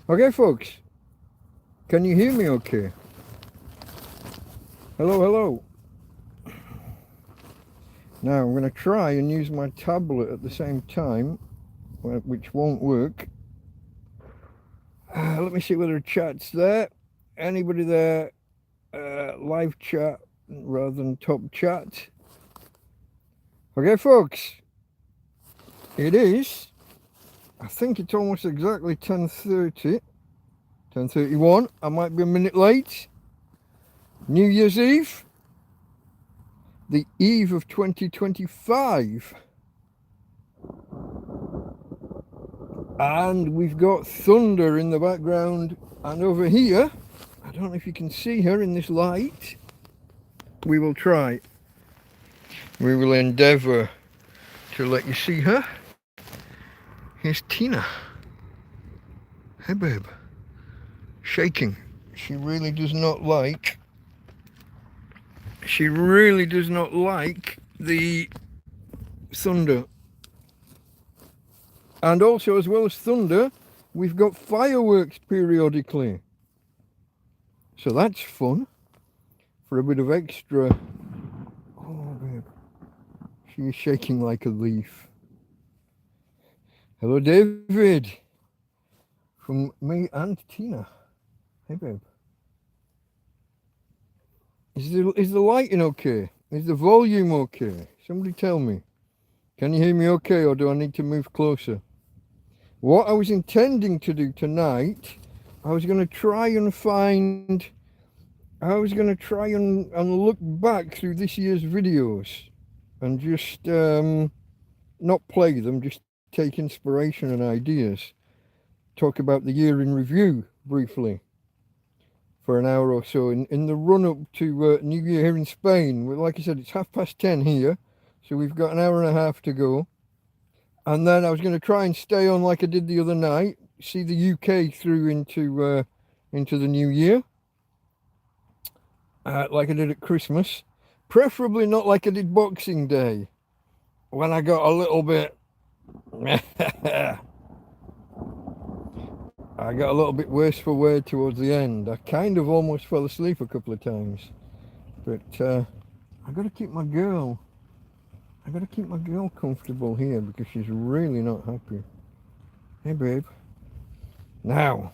Okay, folks, can you hear me okay? Hello, hello. Now, I'm going to try and use my tablet at the same time, which won't work. Let me see whether chat's there. Anybody there? Live chat rather than top chat. Okay, folks, it is, I think it's almost exactly 10:30. 10:31. I might be a minute late. New Year's Eve. The eve of 2025. And we've got thunder in the background. And over here, I don't know if you can see her in this light. We will try. We will endeavour to let you see her. Here's Tina. Hey, babe. Shaking. She really does not like the thunder. And also, as well as thunder, we've got fireworks periodically. So that's fun. For a bit of extra. Oh, babe. She is shaking like a leaf. Hello, David. From me and Tina. Hey, babe. Is the lighting okay? Is the volume okay? Somebody tell me. Can you hear me okay, or do I need to move closer? What I was intending to do tonight, I was going to try and look back through this year's videos and just not play them, just take inspiration and ideas. Talk about the year in review briefly for an hour or so in the run-up to New Year here in Spain. Like I said, it's 10:30 here, so we've got an hour and a half to go. And then I was going to try and stay on like I did the other night, see the UK through into the New Year, like I did at Christmas. Preferably not like I did Boxing Day, when I got a little bit... I got a little bit worse for wear towards the end. I kind of almost fell asleep a couple of times. But I got to keep my girl comfortable here because she's really not happy. Hey, babe. Now,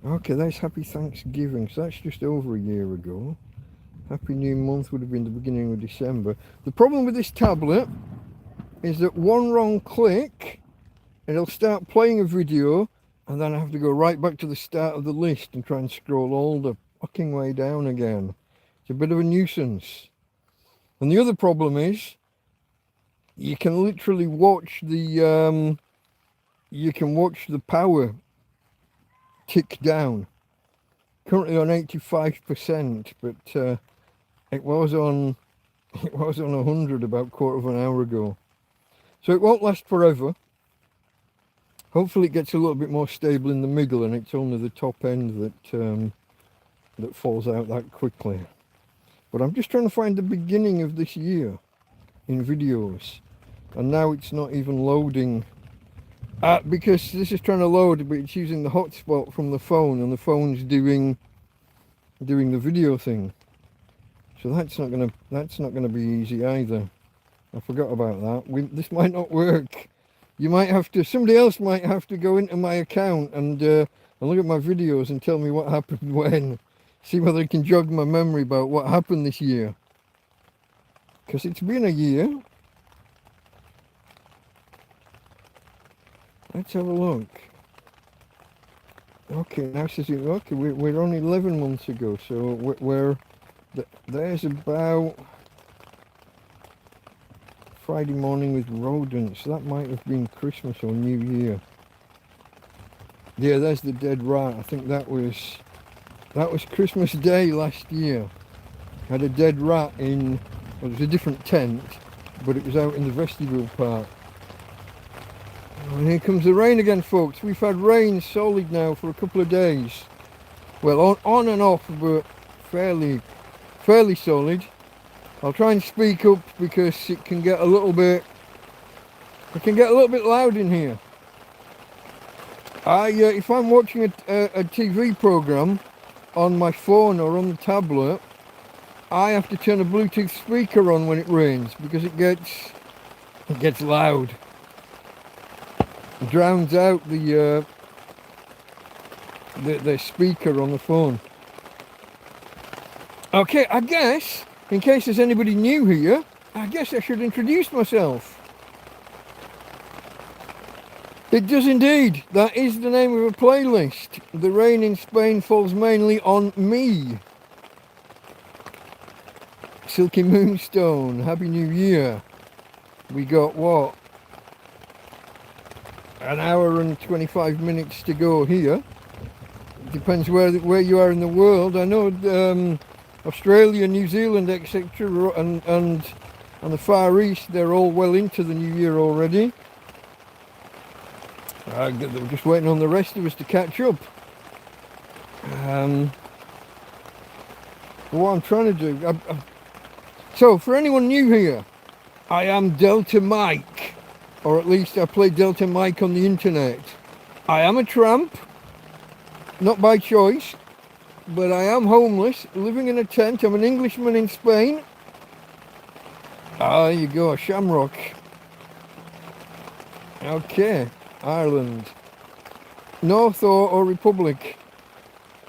okay, that's Happy Thanksgiving. So that's just over a year ago. Happy New Month would have been the beginning of December. The problem with this tablet is that one wrong click, it'll start playing a video, and then I have to go right back to the start of the list and try and scroll all the fucking way down again. It's a bit of a nuisance. And the other problem is, you can literally watch the power tick down. Currently on 85%, but it was on 100 about quarter of an hour ago. So it won't last forever. Hopefully it gets a little bit more stable in the middle, and it's only the top end that falls out that quickly. But I'm just trying to find the beginning of this year in videos, and now it's not even loading because this is trying to load, but it's using the hotspot from the phone, and the phone's doing the video thing. So that's not gonna be easy either. I forgot about that. This might not work. Somebody else might have to go into my account and look at my videos and tell me what happened when. See whether I can jog my memory about what happened this year. Because it's been a year. Let's have a look. Okay, now says okay, we're only 11 months ago, so there's about Friday morning with rodents. That might have been Christmas or New Year. Yeah, there's the dead rat. I think that was Christmas Day last year. I had a dead rat in, well, it was a different tent, but it was out in the vestibule part. And here comes the rain again, folks. We've had rain solid now for a couple of days. Well, on and off, but fairly solid. I'll try and speak up because it can get a little bit loud in here. If I'm watching a TV program on my phone or on the tablet, I have to turn a Bluetooth speaker on when it rains because it gets loud. It drowns out the speaker on the phone. Okay, I guess, in case there's anybody new here, I guess I should introduce myself. It does indeed. That is the name of a playlist. The rain in Spain falls mainly on me. Silky Moonstone, Happy New Year. We got what? An hour and 25 minutes to go here. Depends where you are in the world. I know Australia, New Zealand, etc. and on the Far East, they're all well into the new year already. We're just waiting on the rest of us to catch up. What I'm trying to do... So, for anyone new here, I am Delta Mike. Or at least I play Delta Mike on the internet. I am a tramp. Not by choice. But I am homeless, living in a tent. I'm an Englishman in Spain. There you go, Shamrock. Okay. Ireland. North or Republic?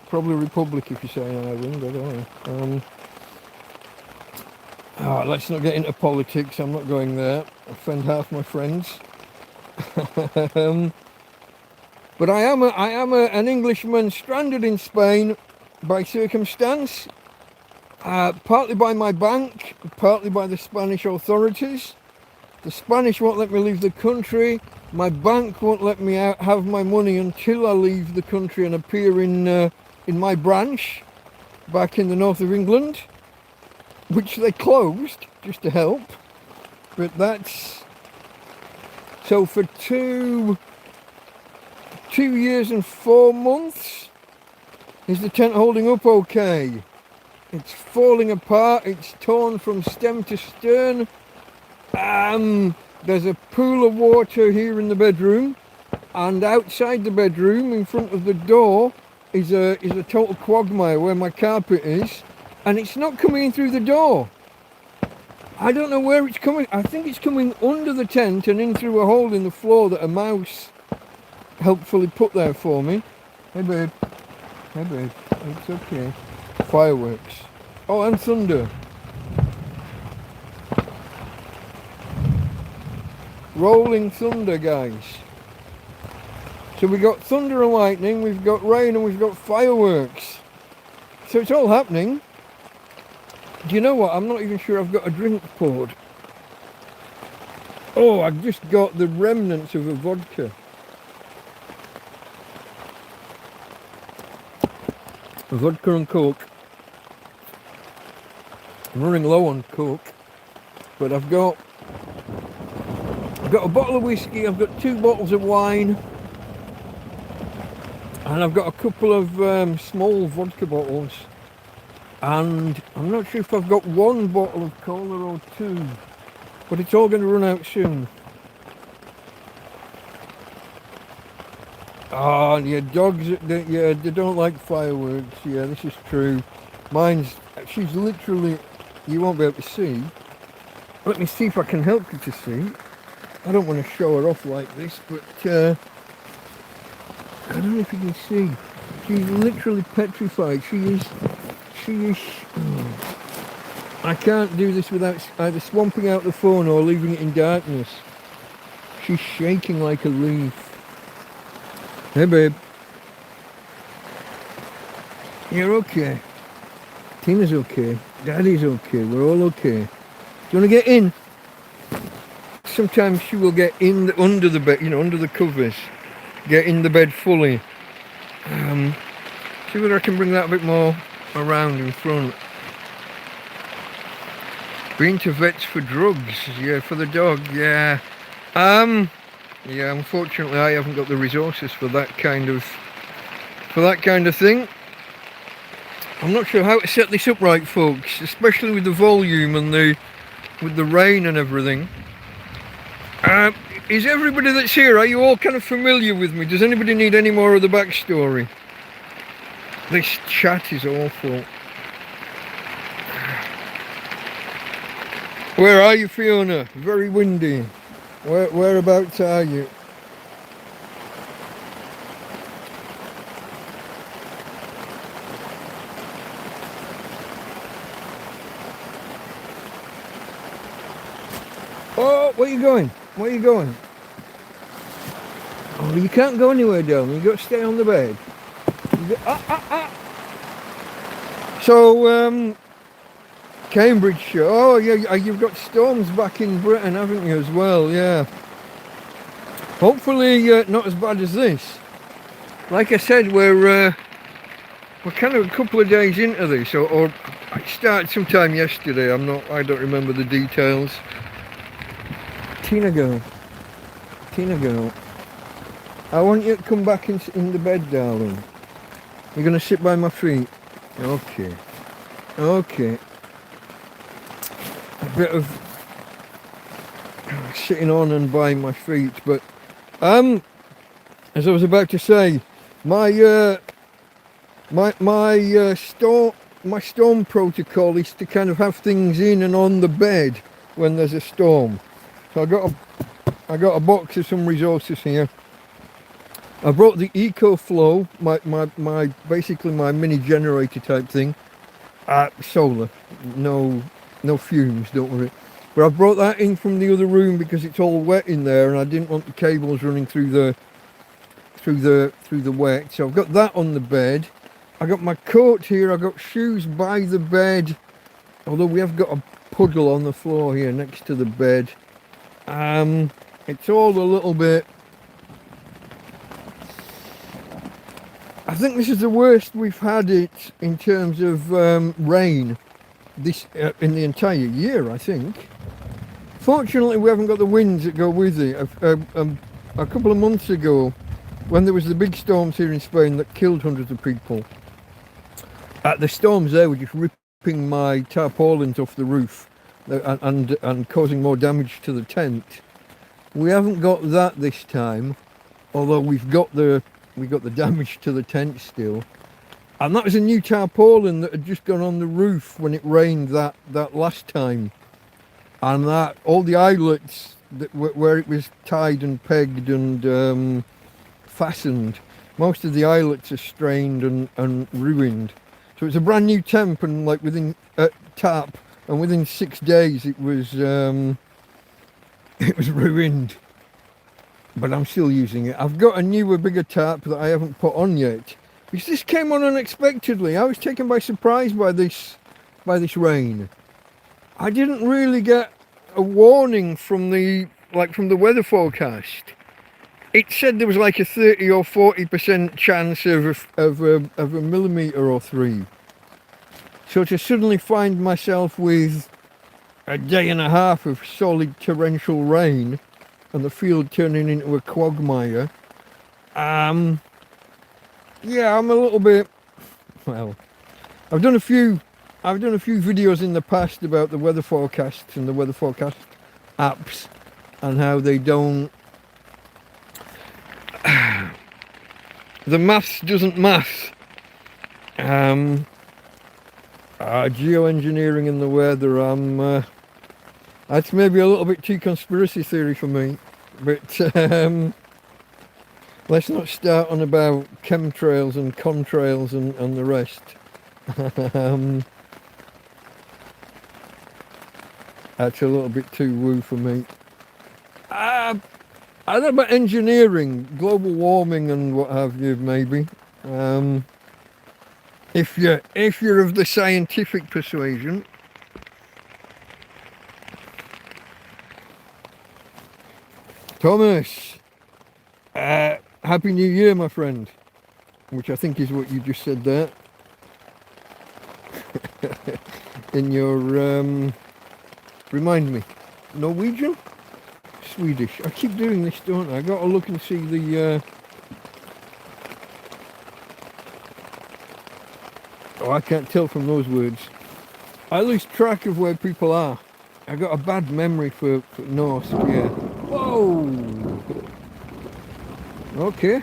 Probably Republic if you say Ireland, I don't know. Let's not get into politics, I'm not going there. I offend half my friends. But I am an Englishman stranded in Spain by circumstance, partly by my bank, partly by the Spanish authorities. The Spanish won't let me leave the country. My bank won't let me have my money until I leave the country and appear in my branch back in the north of England, which they closed just to help. But that's... So for 2 years and 4 months, is the tent holding up okay? It's falling apart, it's torn from stem to stern. There's a pool of water here in the bedroom, and outside the bedroom, in front of the door, is a total quagmire where my carpet is, and it's not coming in through the door. I don't know where it's coming. I think it's coming under the tent and in through a hole in the floor that a mouse helpfully put there for me. Hey babe. Hey babe. It's okay. Fireworks. Oh, and thunder. Rolling thunder, guys. So we got thunder and lightning, we've got rain, and we've got fireworks. So it's all happening. Do you know what? I'm not even sure I've got a drink poured. Oh, I've just got the remnants of a vodka. A vodka and Coke. I'm running low on Coke, but I've got a bottle of whiskey, I've got 2 bottles of wine, and I've got a couple of small vodka bottles, and I'm not sure if I've got 1 bottle of cola or 2, but it's all going to run out soon. Oh, yeah, dogs, they don't like fireworks. Yeah, this is true. She's literally, you won't be able to see. Let me see if I can help you to see. I don't want to show her off like this, but I don't know if you can see. She's literally petrified. She is. I can't do this without either swamping out the phone or leaving it in darkness. She's shaking like a leaf. Hey babe. You're okay. Tina's okay. Daddy's okay. We're all okay. Do you want to get in? Sometimes she will get in under the bed, under the covers. Get in the bed fully. See whether I can bring that a bit more around in front. Been to vets for drugs, yeah, for the dog, yeah. Yeah, unfortunately I haven't got the resources for that kind of thing. I'm not sure how to set this up right, folks, especially with the volume and with the rain and everything. Is everybody that's here, are you all kind of familiar with me? Does anybody need any more of the backstory? This chat is awful. Where are you, Fiona? Very windy. Whereabouts are you? Oh, where are you going? Where are you going? Oh, you can't go anywhere, Dom. You've got to stay on the bed. So, Cambridgeshire. Oh, yeah, you've got storms back in Britain, haven't you, as well? Yeah. Hopefully, not as bad as this. Like I said, we're kind of a couple of days into this, or I started sometime yesterday. I don't remember the details. Tina girl, I want you to come back in the bed, darling. You're going to sit by my feet. Okay. A bit of sitting on and by my feet, but as I was about to say, my storm protocol is to kind of have things in and on the bed when there's a storm. So I got a box of some resources here. I brought the EcoFlow, my basically my mini generator type thing. Solar, no fumes, don't worry. But I brought that in from the other room because it's all wet in there, and I didn't want the cables running through the wet. So I've got that on the bed. I got my coat here. I got shoes by the bed, although we have got a puddle on the floor here next to the bed. It's all a little bit. I think this is the worst we've had it in terms of rain this in the entire year, I think. Fortunately, we haven't got the winds that go with it. A couple of months ago, when there was the big storms here in Spain that killed hundreds of people, the storms there were just ripping my tarpaulins off the roof and causing more damage to the tent. We haven't got that this time, although we got the damage to the tent still. And that was a new tarpaulin that had just gone on the roof when it rained that last time. And that all the eyelets where it was tied and pegged and fastened, most of the eyelets are strained and ruined. So it's a brand new temp, and like within tap, and within 6 days it was ruined. But I'm still using it. I've got a newer, bigger tarp that I haven't put on yet, because this came on unexpectedly. I was taken by surprise by this rain. I didn't really get a warning from the weather forecast. It said there was like a 30 or 40% chance of a millimetre or 3. So to suddenly find myself with a day and a half of solid torrential rain and the field turning into a quagmire, yeah, I'm a little bit, well, I've done a few videos in the past about the weather forecasts and the weather forecast apps and how they don't, the maths doesn't math. Geoengineering in the weather, that's maybe a little bit too conspiracy theory for me, but let's not start on about chemtrails and contrails and the rest. That's a little bit too woo for me. I don't know about engineering, global warming and what have you, maybe. If you're of the scientific persuasion. Thomas, Happy New Year, my friend. Which I think is what you just said there. In your, remind me, Norwegian? Swedish. I keep doing this, don't I? I gotta look and see the, oh, I can't tell from those words. I lose track of where people are. I got a bad memory for Norse, yeah. Whoa! Okay.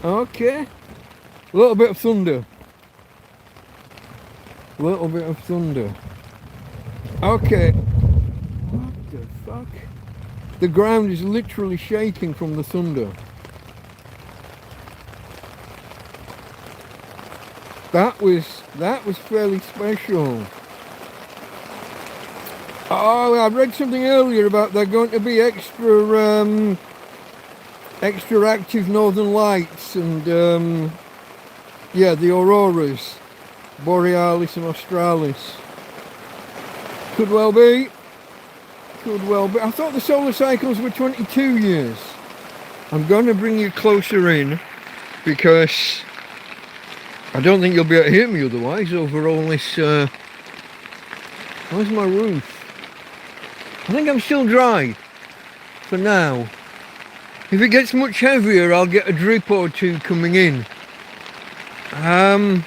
Okay. A little bit of thunder. A little bit of thunder. Okay. What the fuck? The ground is literally shaking from the thunder. That was fairly special. Oh, I read something earlier about there going to be extra active northern lights and yeah, the auroras, borealis and australis. Could well be. Could well be. I thought the solar cycles were 22 years. I'm going to bring you closer in because I don't think you'll be able to hear me otherwise over all this. Where's my roof? I think I'm still dry for now. If it gets much heavier, I'll get a drip or two coming in. And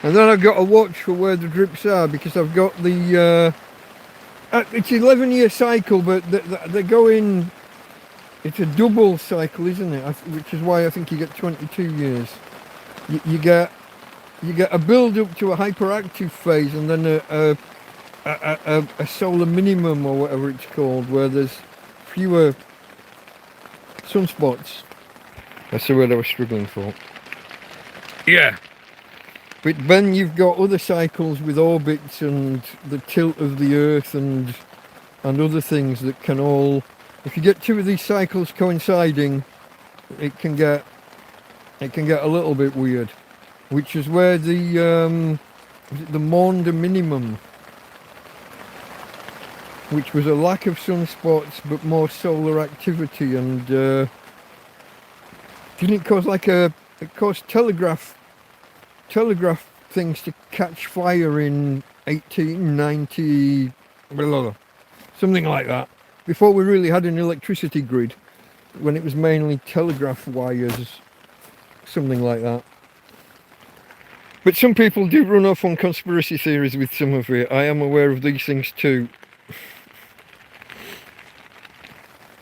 then I've got to watch for where the drips are because I've got the. It's 11-year cycle, but they go in. It's a double cycle, isn't it? Which is why I think you get 22 years. You get a build up to a hyperactive phase, and then a solar minimum or whatever it's called, where there's fewer sunspots. That's the word I was struggling for. Yeah. But then you've got other cycles with orbits and the tilt of the Earth and other things that can all. If you get two of these cycles coinciding, it can get a little bit weird. Which is where the Maunder minimum, which was a lack of sunspots but more solar activity, and didn't it cause it caused telegraph things to catch fire in 1890, something like that, before we really had an electricity grid, when it was mainly telegraph wires, something like that. But some people do run off on conspiracy theories with some of it. I am aware of these things too.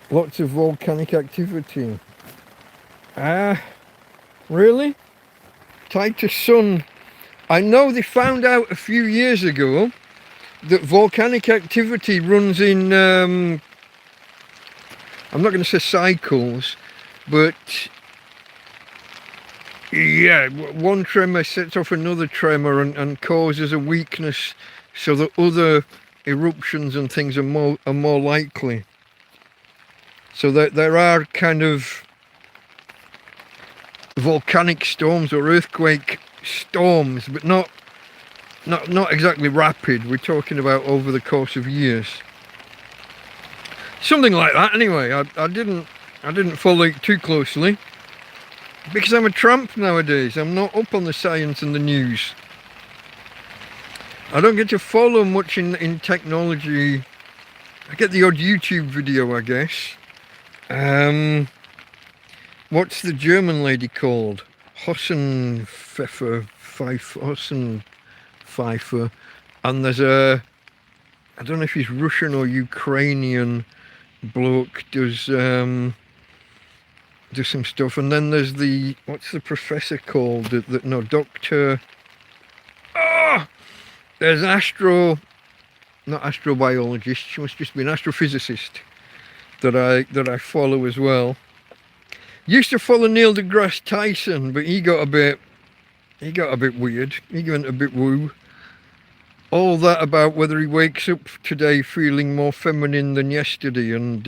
Lots of volcanic activity. Really? Tied to sun. I know they found out a few years ago that volcanic activity runs in, I'm not going to say cycles, but yeah, one tremor sets off another tremor and causes a weakness so that other eruptions and things are more likely. So that there are kind of volcanic storms or earthquake storms, but not exactly rapid. We're talking about over the course of years. Something like that anyway. I didn't follow it too closely because I'm a tramp nowadays. I'm not up on the science and the news. I don't get to follow much in technology. I get the odd YouTube video, I guess. What's the German lady called? Hossenpfeffer, Hossenpfeffer. And there's I don't know if he's Russian or Ukrainian bloke, does some stuff. And then there's what's the professor called? Doctor. Ah! There's not astrobiologist, she must just be an astrophysicist that I follow as well. Used to follow Neil deGrasse Tyson, but he got a bit weird. He went a bit woo. All that about whether he wakes up today feeling more feminine than yesterday, and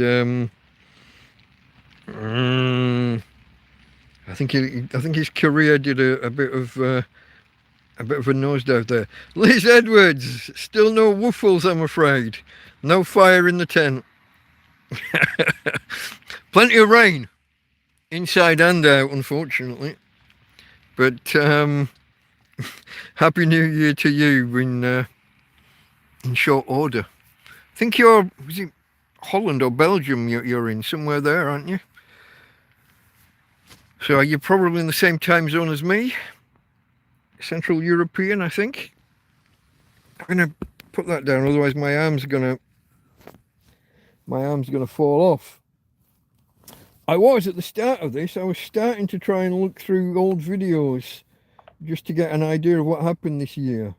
I think his career did a bit of a nosedive there. Liz Edwards, still no woofles, I'm afraid. No fire in the tent. Plenty of rain, inside and out, unfortunately. But Happy New Year to you in short order. I think was it Holland or Belgium you're in, somewhere there, aren't you? So you're probably in the same time zone as me. Central European, I think. I'm gonna put that down, otherwise my arm's gonna fall off. I was at the start of this. I was starting to try and look through old videos just to get an idea of what happened this year.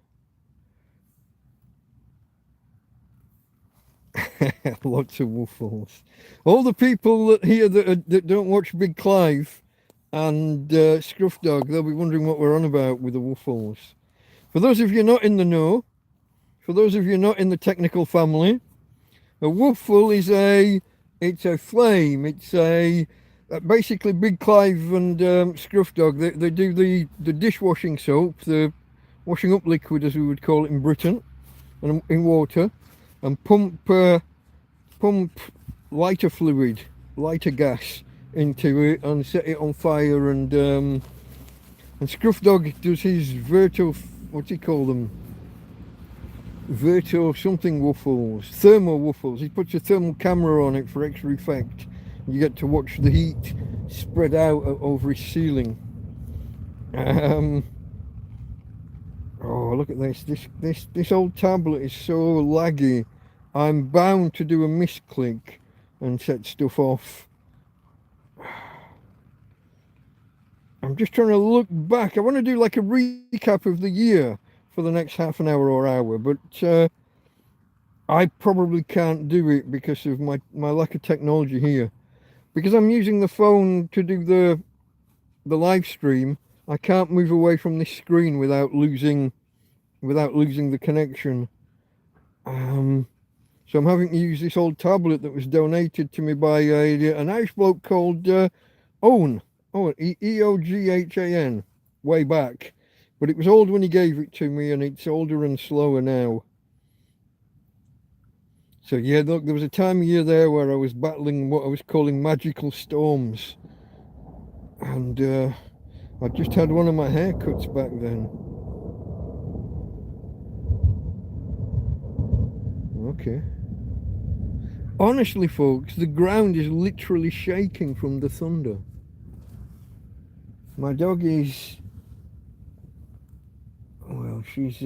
Lots of woofles. All the people that don't watch Big Clive and Scruff Dog, they'll be wondering what we're on about with the woofles. For those of you not in the know, for those of you not in the technical family, a woofle is it's a flame. It's basically Big Clive and Scruff Dog. They do the dishwashing soap, the washing up liquid as we would call it in Britain, and in water, and pump lighter fluid, lighter gas into it and set it on fire. And Scruff Dog does his what's he call them? Something woofles, thermal woofles. He puts a thermal camera on it for extra effect. You get to watch the heat spread out over his ceiling. Oh, look at this. This old tablet is so laggy. I'm bound to do a misclick and set stuff off. I'm just trying to look back. I want to do like a recap of the year for the next half an hour or hour, but I probably can't do it because of my lack of technology here. Because I'm using the phone to do the live stream, I can't move away from this screen without losing the connection. So I'm having to use this old tablet that was donated to me by an Irish bloke called Owen, Eoghan, way back. But it was old when he gave it to me, and it's older and slower now. So yeah, look, there was a time of year there where I was battling what I was calling magical storms. And I just had one of my haircuts back then. Okay. Honestly, folks, the ground is literally shaking from the thunder. My dog is... Well, she's...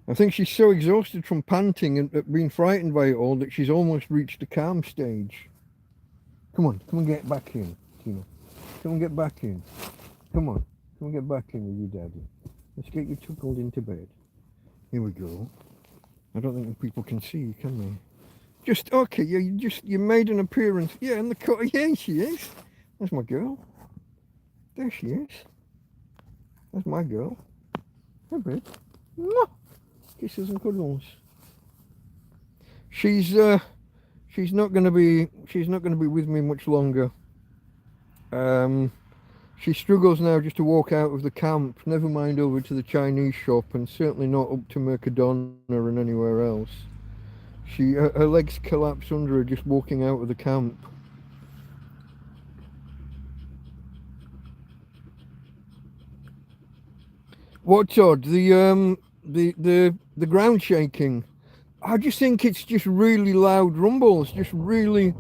I think she's so exhausted from panting and being frightened by it all that she's almost reached the calm stage. Come on get back in, Tina. Come and get back in. Come on get back in with your daddy. Let's get you tuckled into bed. Here we go. I don't think people can see you, can they? Just okay. Yeah, you made an appearance. Yeah, in the car. Yeah, she is. That's my girl. There she is. That's my girl. Hey, babe. Kisses and cuddles. She's not gonna be with me much longer. She struggles now just to walk out of the camp, never mind over to the Chinese shop, and certainly not up to Mercadona and anywhere else. Her legs collapse under her just walking out of the camp. What's odd? The ground shaking. I just think it's just really loud rumbles, just really...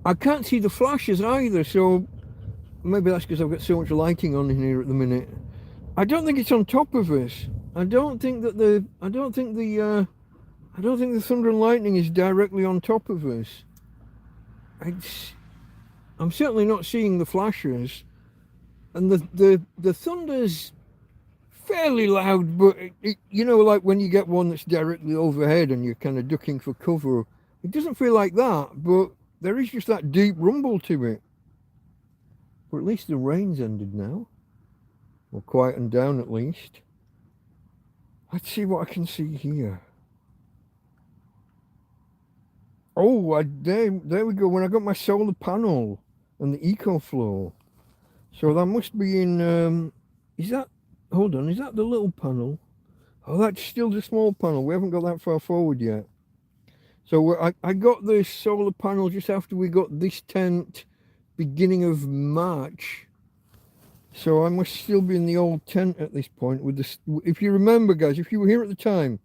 I can't see the flashes either, so maybe that's because I've got so much lighting on in here at the minute. I don't think it's on top of us. I don't think the thunder and lightning is directly on top of us. I'm certainly not seeing the flashes, and the thunder's fairly loud, but you know, like when you get one that's directly overhead and you're kind of ducking for cover, it doesn't feel like that, but there is just that deep rumble to it. But at least the rain's ended now, or quietened down at least. Let's see what I can see here. Oh, there we go. When I got my solar panel and the EcoFlow, so that must be in. Hold on, is that the little panel? Oh, that's still the small panel. We haven't got that far forward yet. So I got the solar panel just after we got this tent, beginning of March. So I must still be in the old tent at this point. With this, if you remember, guys, if you were here at the time,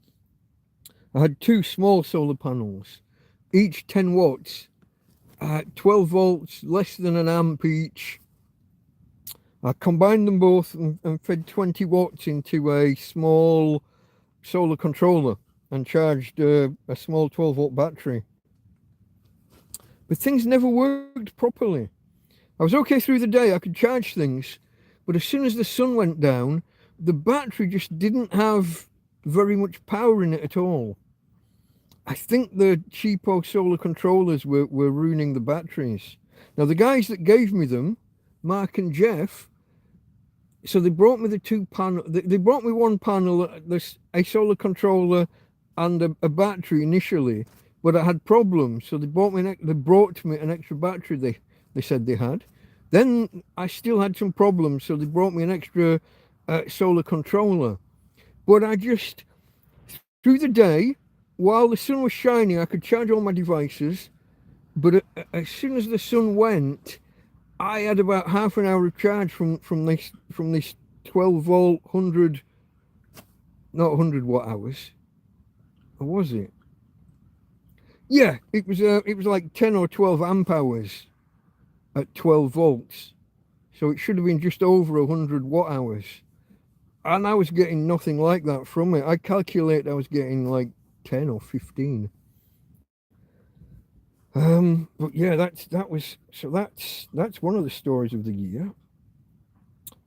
I had two small solar panels, each 10 watts, 12 volts, less than an amp each. I combined them both and fed 20 watts into a small solar controller and charged a small 12 volt battery. but things never worked properly. I was okay through the day, I could charge things, but as soon as the sun went down, the battery just didn't have very much power in it at all. I think the cheapo solar controllers were ruining the batteries. Now, the guys that gave me them, Mark and Jeff, so they brought me the two panel. They brought me one panel, a solar controller, and a battery initially, but I had problems. So they brought me an extra battery. They said they had. Then I still had some problems, so they brought me an extra solar controller. But I just, through the day, while the sun was shining, I could charge all my devices. But as soon as the sun went, I had about half an hour of charge from this 12-volt 100, not 100 watt hours. Or was it? Yeah, it was like 10 or 12 amp hours at 12 volts. So it should have been just over 100 watt hours. And I was getting nothing like that from it. I calculate I was getting like 10 or 15. But yeah, that's one of the stories of the year.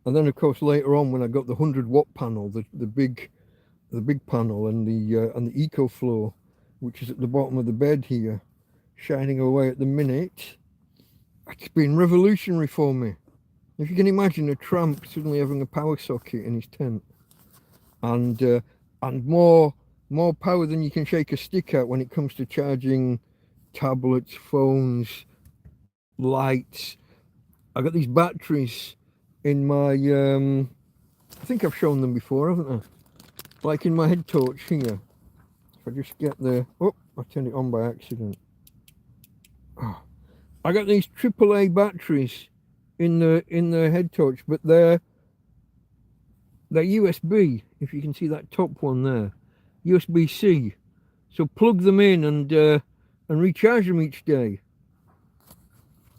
And then of course later on when I got the 100 watt panel, the big panel, and the EcoFlow, which is at the bottom of the bed here, shining away at the minute, it's been revolutionary for me. If you can imagine a tramp suddenly having a power socket in his tent, and more power than you can shake a stick at when it comes to charging tablets, phones, lights. I got these batteries in my I think I've shown them before, haven't I? Like in my head torch here. If I just get the, oh, I turned it on by accident. Oh, I got these AAA batteries in the head torch, but they're USB. If you can see that top one there, USB-C. So plug them in and recharge them each day.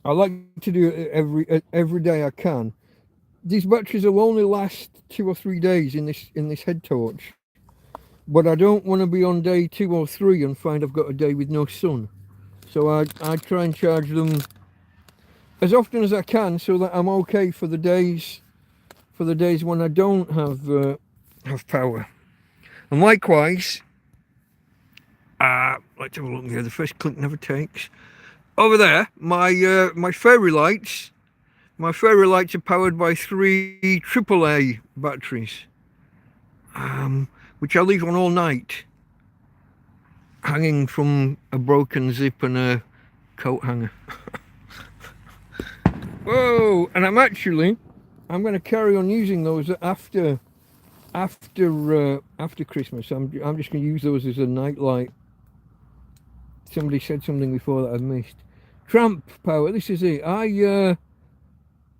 I like to do it every day I can. These batteries will only last 2 or 3 days in this head torch, but I don't want to be on day 2 or 3 and find I've got a day with no sun. So I try and charge them as often as I can so that I'm okay for the days when I don't have power. And likewise, let's have a look here. The first click never takes. Over there, my fairy lights. My fairy lights are powered by 3 AAA batteries, which I leave on all night, hanging from a broken zip and a coat hanger. Whoa! And I'm going to carry on using those after Christmas. I'm just going to use those as a night light. Somebody said something before that I've missed. Tramp power. This is it.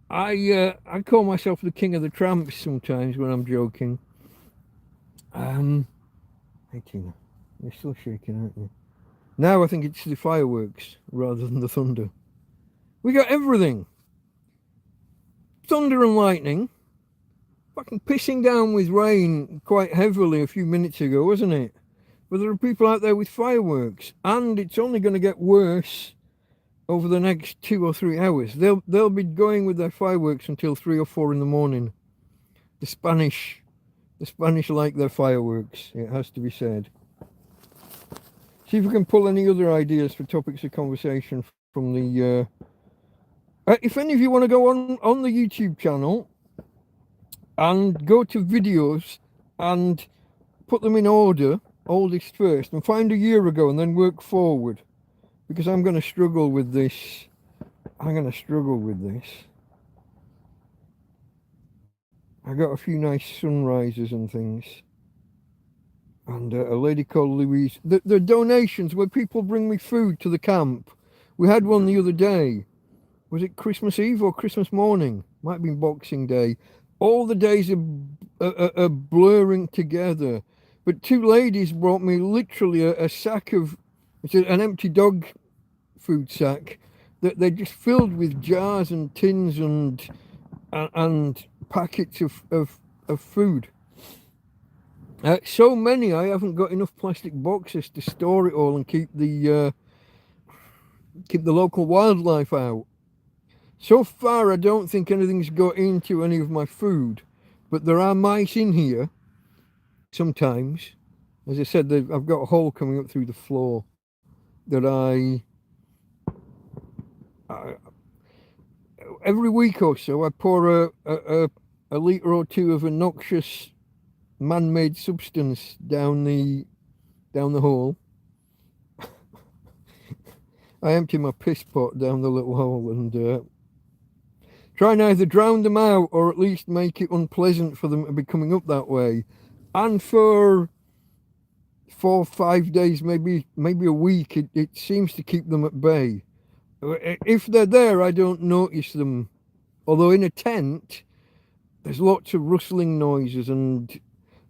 I call myself the king of the tramps sometimes when I'm joking. Hey Tina, you're still shaking, aren't you? Now I think it's the fireworks rather than the thunder. We got everything. Thunder and lightning. Fucking pissing down with rain quite heavily a few minutes ago, wasn't it? But there are people out there with fireworks, and it's only going to get worse over the next 2 or 3 hours. They'll be going with their fireworks until 3 or 4 in the morning. The Spanish like their fireworks, it has to be said. See if we can pull any other ideas for topics of conversation from the if any of you want to go on the YouTube channel and go to videos and put them in order, oldest first, and find a year ago and then work forward, because I'm going to struggle with this. I got a few nice sunrises and things. And a lady called Louise. The donations where people bring me food to the camp. We had one the other day. Was it Christmas Eve or Christmas morning? Might have been Boxing Day. All the days are blurring together. But 2 ladies brought me literally a sack of, it's an empty dog food sack that they're just filled with jars and tins and packets of food. So many I haven't got enough plastic boxes to store it all and keep the keep the local wildlife out. So far, I don't think anything's got into any of my food, but there are mice in here sometimes. As I said, I've got a hole coming up through the floor that I every week or so I pour a litre or two of a noxious man-made substance down the hole. I empty my piss pot down the little hole and try and either drown them out or at least make it unpleasant for them to be coming up that way. And for 4 or 5 days, maybe a week, it seems to keep them at bay. If they're there, I don't notice them. Although in a tent, there's lots of rustling noises, and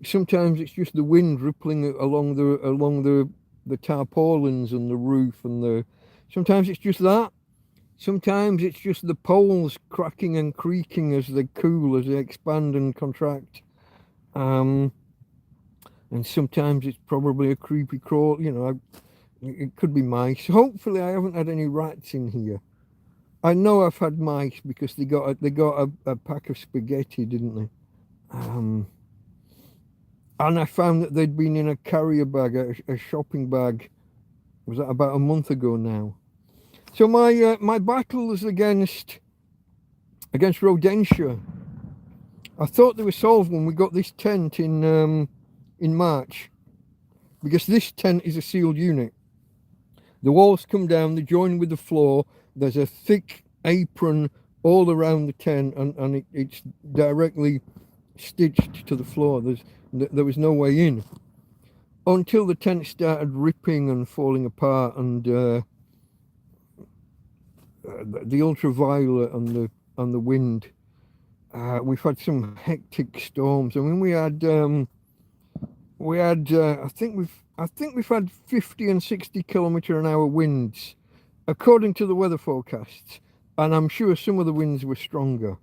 sometimes it's just the wind rippling along the tarpaulins and the roof, and sometimes it's just that. Sometimes it's just the poles cracking and creaking as they cool, as they expand and contract. And sometimes it's probably a creepy crawl, it could be mice. Hopefully I haven't had any rats in here. I know I've had mice because they got a pack of spaghetti, didn't they? And I found that they'd been in a carrier bag, a shopping bag. Was that about a month ago now? So my battles against rodentia, I thought they were solved when we got this tent in March, because this tent is a sealed unit. The walls come down, they join with the floor. There's a thick apron all around the tent, and it's directly stitched to the floor. There was no way in until the tent started ripping and falling apart, and the ultraviolet and the wind. We've had some hectic storms. I mean, we had I think we've had 50 and 60 kilometre an hour winds, according to the weather forecasts, and I'm sure some of the winds were stronger.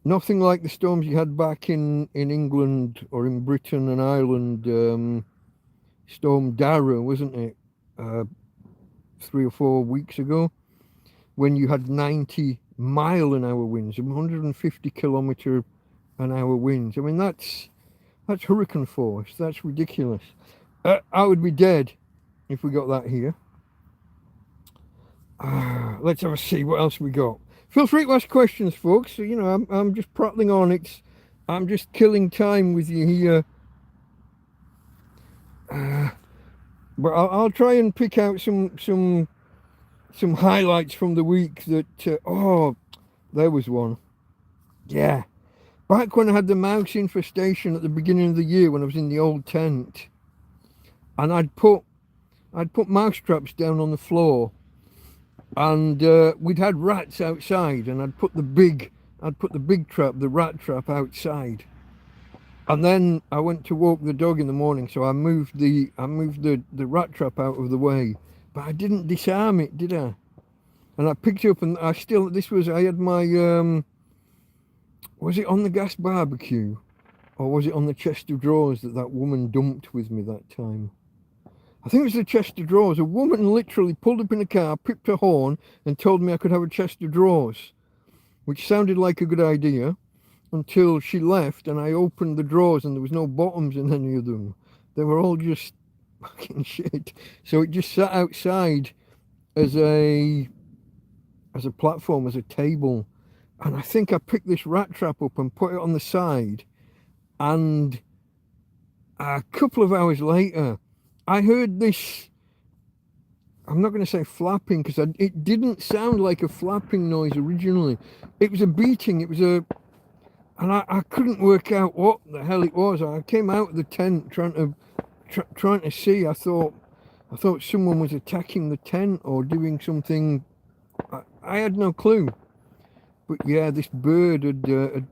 Nothing like the storms you had back in England or in Britain and Ireland. Storm Dara, wasn't it? 3 or 4 weeks ago, when you had 90-mile-an-hour winds, 150 kilometre an hour winds. I mean, that's hurricane force. That's ridiculous. I would be dead if we got that here. Let's have a see what else we got. Feel free to ask questions, folks. So, I'm just prattling on. I'm just killing time with you here. But I'll try and pick out some highlights from the week that. Oh, there was one. Yeah. Back when I had the mouse infestation at the beginning of the year, when I was in the old tent, and I'd put mouse traps down on the floor, and we'd had rats outside, and I'd put the big trap, the rat trap, outside, and then I went to walk the dog in the morning, so I moved the rat trap out of the way, but I didn't disarm it, did I? And I picked it up, and I had my was it on the gas barbecue, or was it on the chest of drawers that woman dumped with me that time? I think it was the chest of drawers. A woman literally pulled up in a car, pipped her horn, and told me I could have a chest of drawers, which sounded like a good idea, until she left and I opened the drawers and there was no bottoms in any of them. They were all just fucking shit. So it just sat outside as a platform, as a table. And I think I picked this rat trap up and put it on the side, and a couple of hours later I heard this, I'm not going to say flapping, because it didn't sound like a flapping noise originally. It was a beating, and I couldn't work out what the hell it was. I came out of the tent trying to see. I thought someone was attacking the tent or doing something. I had no clue. But yeah, this bird had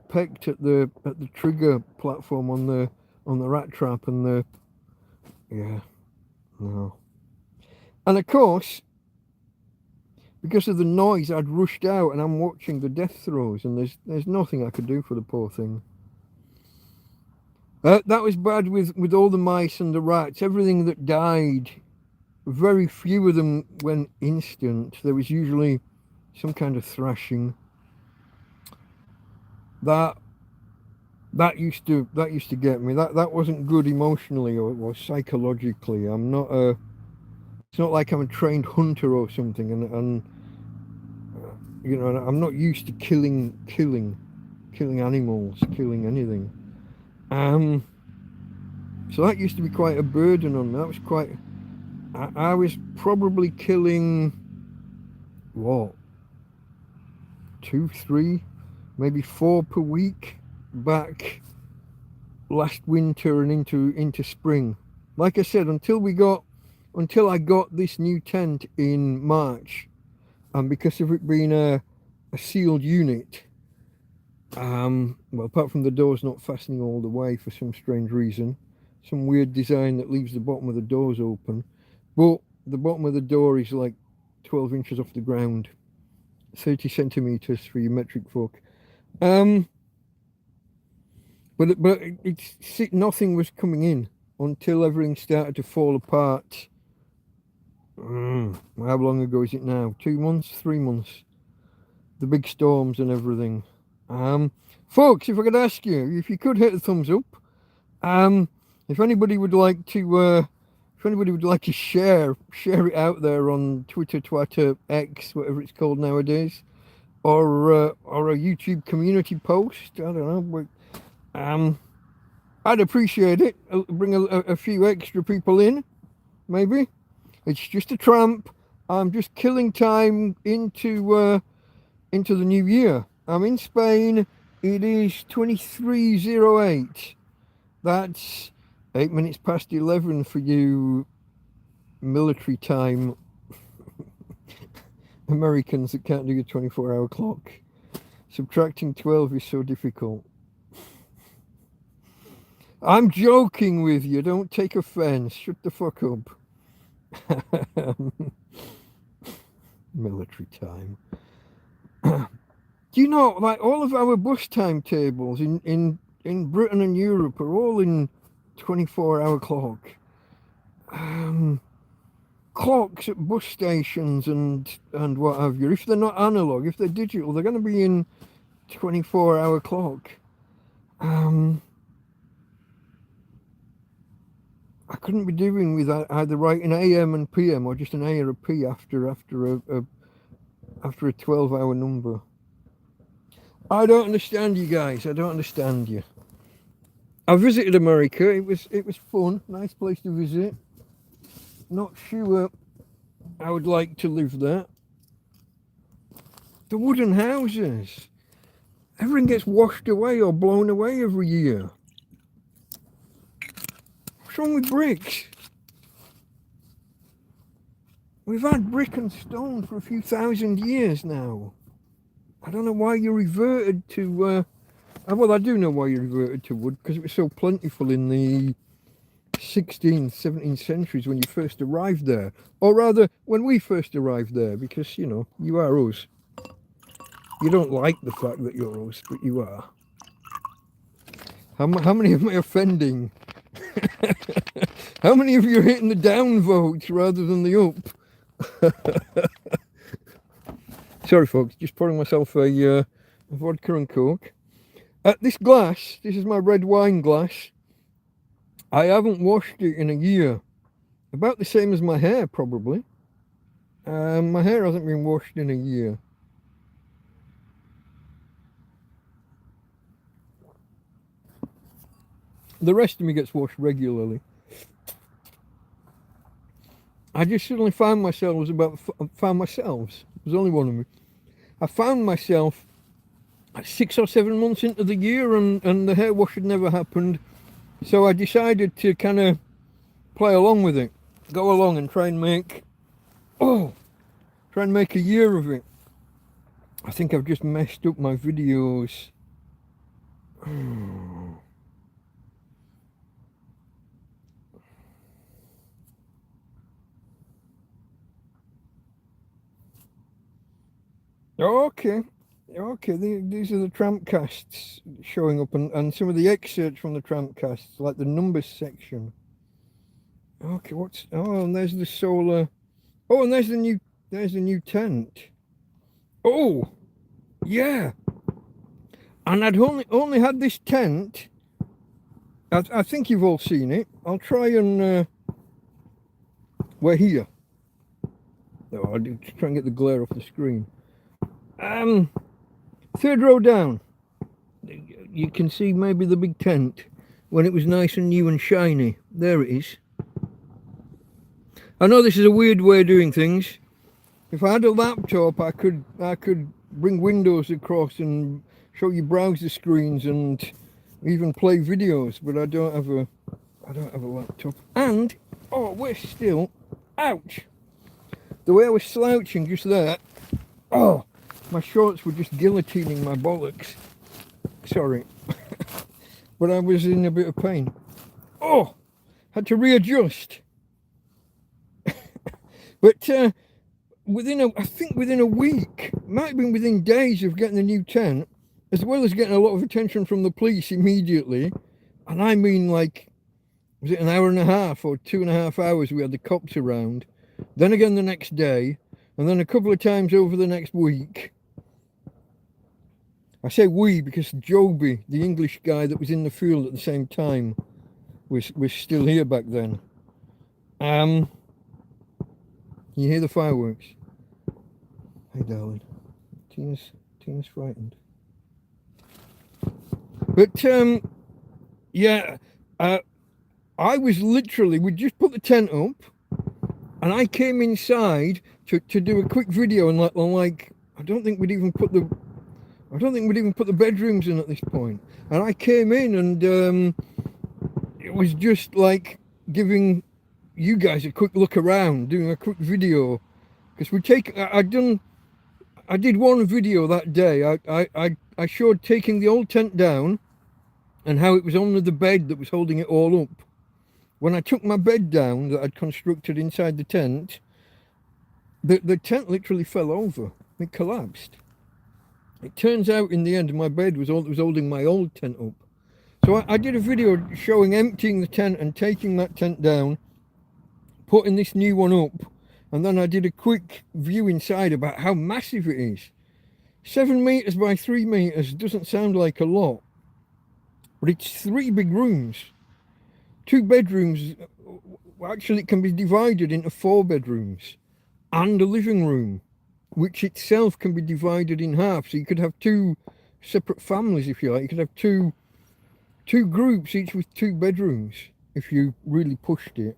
pecked at the trigger platform on the rat trap, and no. And of course, because of the noise, I'd rushed out, and I'm watching the death throes, and there's nothing I could do for the poor thing. That was bad with all the mice and the rats. Everything that died very few of them went instant. There was usually some kind of thrashing. That used to get me. That wasn't good emotionally or psychologically. I'm not a. It's not like I'm a trained hunter or something, and you know, I'm not used to killing animals, killing anything. So that used to be quite a burden on me. That was quite. I was probably killing what, 2, 3, maybe 4 per week back last winter and into spring. Like I said, until I got this new tent in March, and because of it being a sealed unit, well, apart from the doors not fastening all the way for some strange reason, some weird design that leaves the bottom of the doors open, but the bottom of the door is like 12 inches off the ground, 30 centimeters for your metric folk. But nothing was coming in until everything started to fall apart. How long ago is it now? 2 months, 3 months? The big storms and everything. Folks, if I could ask you, if you could hit a thumbs up. If anybody would like to, share it out there on Twitter, X, whatever it's called nowadays, or a YouTube community post. I don't know, but I'd appreciate it. Bring a few extra people in, maybe. It's just a tramp. I'm just killing time into the new year. I'm in Spain. It is 23:08. That's 8 minutes past 11 for you military time Americans that can't do a 24-hour clock. Subtracting 12 is so difficult. I'm joking with you. Don't take offense. Shut the fuck up. Military time. Do you know, like, all of our bus timetables in Britain and Europe are all in 24-hour clock. Clocks at bus stations and what have you. If they're not analog, if they're digital, they're going to be in 24-hour clock. I couldn't be doing with either writing AM and PM or just an A or a P after a 12-hour number. I don't understand you guys. I don't understand you. I visited America. It was fun. Nice place to visit. Not sure I would like to live there. The wooden houses. Everything gets washed away or blown away every year. What's wrong with bricks? We've had brick and stone for a few thousand years now. I don't know why you reverted to... well, I do know why you reverted to wood, because it was so plentiful in the 16th, 17th centuries when you first arrived there. Or rather, when we first arrived there, because, you know, you are us. You don't like the fact that you're us, but you are. How many am I offending? How many of you are hitting the down votes rather than the up? Sorry, folks, just pouring myself a vodka and coke. This glass, this is my red wine glass. I haven't washed it in a year. About the same as my hair, probably. My hair hasn't been washed in a year. The rest of me gets washed regularly. I just suddenly found myself, there's only one of me. I found myself 6 or 7 months into the year and the hair wash had never happened. So I decided to kind of play along with it. Go along and try and make a year of it. I think I've just messed up my videos. Okay, these are the Tramp casts showing up and some of the excerpts from the Tramp casts, like the numbers section. Okay, what's... Oh, and there's the solar... Oh, and there's the new tent. Oh, yeah. And I'd only had this tent. I think you've all seen it. I'll try and... we're here. Oh, I'll try and get the glare off the screen. Third row down. You can see maybe the big tent when it was nice and new and shiny. There it is. I know this is a weird way of doing things. If I had a laptop, I could bring windows across and show you browser screens and even play videos, but I don't have a laptop. And oh, we're still, ouch! The way I was slouching just there, oh, my shorts were just guillotining my bollocks. Sorry, but I was in a bit of pain. Oh, had to readjust. But I think within a week, might have been within days of getting the new tent, as well as getting a lot of attention from the police immediately. And I mean, like, was it an hour and a half or 2.5 hours we had the cops around? Then again the next day, and then a couple of times over the next week. I say we because Joby, the English guy that was in the field at the same time, was still here back then. You hear the fireworks? Hey, darling. Tina's frightened. But yeah, I was literally, we just put the tent up, and I came inside to do a quick video, and like I don't think we'd even put the bedrooms in at this point. And I came in, and it was just like giving you guys a quick look around, doing a quick video, because I did one video that day. I showed taking the old tent down and how it was under the bed that was holding it all up. When I took my bed down that I'd constructed inside the tent tent literally fell over. It collapsed. It turns out in the end my bed was holding my old tent up. So I did a video showing emptying the tent and taking that tent down, putting this new one up, and then I did a quick view inside about how massive it is. 7 meters by 3 meters doesn't sound like a lot, but it's 3 big rooms. 2 bedrooms, actually it can be divided into 4 bedrooms, and a living room, which itself can be divided in half. So you could have 2 separate families, if you like. You could have two groups, each with 2 bedrooms, if you really pushed it.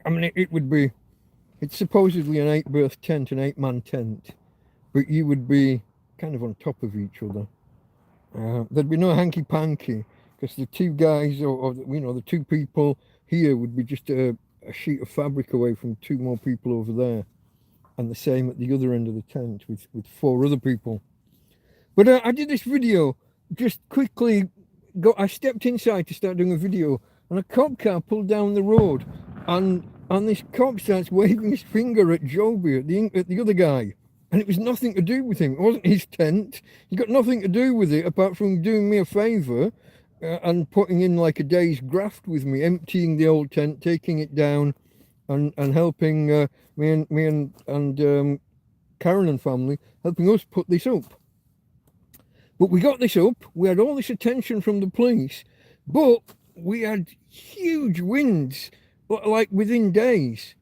I mean, it's supposedly an 8-berth tent, an 8-man tent, but you would be kind of on top of each other. There'd be no hanky-panky, because the 2 guys, or the 2 people here would be just a sheet of fabric away from 2 more people over there, and the same at the other end of the tent with 4 other people. But I did this video, just quickly, I stepped inside to start doing a video, and a cop car pulled down the road, and this cop starts waving his finger at Joby, at the other guy. And it was nothing to do with him. It wasn't his tent. He got nothing to do with it apart from doing me a favour and putting in like a day's graft with me, emptying the old tent, taking it down, and helping me and Karen and family, helping us put this up. But we got this up. We had all this attention from the police, but we had huge winds, like within days,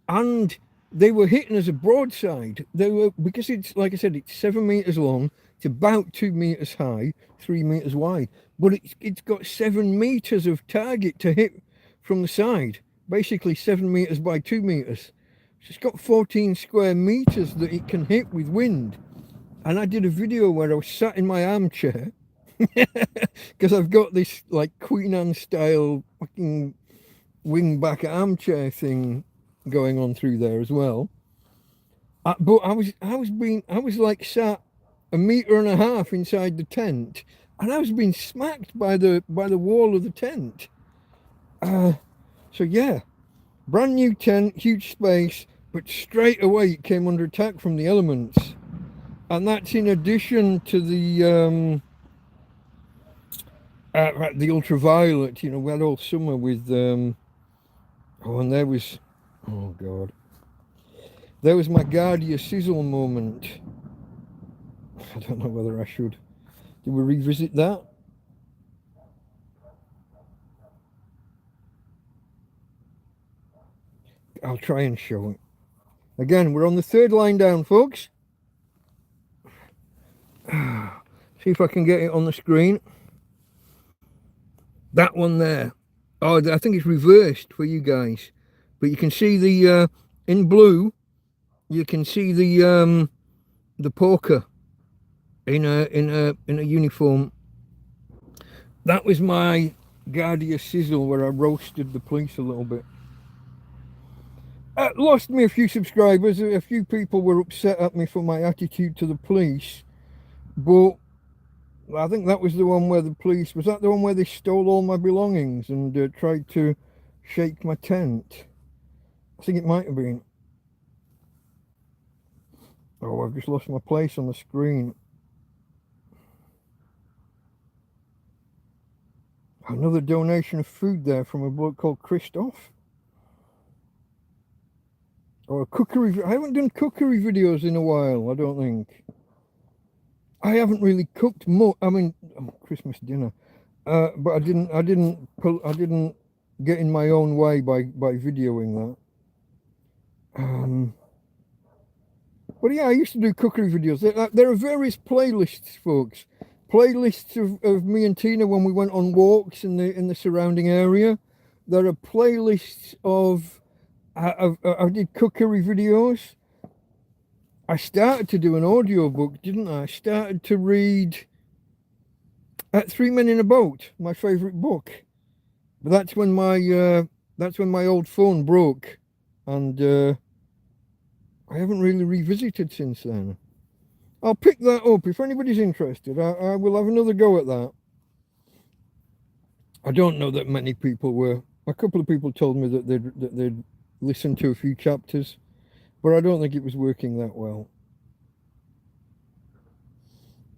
and they were hitting us a broadside. Because it's, like I said, it's 7 meters long, it's about 2 meters high, 3 meters wide, but it's got 7 meters of target to hit from the side, basically 7 meters by 2 meters. So it's got 14 square meters that it can hit with wind. And I did a video where I was sat in my armchair, because I've got this like Queen Anne style fucking wing back armchair thing going on through there as well. But I was like sat 1.5 meters inside the tent, and I was being smacked by the wall of the tent. So yeah, brand new tent, huge space, but straight away it came under attack from the elements. And that's in addition to the ultraviolet. We had all summer with Oh, and there was, oh God, there was my Guardia sizzle moment. I don't know whether I should. Did we revisit that? I'll try and show it. Again, we're on the third line down, folks. See if I can get it on the screen. That one there. Oh, I think it's reversed for you guys. But you can see the, in blue, you can see the poker in a uniform. That was my Guardia sizzle where I roasted the police a little bit. Lost me a few subscribers. A few people were upset at me for my attitude to the police. But I think that was the one where the police... Was that the one where they stole all my belongings and tried to shake my tent? I think it might have been. Oh, I've just lost my place on the screen. Another donation of food there from a bloke called Christoph. Or a cookery... I haven't done cookery videos in a while, I don't think. I haven't really cooked much. I mean, Christmas dinner, but I didn't get in my own way by videoing that. But yeah, I used to do cookery videos. There are various playlists, folks. Playlists of me and Tina when we went on walks in the surrounding area. There are playlists of I did cookery videos. I started to do an audiobook, didn't I? I started to read Three Men in a Boat, my favourite book. But that's when my old phone broke, and I haven't really revisited since then. I'll pick that up if anybody's interested. I will have another go at that. I don't know that many people were. A couple of people told me that they'd listened to a few chapters. But I don't think it was working that well.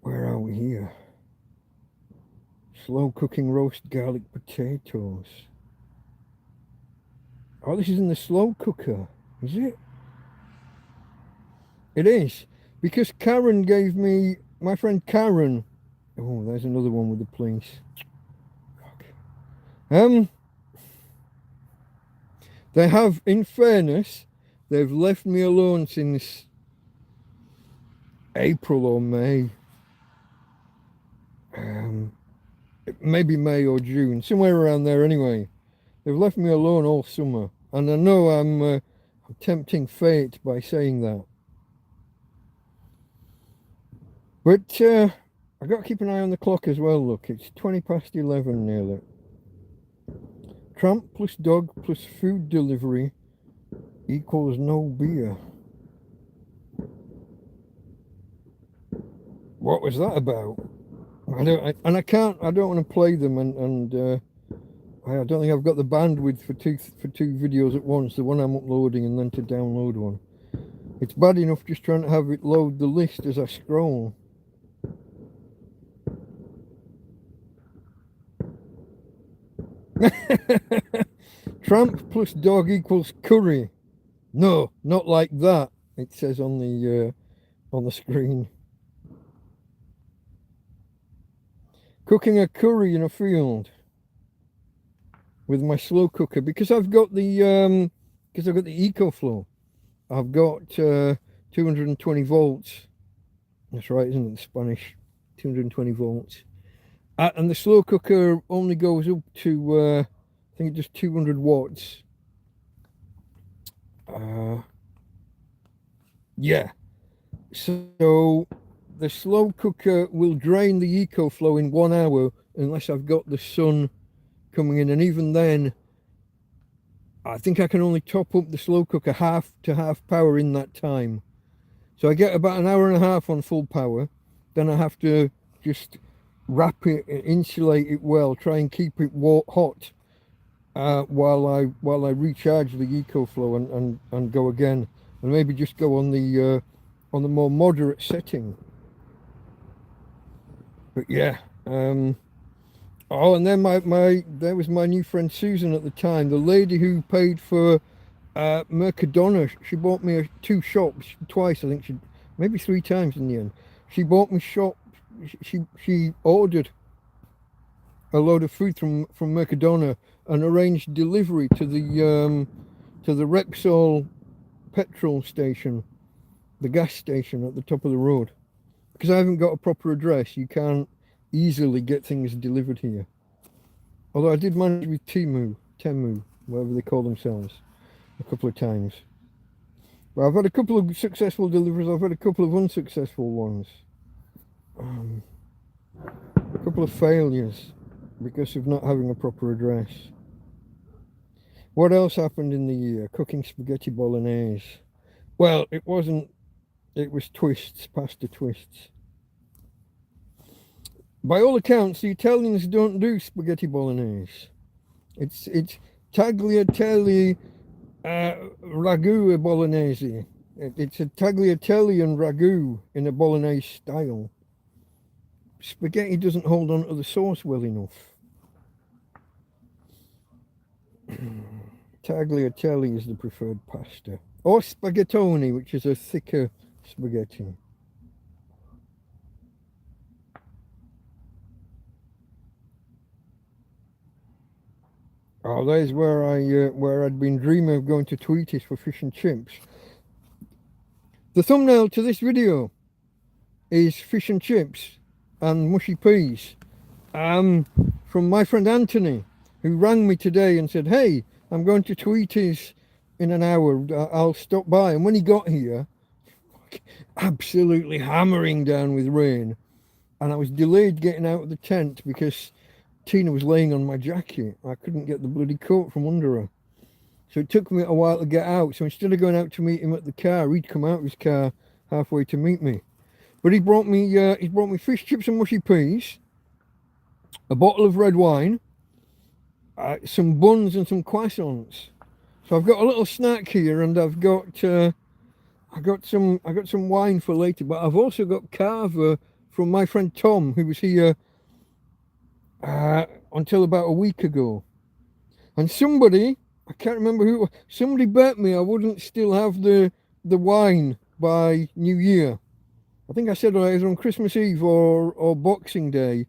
Where are we here? Slow cooking roast garlic potatoes. Oh, this is in the slow cooker, is it? It is. Because Karen gave me, my friend Karen. Oh, there's another one with the police. Fuck. They have, in fairness, they've left me alone since April or May. Maybe May or June, somewhere around there anyway. They've left me alone all summer. And I know I'm tempting fate by saying that. But I've got to keep an eye on the clock as well, look. It's 11:20 nearly. Tramp plus dog plus food delivery equals no beer. What was that about? I don't want to play them, and I don't think I've got the bandwidth for two videos at once. The one I'm uploading and then to download one. It's bad enough just trying to have it load the list as I scroll. Tramp plus dog equals curry. No, not like that. It says on the screen. Cooking a curry in a field with my slow cooker because I've got the EcoFlow. I've got 220 volts. That's right, isn't it? The Spanish 220 volts. And the slow cooker only goes up to I think just 200 watts. Yeah. So the slow cooker will drain the EcoFlow in 1 hour unless I've got the sun coming in, and even then I think I can only top up the slow cooker half power in that time. So I get about an hour and a half on full power, then I have to just wrap it, insulate it well, try and keep it hot while I recharge the EcoFlow and go again, and maybe just go on the more moderate setting. But yeah, Oh, and then there was my new friend Susan at the time, the lady who paid for Mercadona. She bought me two shops twice, I think, maybe three times in the end. She bought me shop. She ordered a load of food from Mercadona and arranged delivery to the Repsol petrol station, the gas station at the top of the road. Because I haven't got a proper address, you can't easily get things delivered here. Although I did manage with Temu, whatever they call themselves, a couple of times. But I've had a couple of successful deliveries, I've had a couple of unsuccessful ones. A couple of failures because of not having a proper address. What else happened in the year? Cooking spaghetti bolognese. Well, it wasn't, it was twists, pasta twists. By all accounts, the Italians don't do spaghetti bolognese. It's tagliatelle ragu bolognese. It's a tagliatelle and ragu in a bolognese style. Spaghetti doesn't hold on to the sauce well enough. Tagliatelle is the preferred pasta. Or spaghettoni, which is a thicker spaghetti. Oh, there's where I'd been dreaming of going to Tweeties for fish and chips. The thumbnail to this video is fish and chips and mushy peas. From my friend Anthony, who rang me today and said, "Hey, I'm going to Tweeties in an hour. I'll stop by." And when he got here, absolutely hammering down with rain, and I was delayed getting out of the tent because Tina was laying on my jacket. I couldn't get the bloody coat from under her. So it took me a while to get out. So instead of going out to meet him at the car, he'd come out of his car halfway to meet me. But he brought me fish chips and mushy peas, a bottle of red wine, some buns and some croissants. So I've got a little snack here, and I've got some wine for later. But I've also got carver from my friend Tom, who was here until about a week ago. And somebody, I can't remember who, somebody bet me I wouldn't still have the wine by New Year. I think I said either on Christmas Eve or Boxing Day.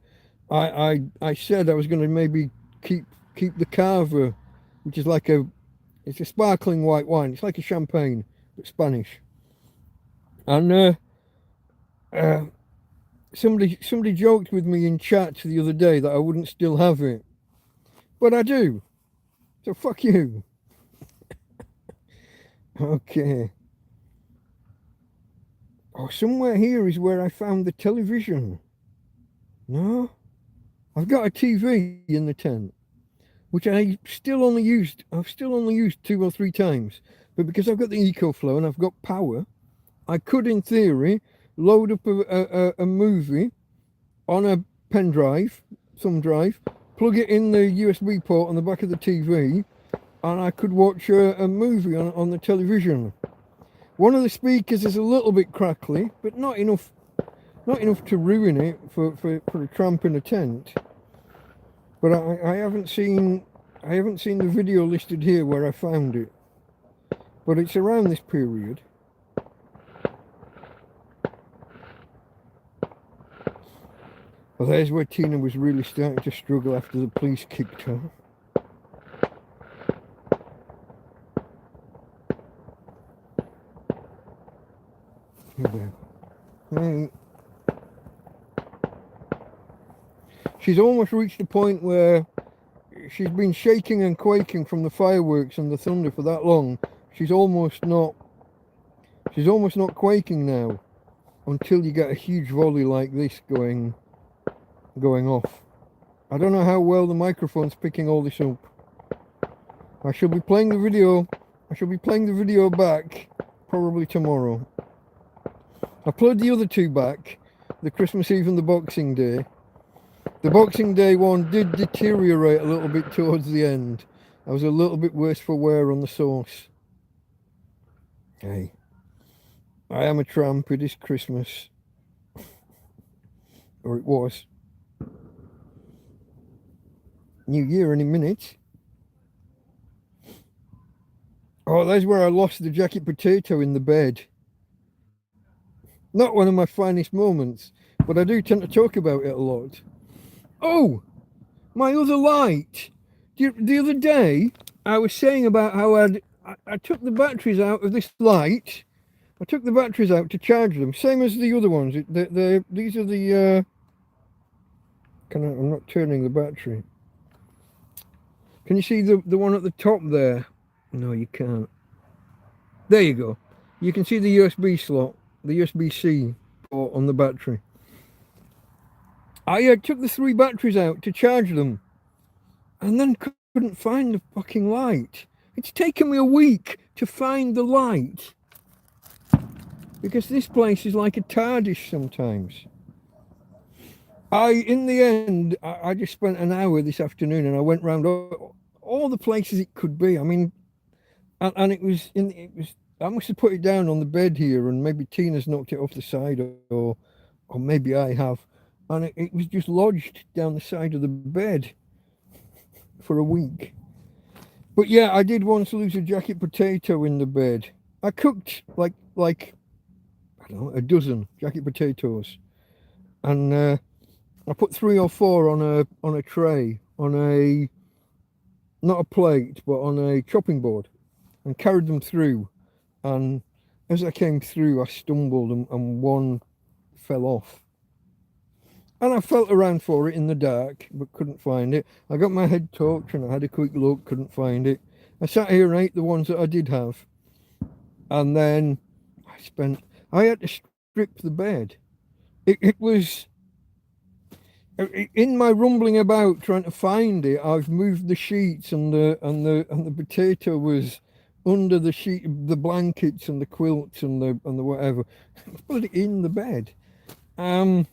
I said I was going to maybe keep the carver, which is it's a sparkling white wine. It's like a champagne, but Spanish. And somebody joked with me in chat the other day that I wouldn't still have it, but I do. So fuck you. Okay. Oh, somewhere here is where I found the television. No, I've got a TV in the tent, which I've still only used 2 or 3 times. But because I've got the EcoFlow and I've got power, I could, in theory, load up a movie on a pen drive, thumb drive, plug it in the USB port on the back of the TV, and I could watch a movie on the television. One of the speakers is a little bit crackly, but not enough to ruin it for a tramp in a tent. But I haven't seen the video listed here where I found it. But it's around this period. Well, there's where Tina was really starting to struggle after the police kicked her. Hey. She's almost reached a point where she's been shaking and quaking from the fireworks and the thunder for that long. She's almost not quaking now, until you get a huge volley like this going off. I don't know how well the microphone's picking all this up. I shall be playing the video back probably tomorrow. I played the other 2 back, the Christmas Eve and the Boxing Day. The Boxing Day one did deteriorate a little bit towards the end. I was a little bit worse for wear on the sauce. Hey, I am a tramp. It is Christmas. Or it was. New Year any minute. Oh, there's where I lost the jacket potato in the bed. Not one of my finest moments, but I do tend to talk about it a lot. Oh, my other light. The other day, I was saying about how I took the batteries out of this light. I took the batteries out to charge them, same as the other ones. These are the. I'm not turning the battery. Can you see the one at the top there? No, you can't. There you go. You can see the USB slot, the USB-C port on the battery. I took the 3 batteries out to charge them, and then couldn't find the fucking light. It's taken me a week to find the light, because this place is like a TARDIS sometimes. In the end, I just spent an hour this afternoon, and I went round all the places it could be. I mean, and it was I must have put it down on the bed here, and maybe Tina's knocked it off the side, or maybe I have. And it was just lodged down the side of the bed for a week. But yeah, I did once lose a jacket potato in the bed. I cooked like I don't know, a dozen jacket potatoes, and I put 3 or 4 on a tray, on a, not a plate, but on a chopping board, and carried them through. And as I came through, I stumbled and one fell off. And I felt around for it in the dark, but couldn't find it. I got my head torched and I had a quick look, couldn't find it. I sat here and ate the ones that I did have. And then I had to strip the bed. It was, in my rumbling about trying to find it, I've moved the sheets, and the potato was under the sheet, the blankets and the quilts and the whatever. Put it in the bed. An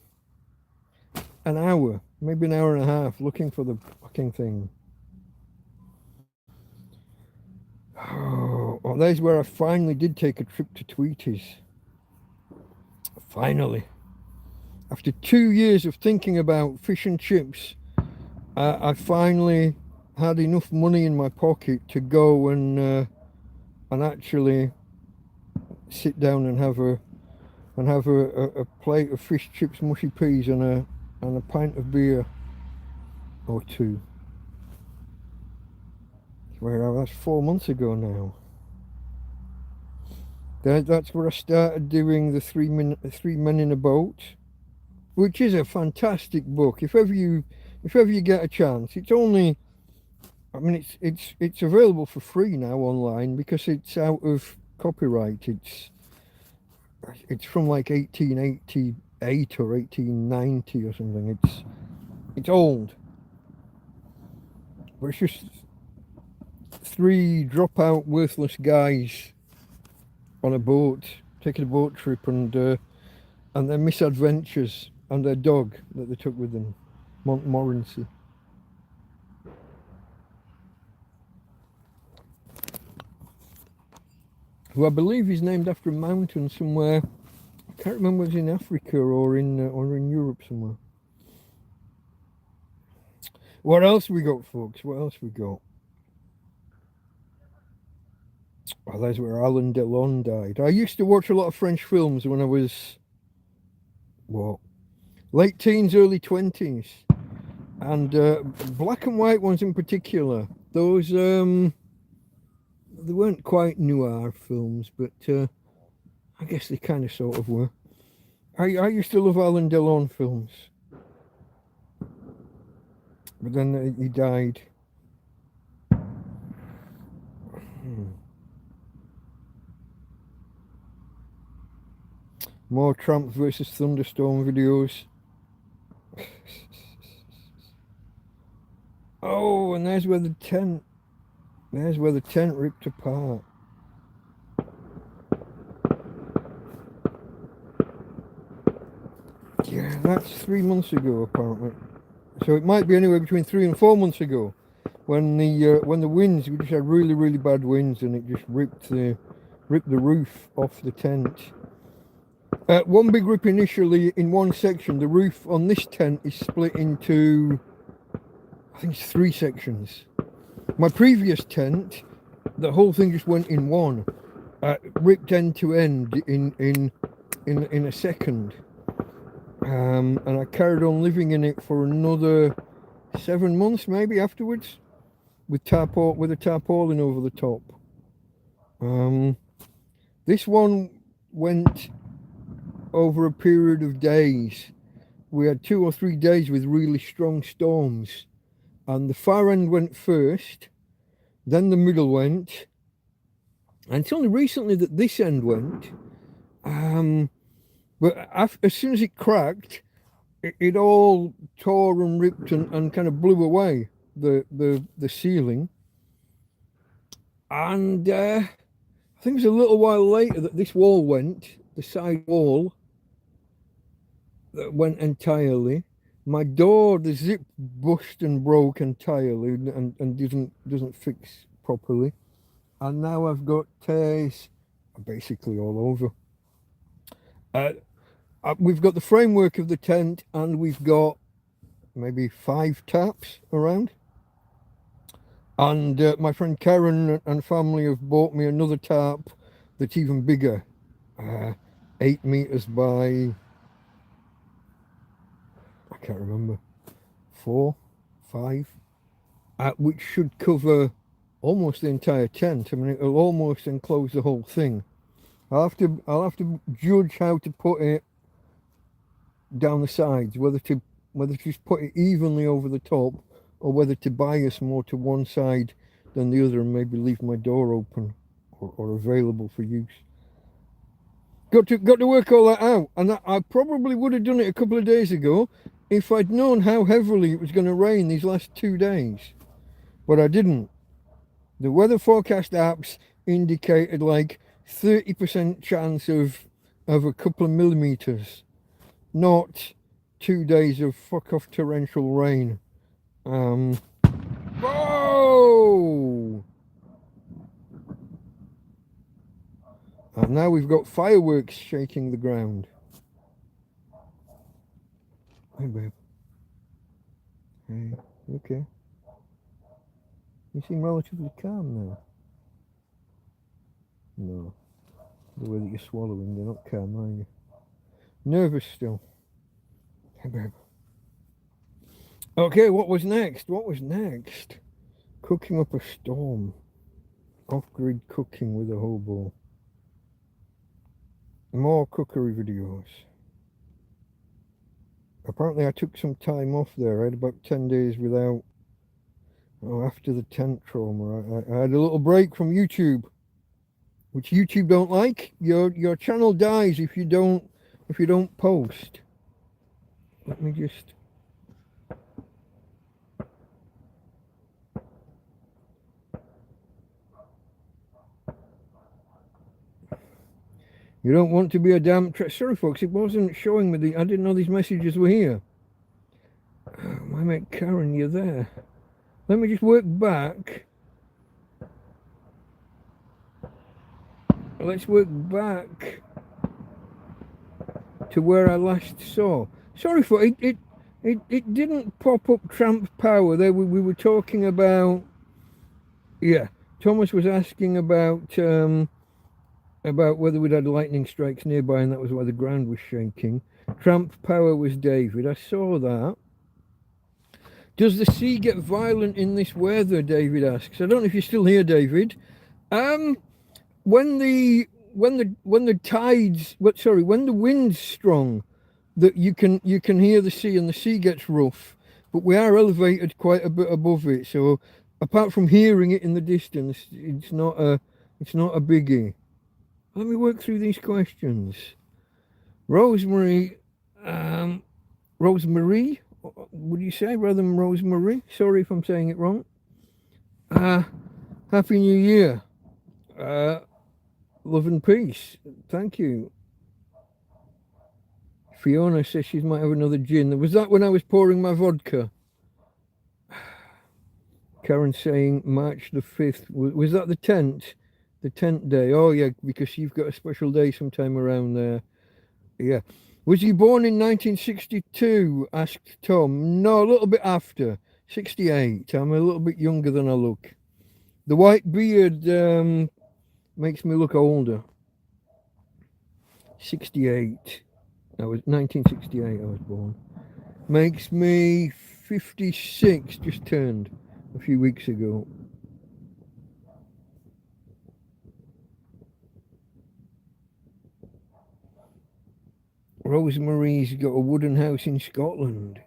hour, maybe an hour and a half, looking for the fucking thing. Oh, there's where I finally did take a trip to Tweety's. Finally. After 2 years of thinking about fish and chips, I finally had enough money in my pocket to go and actually sit down and have a plate of fish, chips, mushy peas, and a pint of beer or 2. That's 4 months ago now. That's where I started doing the three men in a boat, which is a fantastic book. If ever you get a chance, it's only, I mean, it's available for free now online because it's out of copyright. It's from like 1888 or 1890 or something. It's old, but it's just 3 dropout worthless guys on a boat taking a boat trip, and their misadventures, and their dog that they took with them, Montmorency. Who I believe is named after a mountain somewhere. I can't remember if it's in Africa or in Europe somewhere. What else we got, folks? What else we got? Oh, that's where Alain Delon died. I used to watch a lot of French films when I was, late teens, early 20s. And black and white ones in particular. Those, they weren't quite noir films, but I guess they kind of sort of were. I used to love Alain Delon films. But then he died. More Tramp versus Thunderstorm videos. Oh, and there's where the tent ripped apart. Yeah, that's 3 months ago apparently. So it might be anywhere between 3 and 4 months ago, when the winds, we just had really, really bad winds, and it just ripped the roof off the tent. One big rip initially in one section. The roof on this tent is split into I think it's 3 sections. My previous tent, the whole thing just went in one, ripped end to end in a second. And I carried on living in it for another 7 months maybe afterwards, with a tarpaulin over the top. This one went over a period of days. We had 2 or 3 days with really strong storms, and the far end went first, then the middle went, and it's only recently that this end went. But as soon as it cracked, it all tore and ripped and kind of blew away the ceiling. And I think it was a little while later that this wall went, the side wall that went entirely. My door, the zip bust and broke entirely and doesn't fix properly. And now I've got tears basically all over. We've got the framework of the tent, and we've got maybe 5 taps around. And my friend Karen and family have bought me another tarp that's even bigger, 8 meters by, I can't remember, 4, 5, which should cover almost the entire tent. I mean, it'll almost enclose the whole thing. I'll have to judge how to put it down the sides, whether to just put it evenly over the top, or whether to bias more to one side than the other, and maybe leave my door open or available for use. Got to work all that out, and I probably would have done it a couple of days ago if I'd known how heavily it was going to rain these last 2 days, but I didn't. The weather forecast apps indicated like 30% chance of a couple of millimeters, not 2 days of fuck off torrential rain. Whoa! And now we've got fireworks shaking the ground. Hey babe. Hey, okay. You seem relatively calm now. No. The way that you're swallowing, you're not calm, are you? Nervous still. Hey babe. Okay, what was next? Cooking up a storm. Off-grid cooking with a hobo. More cookery videos. Apparently I took some time off there. I had about 10 days without... after the tent trauma. I had a little break from YouTube, which YouTube don't like. Your channel dies if you don't post. Let me just... You don't want to be a damn... Sorry folks, it wasn't showing me I didn't know these messages were here. My mate Karen, you're there. Let me just work back. Let's work back to where I last saw. Sorry for it didn't pop up Tramp power there. We were talking about... Yeah, Thomas was asking about whether we'd had lightning strikes nearby, and that was why the ground was shaking. Tramp power was David. I saw that. Does the sea get violent in this weather? David asks. I don't know if you're still here, David. When the wind's strong, that you can hear the sea, and the sea gets rough. But we are elevated quite a bit above it, so apart from hearing it in the distance, it's not a biggie. Let me work through these questions. Rosemary, would you say, rather than Rosemary? Sorry if I'm saying it wrong. Happy New Year. Love and peace. Thank you. Fiona says she might have another gin. Was that when I was pouring my vodka? Karen saying March the 5th. Was that the tent? The tent day? Oh yeah, because you've got a special day sometime around there. Yeah. Was he born in 1962? Asked Tom. No, a little bit after. 68. I'm a little bit younger than I look. The white beard makes me look older. 68. I was 1968. I was born. Makes me 56. Just turned a few weeks ago. Rosemary's got a wooden house in Scotland.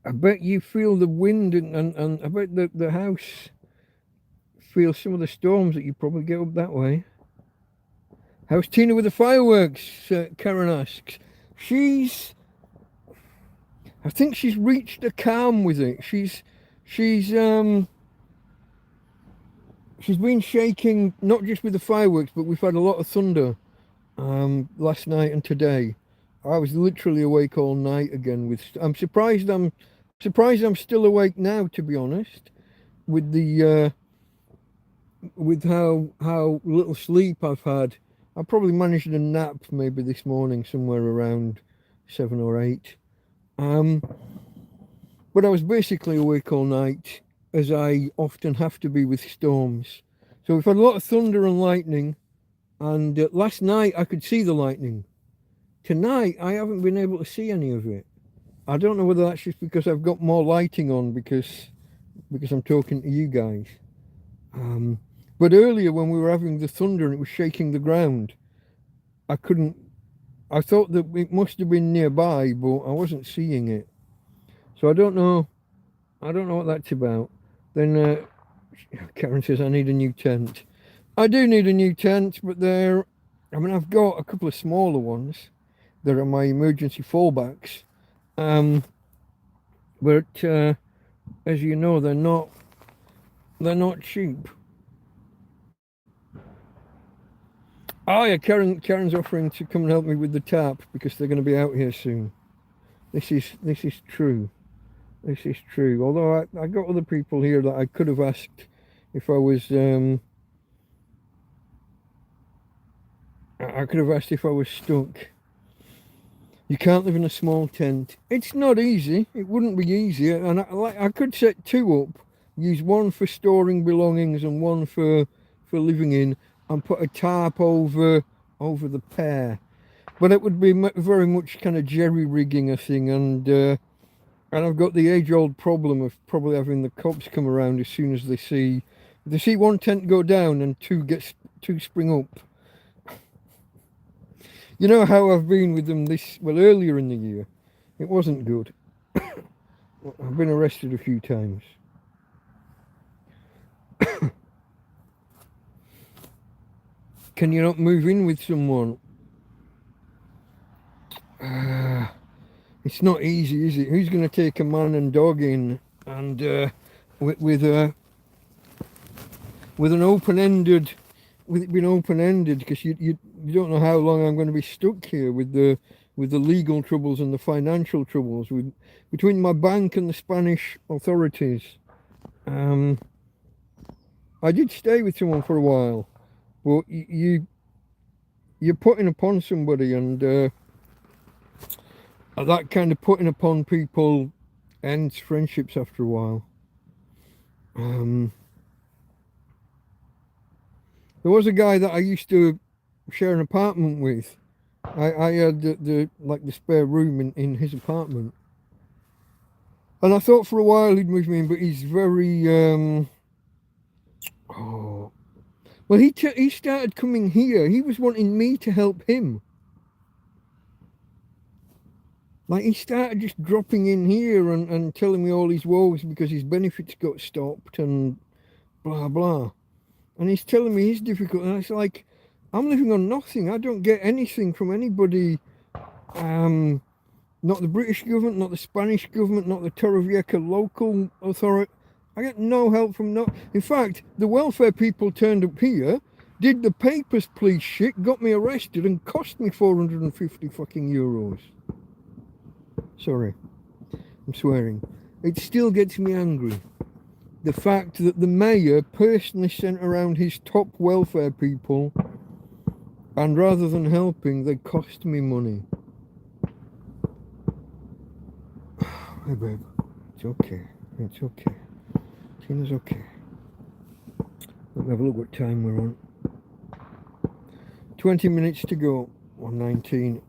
I bet you feel the wind and I bet the house feels some of the storms that you probably get up that way. How's Tina with the fireworks? Karen asks. I think she's reached a calm with it. She's been shaking, not just with the fireworks, but we've had a lot of thunder last night and today. I was literally awake all night again. I'm surprised I'm still awake now, to be honest, with the with how little sleep I've had. I probably managed a nap maybe this morning somewhere around 7 or 8. But I was basically awake all night, as I often have to be with storms. So we've had a lot of thunder and lightning, and last night I could see the lightning. Tonight I haven't been able to see any of it. I don't know whether that's just because I've got more lighting on because I'm talking to you guys. But earlier when we were having the thunder and it was shaking the ground, I thought that it must have been nearby, but I wasn't seeing it. So I don't know what that's about. Then Karen says I need a new tent. I do need a new tent, but I've got a couple of smaller ones. They're my emergency fallbacks. But as you know, they're not cheap. Oh yeah, Karen's offering to come and help me with the tarp because they're going to be out here soon. This is true. This is true. Although I got other people here that I could have asked if I was I could have asked if I was stuck. You can't live in a small tent. It's not easy. It wouldn't be easy. And I could set 2 up, use one for storing belongings and one for living in, and put a tarp over the pair. But it would be very much kind of jerry-rigging a thing, and I've got the age-old problem of probably having the cops come around as soon as they see one tent go down and two spring up. You know how I've been with them earlier in the year. It wasn't good. I've been arrested a few times. Can you not move in with someone? It's not easy, is it? Who's going to take a man and dog in and with an open-ended, with it being open-ended, because you don't know how long I'm going to be stuck here with the legal troubles and the financial troubles between my bank and the Spanish authorities. I did stay with someone for a while, but you're putting upon somebody, and that kind of putting upon people ends friendships after a while. There was a guy that I used to share an apartment with. I had the spare room in his apartment, and I thought for a while he'd move me in, but he's very well, he started coming here. He was wanting me to help him. Like, he started just dropping in here and telling me all his woes because his benefits got stopped and blah blah. And he's telling me his difficulty, and it's like, I'm living on nothing. I don't get anything from anybody. Not the British government, not the Spanish government, not the Torrevieja local authority. I get no help from In fact, the welfare people turned up here, did the papers please shit, got me arrested and cost me 450 fucking euros. Sorry, I'm swearing. It still gets me angry. The fact that the mayor personally sent around his top welfare people, and rather than helping, they cost me money. Hey babe, it's okay. It's okay. Tina's okay. Let me have a look what time we're on. 20 minutes to go. 1:19.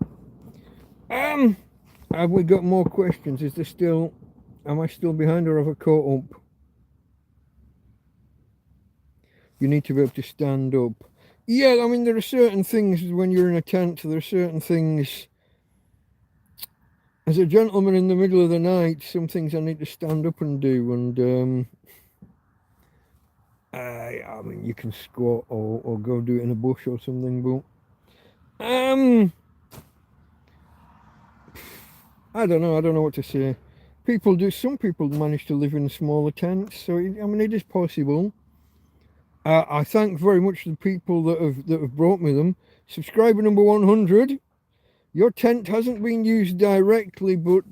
Have we got more questions? Is there still... Am I still behind or have I caught up? You need to be able to stand up. Yeah, I mean, there are certain things when you're in a tent, there are certain things... As a gentleman in the middle of the night, some things I need to stand up and do, and I mean, you can squat or go do it in a bush or something, but I don't know what to say. Some people manage to live in smaller tents, so I mean, it is possible. I thank very much the people that have brought me them. Subscriber number 100. Your tent hasn't been used directly, but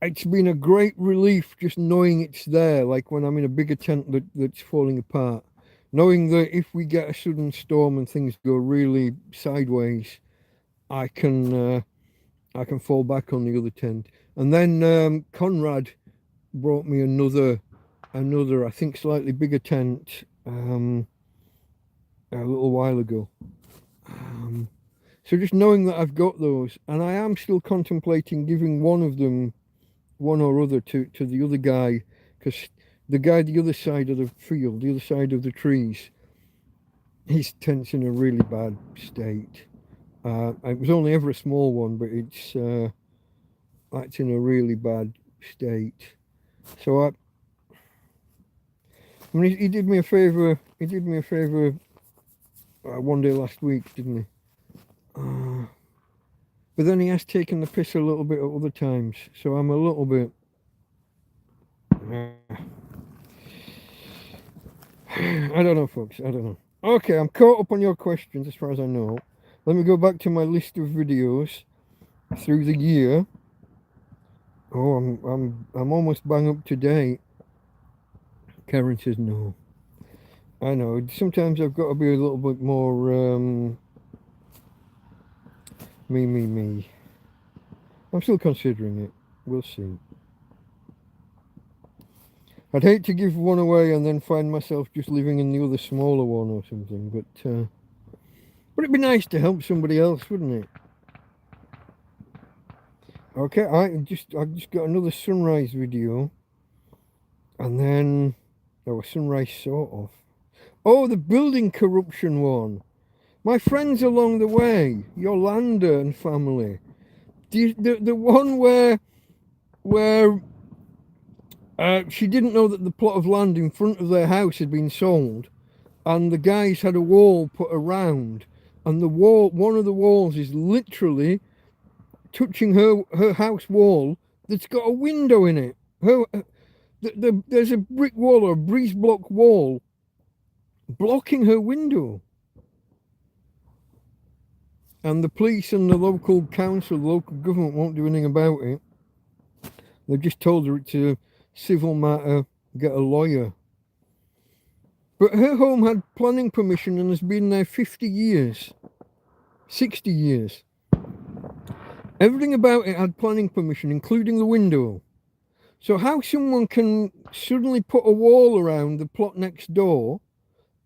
it's been a great relief just knowing it's there. Like when I'm in a bigger tent that's falling apart, knowing that if we get a sudden storm and things go really sideways, I can fall back on the other tent. And then Conrad brought me another I think slightly bigger tent a little while ago. So just knowing that I've got those, and I am still contemplating giving one of them, one or other, to the other guy, because the guy the other side of the field, the other side of the trees, his tent's in a really bad state. It was only ever a small one, but it's in a really bad state. So I mean, he did me a favour. He did me a favour one day last week, didn't he? But then he has taken the piss a little bit at other times, so I'm a little bit... I don't know, folks, I don't know. Okay, I'm caught up on your questions as far as I know. Let me go back to my list of videos through the year. Oh, I'm almost bang up to date. Karen says no. I know, sometimes I've got to be a little bit more me. I'm still considering it. We'll see. I'd hate to give one away and then find myself just living in the other smaller one or something, but it'd be nice to help somebody else, wouldn't it? Okay, I just got another sunrise video, and then sunrise sort of. Oh, the building corruption one. My friends along the way, Yolanda and family. The one where she didn't know that the plot of land in front of their house had been sold, and the guys had a wall put around, and the wall, one of the walls is literally touching her house wall that's got a window in it. There's a brick wall or a breeze block wall blocking her window. And the police and the local council, the local government won't do anything about it. They've just told her it's a civil matter, get a lawyer. But her home had planning permission and has been there 50 years, 60 years. Everything about it had planning permission, including the window. So how someone can suddenly put a wall around the plot next door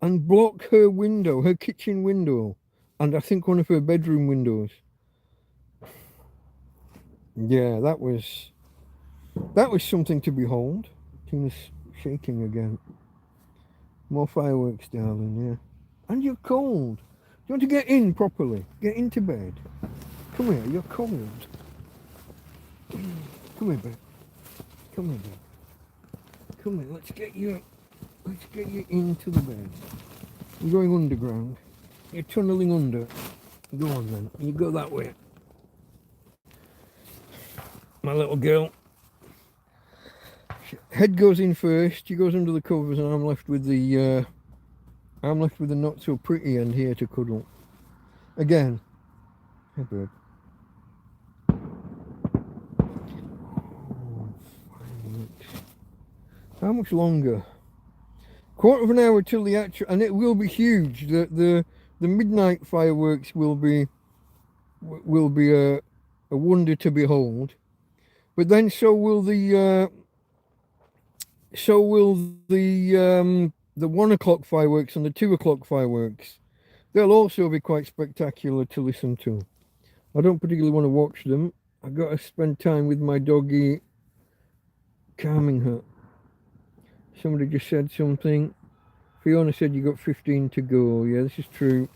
and block her window, her kitchen window, and I think one of her bedroom windows. Yeah, that was something to behold. Tina's shaking again. More fireworks, darling, yeah. And you're cold. You want to get in properly? Get into bed. Come here, you're cold. Come here, babe. Come here, babe. Come here, let's get you into the bed. You're going underground. You're tunneling under. Go on then. You go that way. My little girl. Head goes in first. She goes under the covers, and I'm left with the not so pretty end here to cuddle. Again. Hey, babe. How much longer? Quarter of an hour till the actual, and it will be huge. The midnight fireworks will be a wonder to behold. But then so will the 1 o'clock fireworks and the 2 o'clock fireworks. They'll also be quite spectacular to listen to. I don't particularly want to watch them. I got to spend time with my doggy, calming her. Somebody just said something. Fiona said you got 15 to go. Yeah, this is true.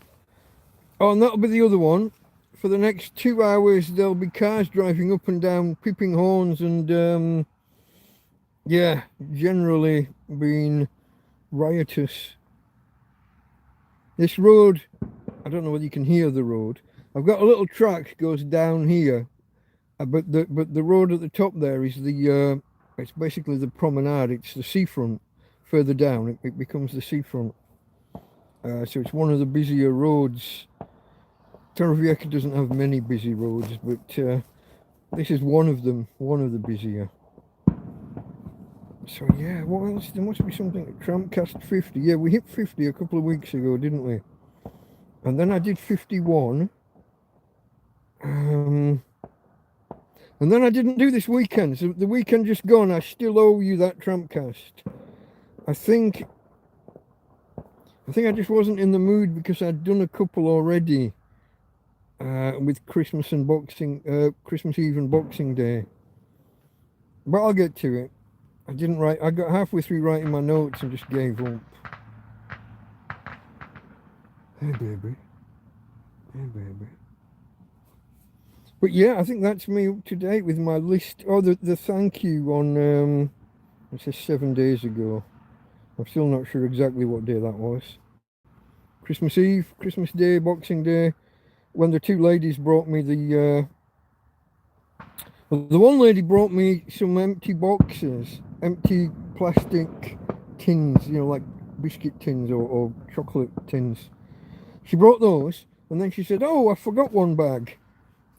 Oh, and that'll be the other one. For the next 2 hours, there'll be cars driving up and down, peeping horns, and yeah, generally being riotous. This road, I don't know whether you can hear the road. I've got a little track goes down here, but the road at the top there is it's basically the promenade. It's the seafront. Further down, it becomes the seafront. So it's one of the busier roads. Torrevieja doesn't have many busy roads, but this is one of them, one of the busier. So yeah, what else? There must be something. Tramp cast 50. Yeah, we hit 50 a couple of weeks ago, didn't we? And then I did 51. And then I didn't do this weekend. So the weekend just gone. I still owe you that Tramp cast. I think I just wasn't in the mood because I'd done a couple already. With Christmas and Christmas Eve and Boxing Day. But I'll get to it. I didn't write. I got halfway through writing my notes and just gave up. Hey baby. Hey baby. But yeah, I think that's me up to date with my list. Oh, the thank you on it says 7 days ago. I'm still not sure exactly what day that was. Christmas Eve, Christmas Day, Boxing Day. When the two ladies brought me the one lady brought me some empty boxes, empty plastic tins, like biscuit tins or chocolate tins. She brought those, and then she said, "Oh, I forgot one bag."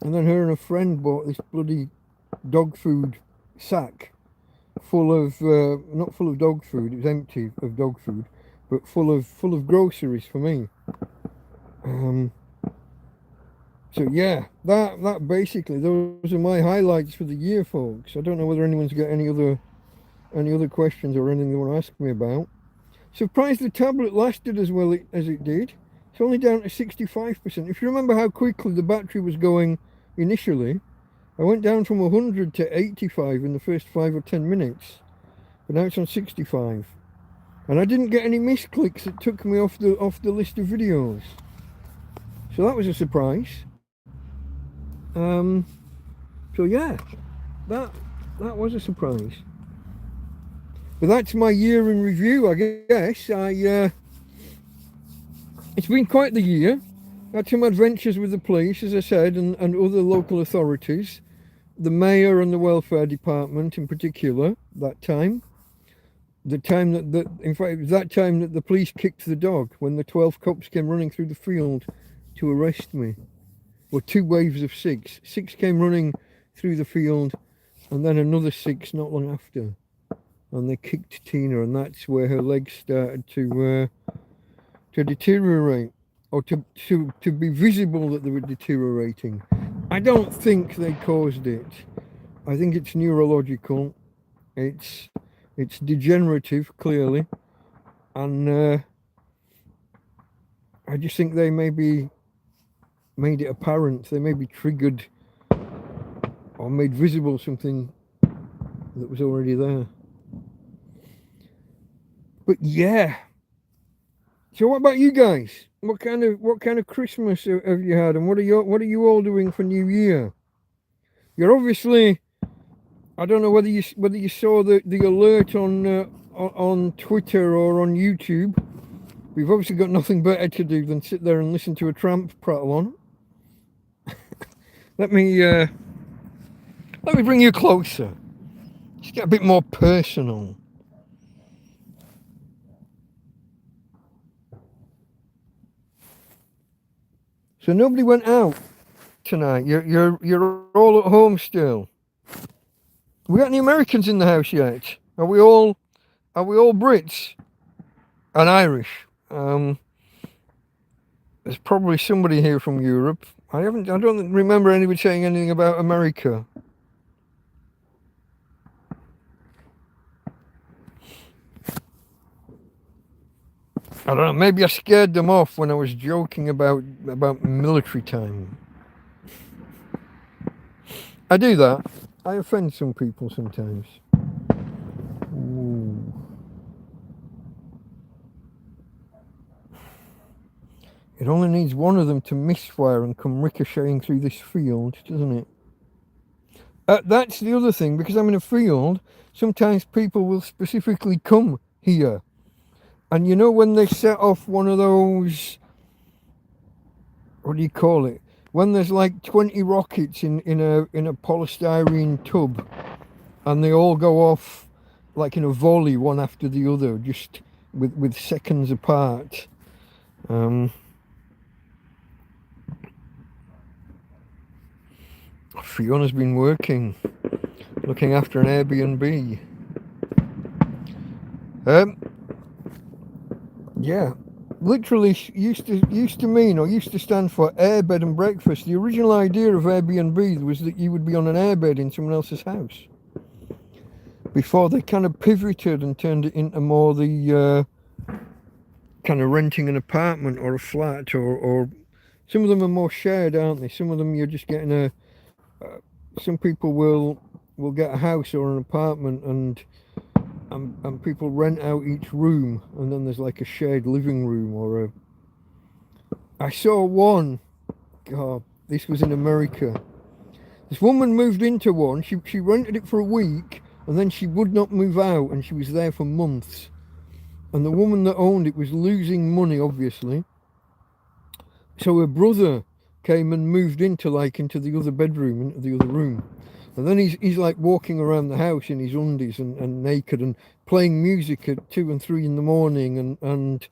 And then her and a friend bought this bloody dog food sack full of not full of dog food. It was empty of dog food, but full of groceries for me. So yeah, that basically, those are my highlights for the year, folks. I don't know whether anyone's got any other questions or anything they want to ask me about. Surprised the tablet lasted as well as it did. It's only down to 65%. If you remember how quickly the battery was going initially, I went down from 100 to 85 in the first 5 or 10 minutes. But now it's on 65. And I didn't get any misclicks that took me off the list of videos. So that was a surprise. So yeah, that was a surprise. But that's my year in review, I guess. It's been quite the year. Had some adventures with the police, as I said, and other local authorities. The mayor and the welfare department in particular, that time. The time in fact, it was that time that the police kicked the dog, when the 12 cops came running through the field to arrest me. Well, 2 waves of 6. 6 came running through the field, and then another 6 not long after. And they kicked Tina, and that's where her legs started to deteriorate, or to be visible that they were deteriorating. I don't think they caused it. I think it's neurological. It's degenerative, clearly, and I just think they maybe made it apparent. They maybe triggered or made visible something that was already there. But yeah. So what about you guys? What kind of Christmas have you had, and what are you all doing for New Year? You're obviously, I don't know whether you saw the alert on Twitter or on YouTube. We've obviously got nothing better to do than sit there and listen to a Tramp prattle on. Let me bring you closer. Just get a bit more personal. So nobody went out tonight. You're all at home still. We got any Americans in the house yet? Are we all Brits and Irish? There's probably somebody here from Europe. I don't remember anybody saying anything about America. I don't know, maybe I scared them off when I was joking about military time. I do that. I offend some people sometimes. Ooh. It only needs one of them to misfire and come ricocheting through this field, doesn't it? That's the other thing, because I'm in a field, sometimes people will specifically come here. And you know when they set off one of those, what do you call it? When there's like 20 rockets in a polystyrene tub, and they all go off like in a volley, one after the other, just with seconds apart. Fiona's been working, looking after an Airbnb. Yeah, literally used to mean, or used to stand for airbed and breakfast. The original idea of Airbnb was that you would be on an airbed in someone else's house. Before they kind of pivoted and turned it into more the kind of renting an apartment or a flat, or some of them are more shared, aren't they? Some of them you're just getting some people will get a house or an apartment and people rent out each room, and then there's like a shared living room or a... I saw one, God, this was in America. This woman moved into one, she rented it for a week, and then she would not move out, and she was there for months. And the woman that owned it was losing money, obviously. So her brother came and moved into the other bedroom, into the other room. And then he's like walking around the house in his undies and naked and playing music at 2 and 3 in the morning, and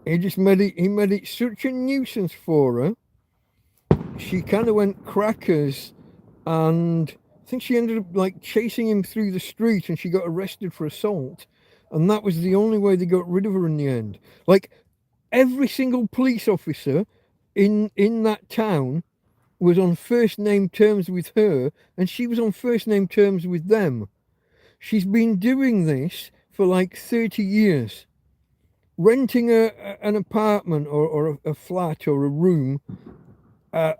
he just made it such a nuisance for her. She kind of went crackers, and I think she ended up like chasing him through the street, and she got arrested for assault. And that was the only way they got rid of her in the end. Like every single police officer in that town was on first name terms with her, and she was on first name terms with them. She's been doing this for like 30 years, renting an apartment or a flat or a room for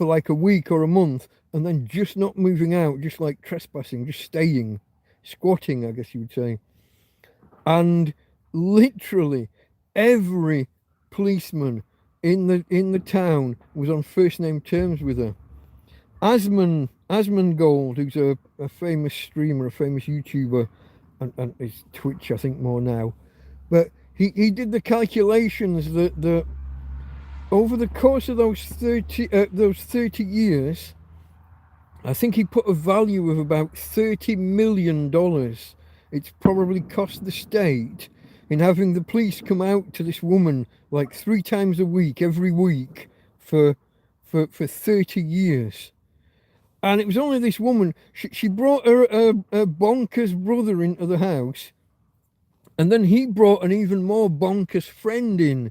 like a week or a month, and then just not moving out, just like trespassing, just staying, squatting, I guess you would say. And literally every policeman in the town was on first name terms with her. Asmongold, who's a famous streamer, a famous YouTuber, and it's Twitch, I think, more now. But he did the calculations that over the course of those 30 years, I think he put a value of about $30 million. It's probably cost the state in having the police come out to this woman like 3 times a week, every week, for 30 years. And it was only this woman, she brought her bonkers brother into the house, and then he brought an even more bonkers friend in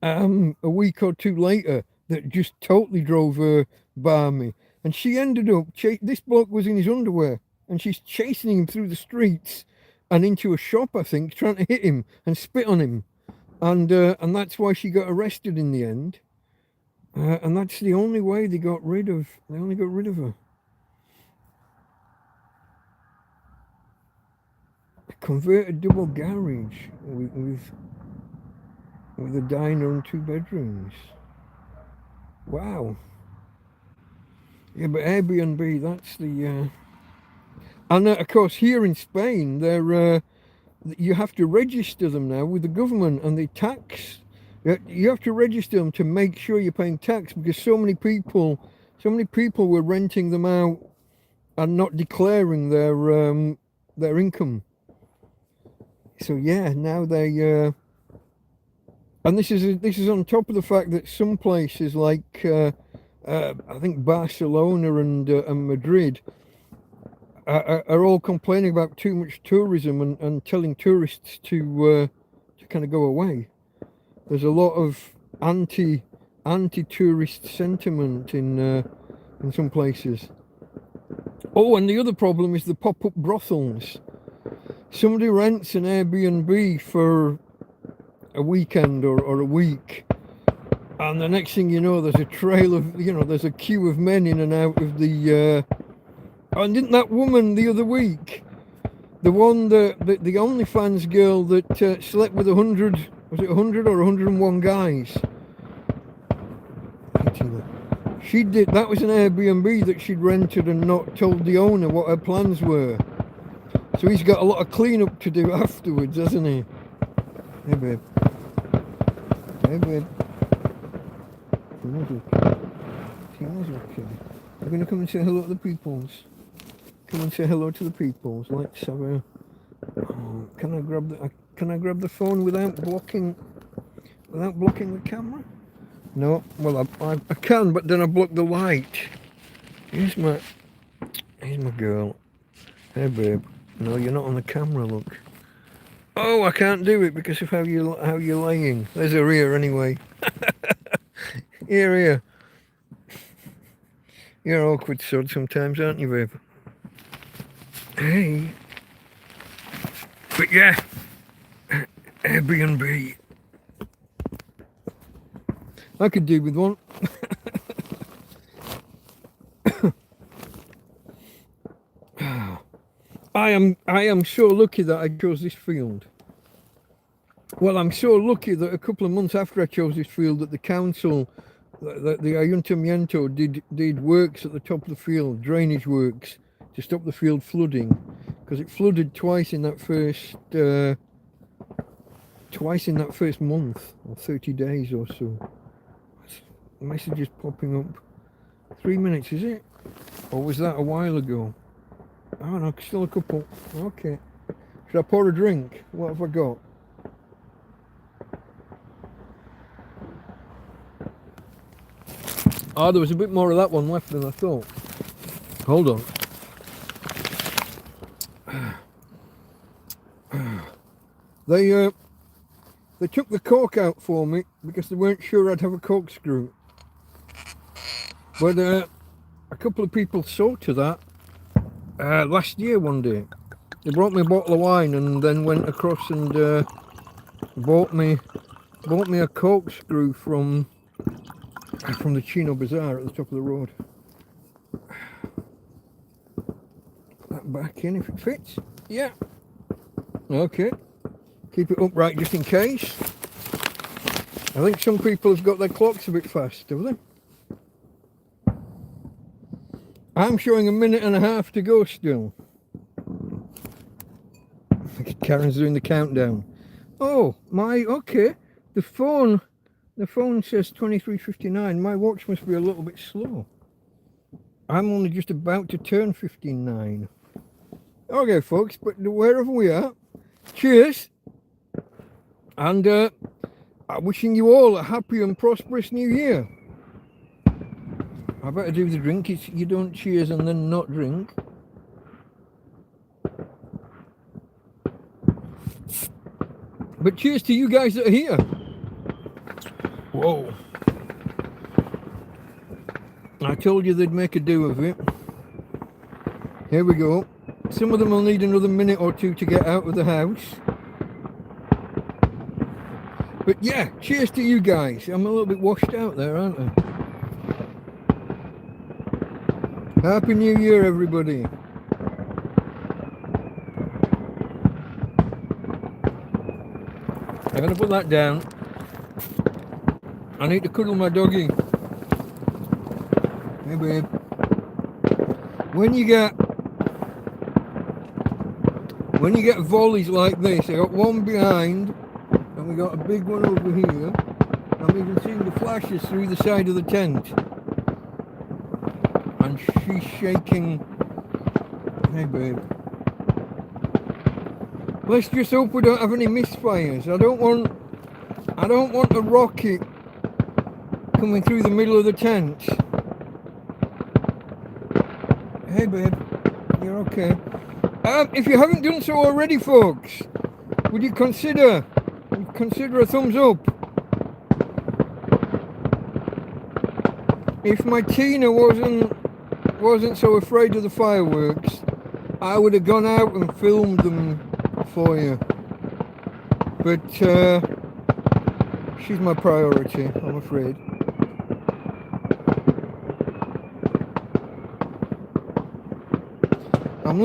a week or 2 later that just totally drove her balmy. And she ended up, this bloke was in his underwear, and she's chasing him through the streets and into a shop, I think, trying to hit him and spit on him. And that's why she got arrested in the end. And that's the only way they only got rid of her. A converted double garage with a diner and 2 bedrooms. Wow. Yeah, but Airbnb, that's the... And of course, here in Spain, you have to register them now with the government, and the tax. You have to register them to make sure you're paying tax, because so many people were renting them out and not declaring their income. So yeah, now they. And this is on top of the fact that some places like I think Barcelona and Madrid are all complaining about too much tourism and telling tourists to kind of go away. There's a lot of anti-tourist sentiment in some places. Oh, and the other problem is the pop-up brothels. Somebody rents an Airbnb for a weekend or a week. And the next thing you know, there's a trail of, there's a queue of men in and out of the, and didn't that woman the other week, the one, the OnlyFans girl that slept with 100, was it 100 or 101 guys? She did, that was an Airbnb that she'd rented and not told the owner what her plans were. So he's got a lot of cleanup to do afterwards, hasn't he? Hey babe. Hey babe. Tina's okay. We're going to come and say hello to the peoples. Come and say hello to the peoples. Let's have a... Oh, can I grab the phone without blocking the camera? No, well I can, but then I block the light. Here's my girl. Hey babe. No, you're not on the camera, look. Oh, I can't do it because of how you're laying. There's her ear anyway. Here. You're awkward sod sometimes, aren't you, babe? Hey. But yeah, Airbnb. I could do with one. I am so lucky that I chose this field. Well, I'm so lucky that a couple of months after I chose this field, that the council, the Ayuntamiento did works at the top of the field, drainage works, to stop the field flooding, because it flooded twice in that first month, or 30 days or so. Messages popping up. 3 minutes, is it? Or was that a while ago? Oh no, still a couple. Okay. Should I pour a drink? What have I got? Oh, there was a bit more of that one left than I thought. Hold on. They took the cork out for me because they weren't sure I'd have a corkscrew. But a couple of people saw to that last year one day. They brought me a bottle of wine and then went across and bought me a corkscrew from the Chino Bazaar at the top of the road. Put that back in if it fits. Yeah. Okay. Keep it upright just in case. I think some people have got their clocks a bit fast, have they? I'm showing 1.5 minutes to go still. Karen's doing the countdown. Oh, okay. The phone says 23:59. My watch must be a little bit slow. I'm only just about to turn 59. Okay, folks, but wherever we are, cheers. And I'm wishing you all a happy and prosperous new year. I better do the drink. You don't cheers and then not drink. But cheers to you guys that are here. Whoa. I told you they'd make a do of it. Here we go. Some of them will need another minute or two to get out of the house. But yeah, cheers to you guys. I'm a little bit washed out there, aren't I? Happy New Year, everybody. I'm going to put that down. I need to cuddle my doggy. Hey, babe. When you get volleys like this, I got one behind, and we got a big one over here. I'm even seeing the flashes through the side of the tent. And she's shaking. Hey, babe. Let's just hope we don't have any misfires. I don't want a rocket coming through the middle of the tent. Hey, babe. You're okay. If you haven't done so already, folks, would you consider a thumbs up? If my Tina wasn't so afraid of the fireworks, I would have gone out and filmed them for you. But She's my priority, I'm afraid. I'm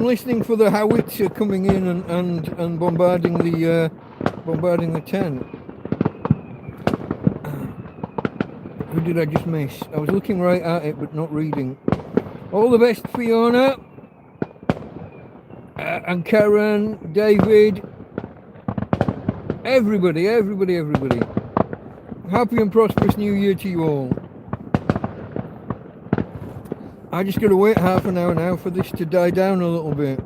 listening for the howitzer coming in and bombarding the tent. Who did I just miss? I was looking right at it but not reading. All the best, Fiona, and Karen, David, everybody. Happy and prosperous New Year to you all. I just got to wait half an hour now for this to die down a little bit.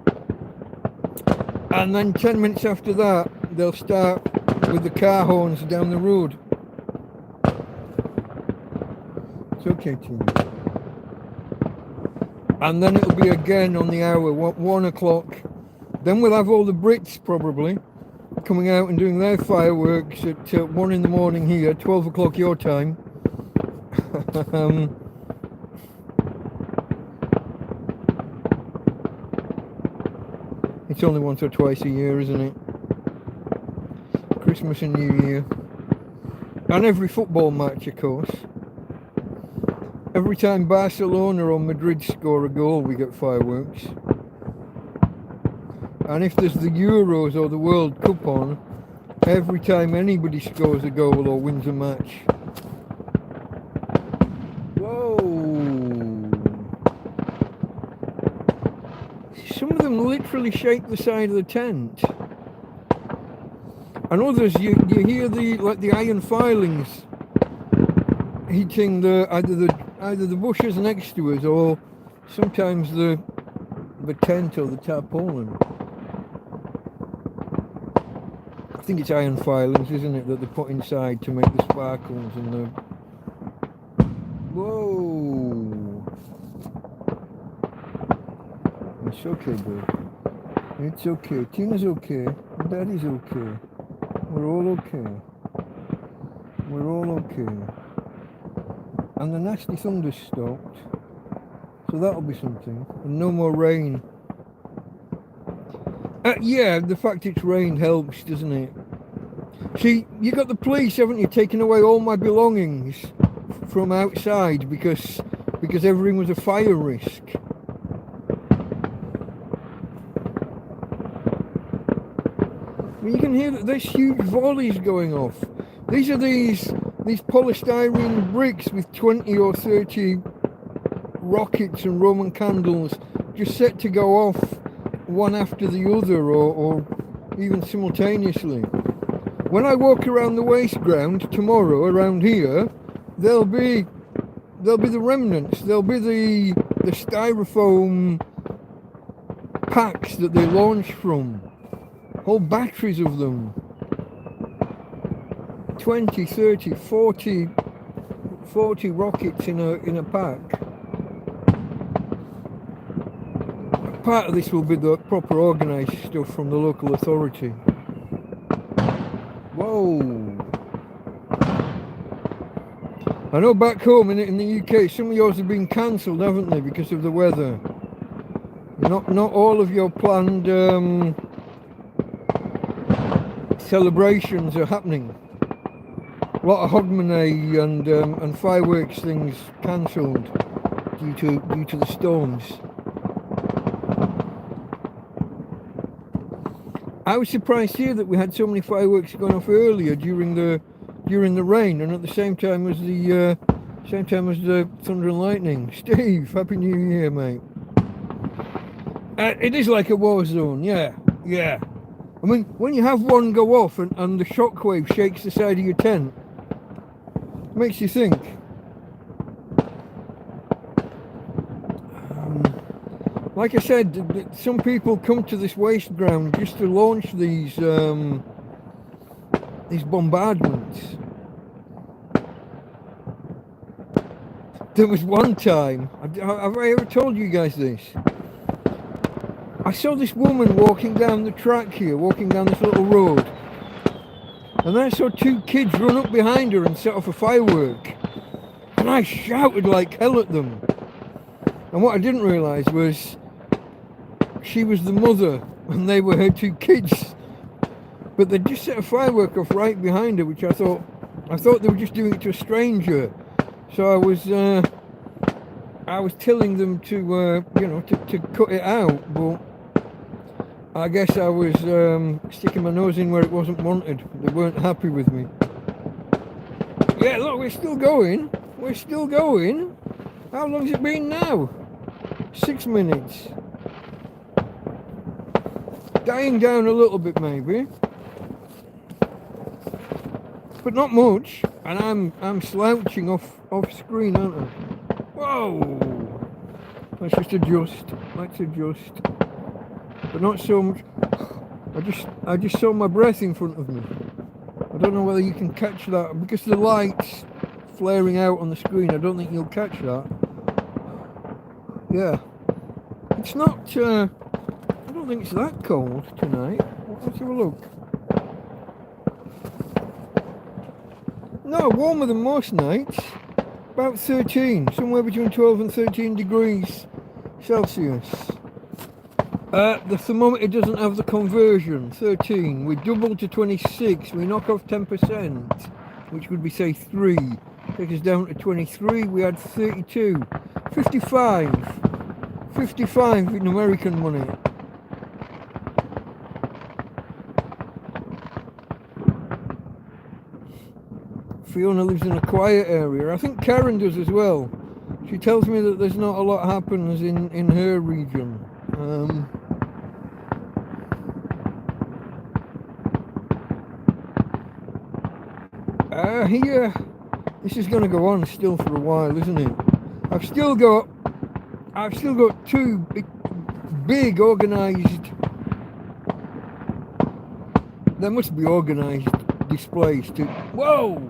And then 10 minutes after that, they'll start with the car horns down the road. It's okay, team. And then it'll be again on the hour, 1 o'clock. Then we'll have all the Brits probably coming out and doing their fireworks at 1 in the morning here, 12 o'clock your time. It's only once or twice a year, isn't it? Christmas and New Year. And every football match, of course. Every time Barcelona or Madrid score a goal, we get fireworks. And if there's the Euros or the World Cup on, every time anybody scores a goal or wins a match. Whoa! Some of them literally shake the side of the tent. And others, you hear the iron filings hitting either the bushes next to us or sometimes the tent or the tarpaulin. I think it's iron filings, isn't it, that they put inside to make the sparkles and the... Whoa! It's okay, babe. It's okay. Tina's okay. Daddy's okay. We're all okay. We're all okay. And the nasty thunder's stopped. So that'll be something. And no more rain. Yeah, the fact it's rained helps, doesn't it? See, you got the police, haven't you, taking away all my belongings from outside because everything was a fire risk. You can hear that there's huge volleys going off. These are these polystyrene bricks with 20 or 30 rockets and Roman candles just set to go off one after the other or even simultaneously. When I walk around the waste ground tomorrow around here, there'll be the remnants, there'll be the styrofoam packs that they launch from. Whole batteries of them. 20, 30, 40 rockets in a pack. Part of this will be the proper organised stuff from the local authority. Whoa! I know back home in the UK, some of yours have been cancelled, haven't they, because of the weather. Not all of your planned celebrations are happening. A lot of Hogmanay and fireworks things cancelled due to the storms. I was surprised here that we had so many fireworks going off earlier during the rain, and at the same time as the thunder and lightning. Steve, happy New Year, mate. It is like a war zone, yeah. I mean, when you have one go off and the shockwave shakes the side of your tent, it makes you think. Like I said, some people come to this waste ground just to launch these bombardments. There was one time, have I ever told you guys this? I saw this woman walking down the track here, walking down this little road. And then I saw two kids run up behind her and set off a firework. And I shouted like hell at them. And what I didn't realise was she was the mother and they were her two kids. but they just set a firework off right behind her, which I thought they were just doing it to a stranger. So I was telling them to to cut it out, but I guess I was sticking my nose in where it wasn't wanted. They weren't happy with me. Yeah, look, we're still going. We're still going. How long's it been now? 6 minutes. Dying down a little bit maybe, but not much. And I'm slouching off screen, aren't I? Whoa! Let's just adjust. Let's adjust. But not so much. I just saw my breath in front of me. I don't know whether you can catch that because the light's flaring out on the screen. I don't think you'll catch that. Yeah, it's not. I don't think it's that cold tonight. Let's have a look. No, warmer than most nights. About 13, somewhere between 12 and 13 degrees Celsius. The thermometer doesn't have the conversion. 13. We double to 26. We knock off 10%, which would be say 3. Take us down to 23. We had 32. 55. 55 in American money. Fiona lives in a quiet area. I think Karen does as well. She tells me that there's not a lot happens in her region. Here, this is going to go on still for a while, isn't it? I've still got 2 big organised. There must be organised displays too. Whoa!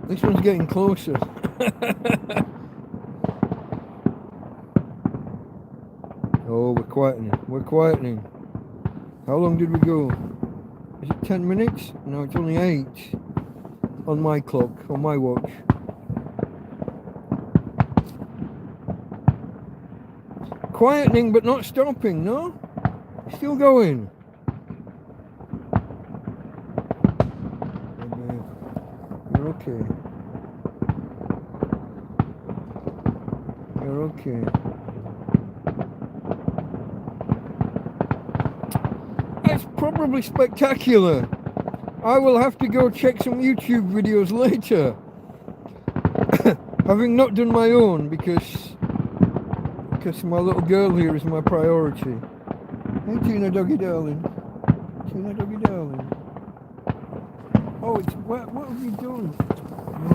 This one's getting closer. Oh, we're quietening. We're quietening. How long did we go? Is it 10 minutes? No, it's only 8 on my clock, on my watch. Quietening but not stopping, no? Still going. You're okay. You're okay. That's probably spectacular. I will have to go check some YouTube videos later. Having not done my own because my little girl here is my priority. Hey Tina doggy darling. Tina doggy darling. Oh, what have you done?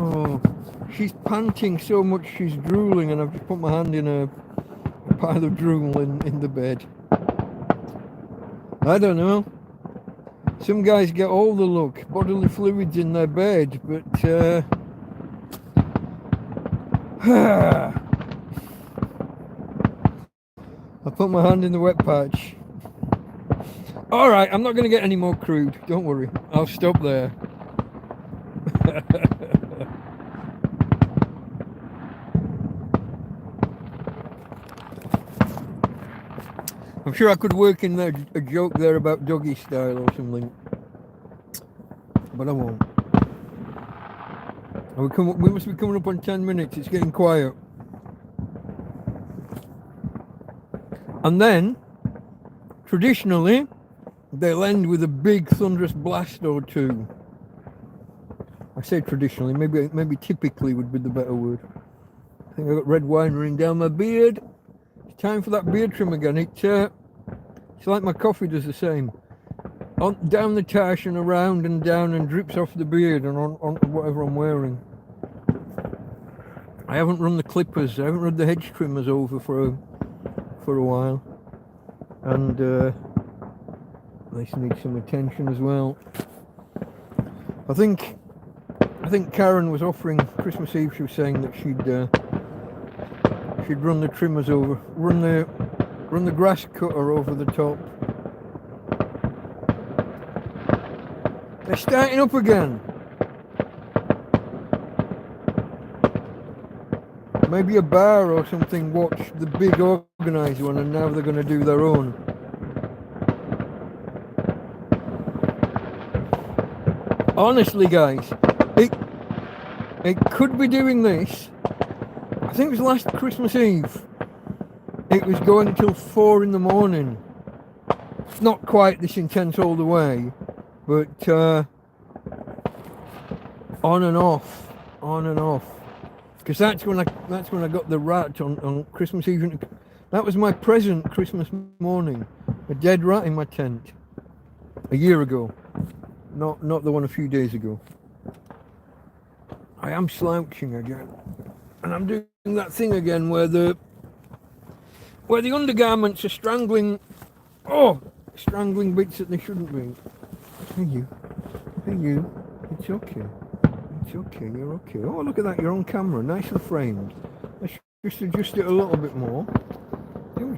Oh, she's panting so much she's drooling and I've just put my hand in a pile of drool in the bed. I don't know. Some guys get all the look, bodily fluids in their bed, but I put my hand in the wet patch. Alright, I'm not going to get any more crude, don't worry. I'll stop there. I'm sure I could work in there a joke there about doggy style or something, but I won't. We must be coming up on 10 minutes. It's getting quiet. And then, traditionally, they'll end with a big thunderous blast or two. I say traditionally, maybe typically would be the better word. I think I've got red wine running down my beard. It's time for that beard trim again. It's like my coffee does the same. Down the tash and around and down and drips off the beard and on whatever I'm wearing. I haven't run the clippers. I haven't run the hedge trimmers over for a while. And this needs some attention as well. I think Karen was offering Christmas Eve. She was saying that she'd run the trimmers over, run the grass cutter over the top. They're starting up again. Maybe a bar or something watched the big organised one and now they're going to do their own. Honestly, guys, it could be doing this. I think it was last Christmas Eve. It was going till 4 in the morning. It's not quite this intense all the way, but on and off, on and off. Because that's when I got the rat on Christmas Eve. That was my present Christmas morning. A dead rat in my tent. A year ago. Not the one a few days ago. I am slouching again. And I'm doing that thing again where the undergarments are strangling bits that they shouldn't be. Hey you. It's okay. It's okay, you're okay. Oh, look at that, you're on camera, nicely framed. Let's just adjust it a little bit more. Here we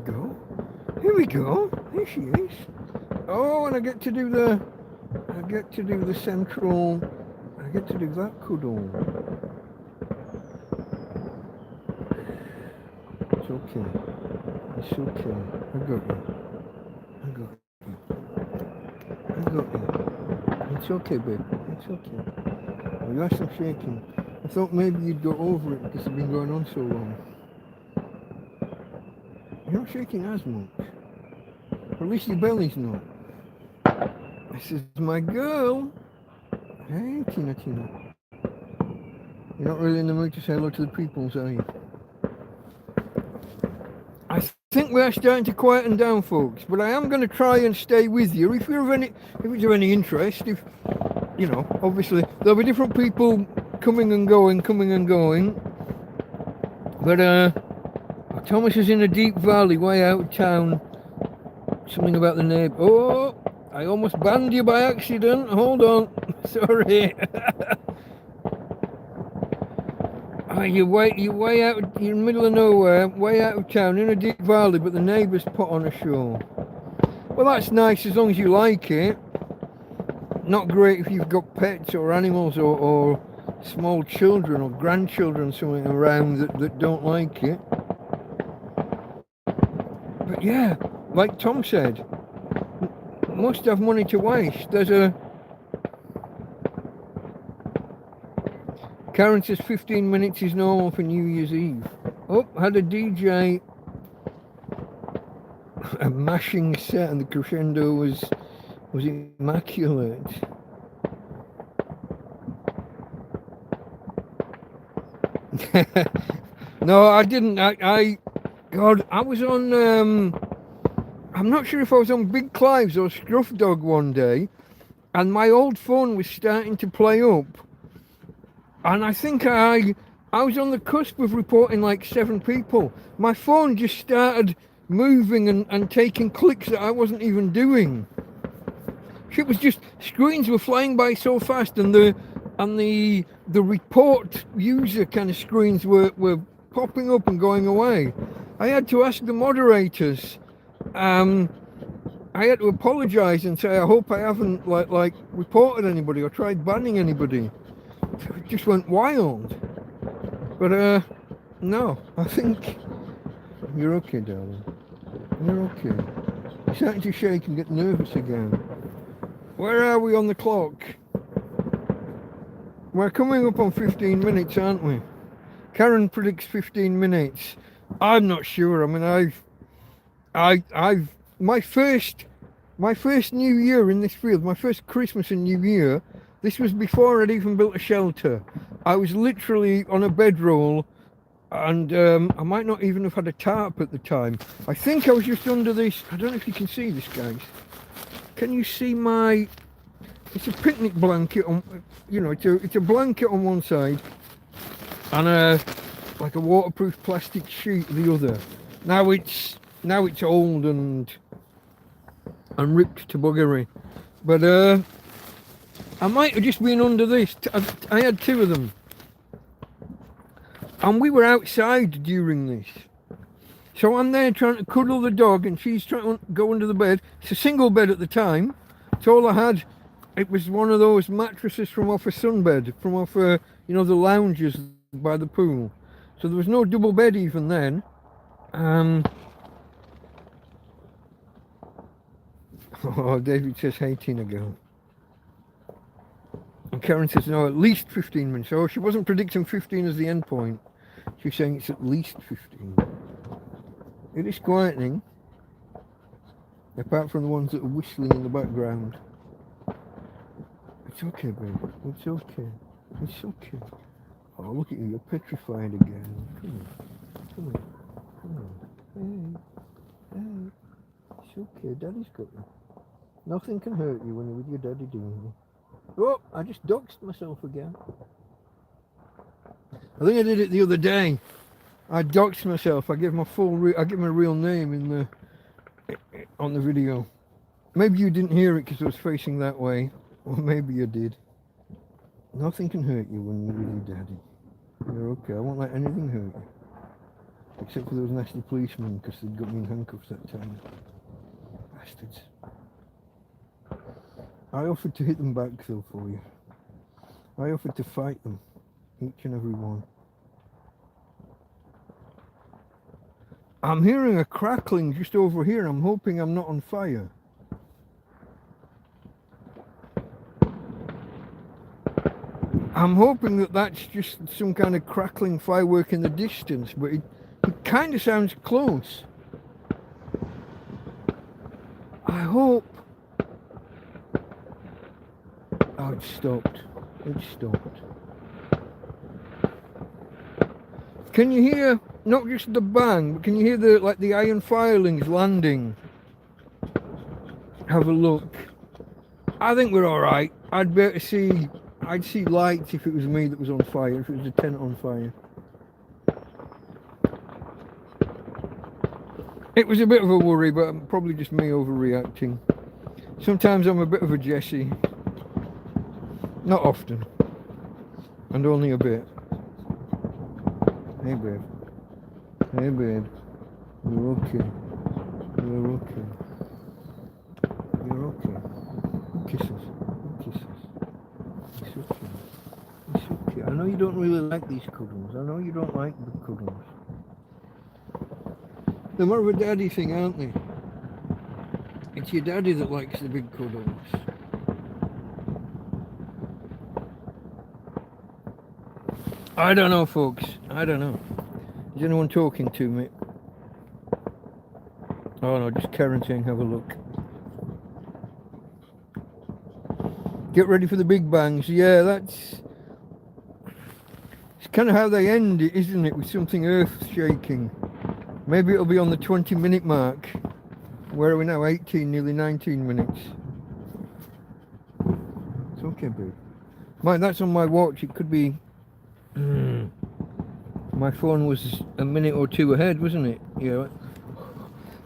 go. There she is. Oh, and I get to do the central, I get to do that cuddle. It's okay. I got you. It's okay, babe. It's okay. Oh, you are still shaking. I thought maybe you'd go over it because it's been going on so long. You're not shaking as much. Or at least your belly's not. This is my girl. Hey, Tina. You're not really in the mood to say hello to the peoples, are you? I think we are starting to quieten down, folks, but I am going to try and stay with you. If it's of any interest, obviously there'll be different people coming and going. But Thomas is in a deep valley way out of town. Something about the neighbour. Oh, I almost banned you by accident. Hold on. Sorry. You're way out, you're in the middle of nowhere, way out of town, in a deep valley, but the neighbours put on a show. Well, that's nice as long as you like it. Not great if you've got pets or animals or small children or grandchildren something around that don't like it. But yeah, like Tom said, must have money to waste. Karen says 15 minutes is normal for New Year's Eve. Oh, had a DJ, a mashing set, and the crescendo was immaculate. No, I didn't. God, I was on, I'm not sure if I was on Big Clive's or Scruff Dog one day, and my old phone was starting to play up. And I think I was on the cusp of reporting like 7 people. My phone just started moving and taking clicks that I wasn't even doing. It was just, screens were flying by so fast, and the report user kind of screens were popping up and going away. I had to ask the moderators. I had to apologise and say I hope I haven't like reported anybody or tried banning anybody. It just went wild. But no, I think you're okay, darling. You're okay. You're starting to shake and get nervous again. Where are we on the clock? We're coming up on 15 minutes, aren't we? Karen predicts 15 minutes. I'm not sure. I mean, I've my first New Year in this field, my first Christmas and New Year, this was before I'd even built a shelter. I was literally on a bedroll, and I might not even have had a tarp at the time. I think I was just under this, I don't know if you can see this, guys. Can you see my, it's a picnic blanket on, it's a blanket on one side, and like a waterproof plastic sheet the other. Now it's old and ripped to buggery, but I might have just been under this. I had 2 of them, and we were outside during this. So I'm there trying to cuddle the dog, and she's trying to go under the bed. It's a single bed at the time. It's all I had. It was one of those mattresses from off a sunbed, from off the lounges by the pool. So there was no double bed even then. Oh, David says, hey, Tina girl. And Karen says, no, at least 15 minutes. Oh, she wasn't predicting 15 as the end point. She's saying it's at least 15. It is quietening. Apart from the ones that are whistling in the background. It's okay, babe. It's okay. It's okay. Oh, look at you. You're petrified again. Come on. Come on. Hey. It's okay. Daddy's got you. Nothing can hurt you when you're with your daddy doing it. Oh, I just doxed myself again. I think I did it the other day. I doxed myself. I gave my I gave my real name on the video. Maybe you didn't hear it because I was facing that way, or maybe you did. Nothing can hurt you when you're with your daddy. You're okay. I won't let anything hurt you, except for those nasty policemen because they got me in handcuffs that time. Bastards. I offered to hit them back though for you. I offered to fight them, each and every one. I'm hearing a crackling just over here. I'm hoping I'm not on fire. I'm hoping that that's just some kind of crackling firework in the distance, but it kind of sounds close. I hope. Oh, it stopped. It stopped. Can you hear not just the bang, but can you hear the iron filings landing? Have a look. I think we're all right. I'd see lights if it was me that was on fire, if it was a tent on fire. It was a bit of a worry, but probably just me overreacting. Sometimes I'm a bit of a Jessie. Not often. And only a bit. Hey babe. Hey babe. You're okay. You're okay. You're okay. Kisses. Kisses. It's okay. It's okay. I know you don't really like these cuddles. I know you don't like the cuddles. They're more of a daddy thing, aren't they? It's your daddy that likes the big cuddles. I don't know, folks. I don't know. Is anyone talking to me? Oh no, just Karen saying have a look. Get ready for the big bangs. Yeah, it's kind of how they end it, isn't it? With something earth-shaking. Maybe it'll be on the 20-minute mark. Where are we now? 18, nearly 19 minutes. It's okay, babe. Mate, that's on my watch. It could be... My phone was a minute or two ahead, wasn't it? Yeah.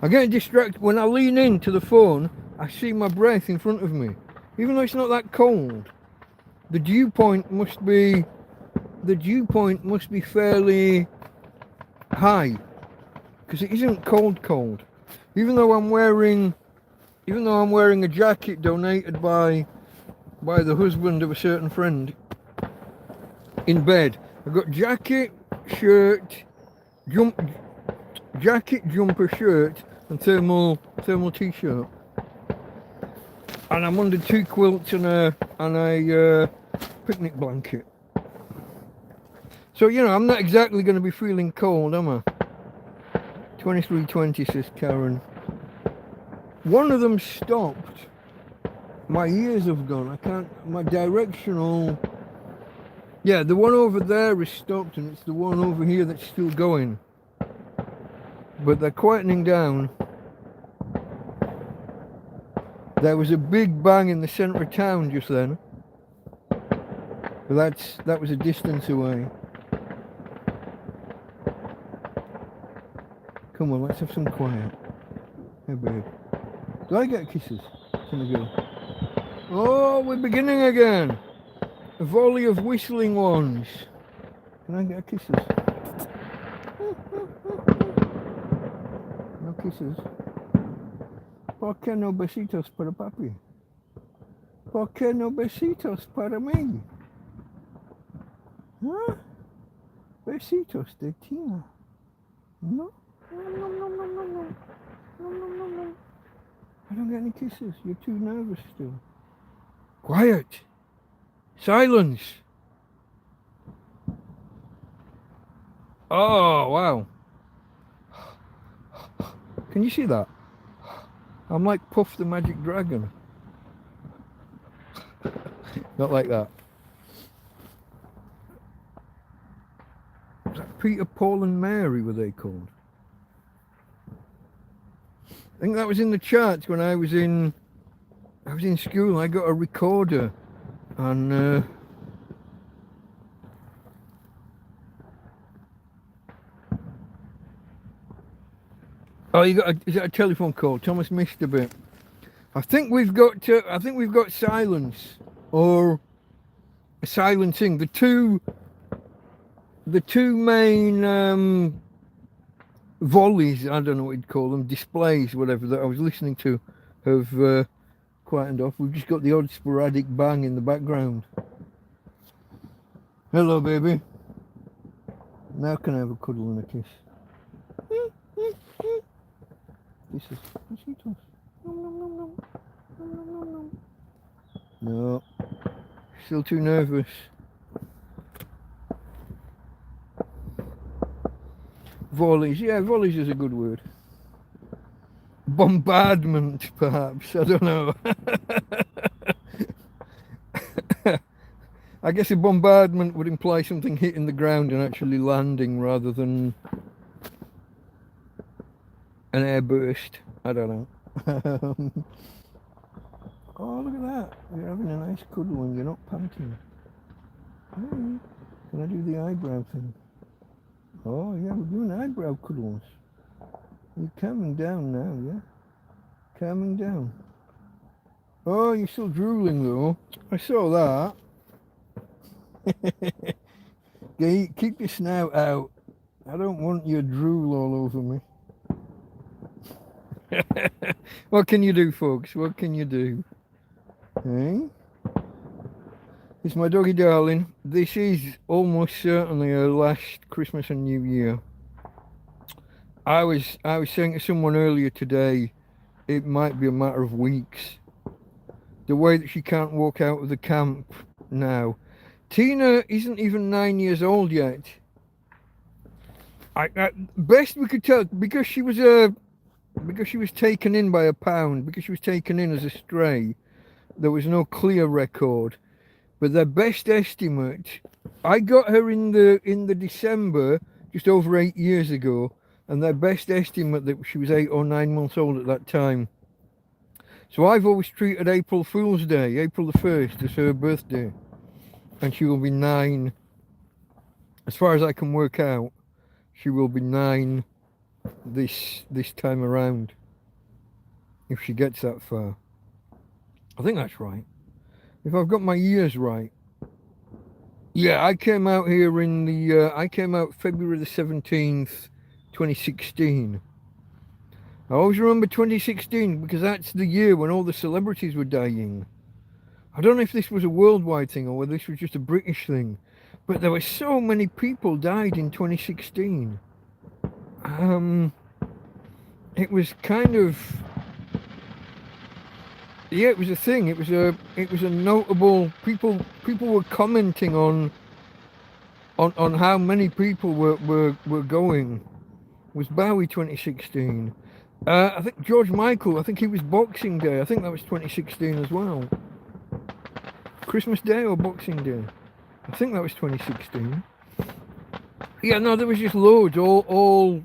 I get distracted. When I lean into the phone, I see my breath in front of me. Even though it's not that cold. The dew point must be fairly high. Because it isn't cold. Even though I'm wearing a jacket donated by the husband of a certain friend in bed. I've got jacket, shirt, jumper, shirt, and thermal t-shirt. And I'm under 2 quilts and a picnic blanket. So, you know, I'm not exactly going to be feeling cold, am I? 2320 says Karen. One of them stopped. My ears have gone. My directional... Yeah, the one over there is stopped and it's the one over here that's still going. But they're quietening down. There was a big bang in the centre of town just then. But that was a distance away. Come on, let's have some quiet. Hey babe. Do I get kisses? Can I go? Oh, we're beginning again. A volley of whistling ones. Can I get kisses? No kisses. ¿Por qué no besitos para papi? ¿Por qué no besitos para mí? ¿Huh? Besitos de Tina. No? No. I don't get any kisses. You're too nervous still. Quiet. Silence. Oh, wow. Can you see that? I'm like Puff the Magic Dragon. Not like that. Was that Peter, Paul and Mary were they called? I think that was in the charts when I was in school. I got a recorder and oh, is that a telephone call? Thomas missed a bit. I think we've got silence or silencing. The two main volleys, I don't know what you'd call them, displays, whatever, that I was listening to have quietened off. We've just got the odd sporadic bang in the background. Hello, baby. Now can I have a cuddle and a kiss? This is besitos. No, still too nervous. Volleys, yeah, volleys is a good word. Bombardment, perhaps, I don't know. I guess a bombardment would imply something hitting the ground and actually landing rather than an airburst. I don't know. Oh, look at that. You're having a nice cuddle and you're not panting. Hey, can I do the eyebrow thing? Oh, yeah, we're doing eyebrow cuddles. You're calming down now, yeah? Calming down. Oh, you're still drooling, though. I saw that. Keep your snout out. I don't want your drool all over me. What can you do, folks? What can you do? Hey? It's my doggy darling. This is almost certainly her last Christmas and New Year. I was saying to someone earlier today, it might be a matter of weeks. The way that she can't walk out of the camp now. Tina isn't even 9 years old yet. Best we could tell, because she was taken in by a pound, because she was taken in as a stray, there was no clear record. But their best estimate, I got her in the December, just over 8 years ago, and their best estimate that she was 8 or 9 months old at that time. So I've always treated April Fool's Day, April the 1st, as her birthday. And she will be 9, as far as I can work out, she will be 9 this time around, if she gets that far. I think that's right. If I've got my years right. Yeah, I came out here I came out February the 17th, 2016. I always remember 2016 because that's the year when all the celebrities were dying. I don't know if this was a worldwide thing or whether this was just a British thing, but there were so many people died in 2016. It was kind of, yeah, it was a thing. It was a notable, people were commenting on how many people were going. It was Bowie 2016. I think George Michael, I think he was Boxing Day. I think that was 2016 as well. Christmas Day or Boxing Day? I think that was 2016. Yeah, no, there was just loads all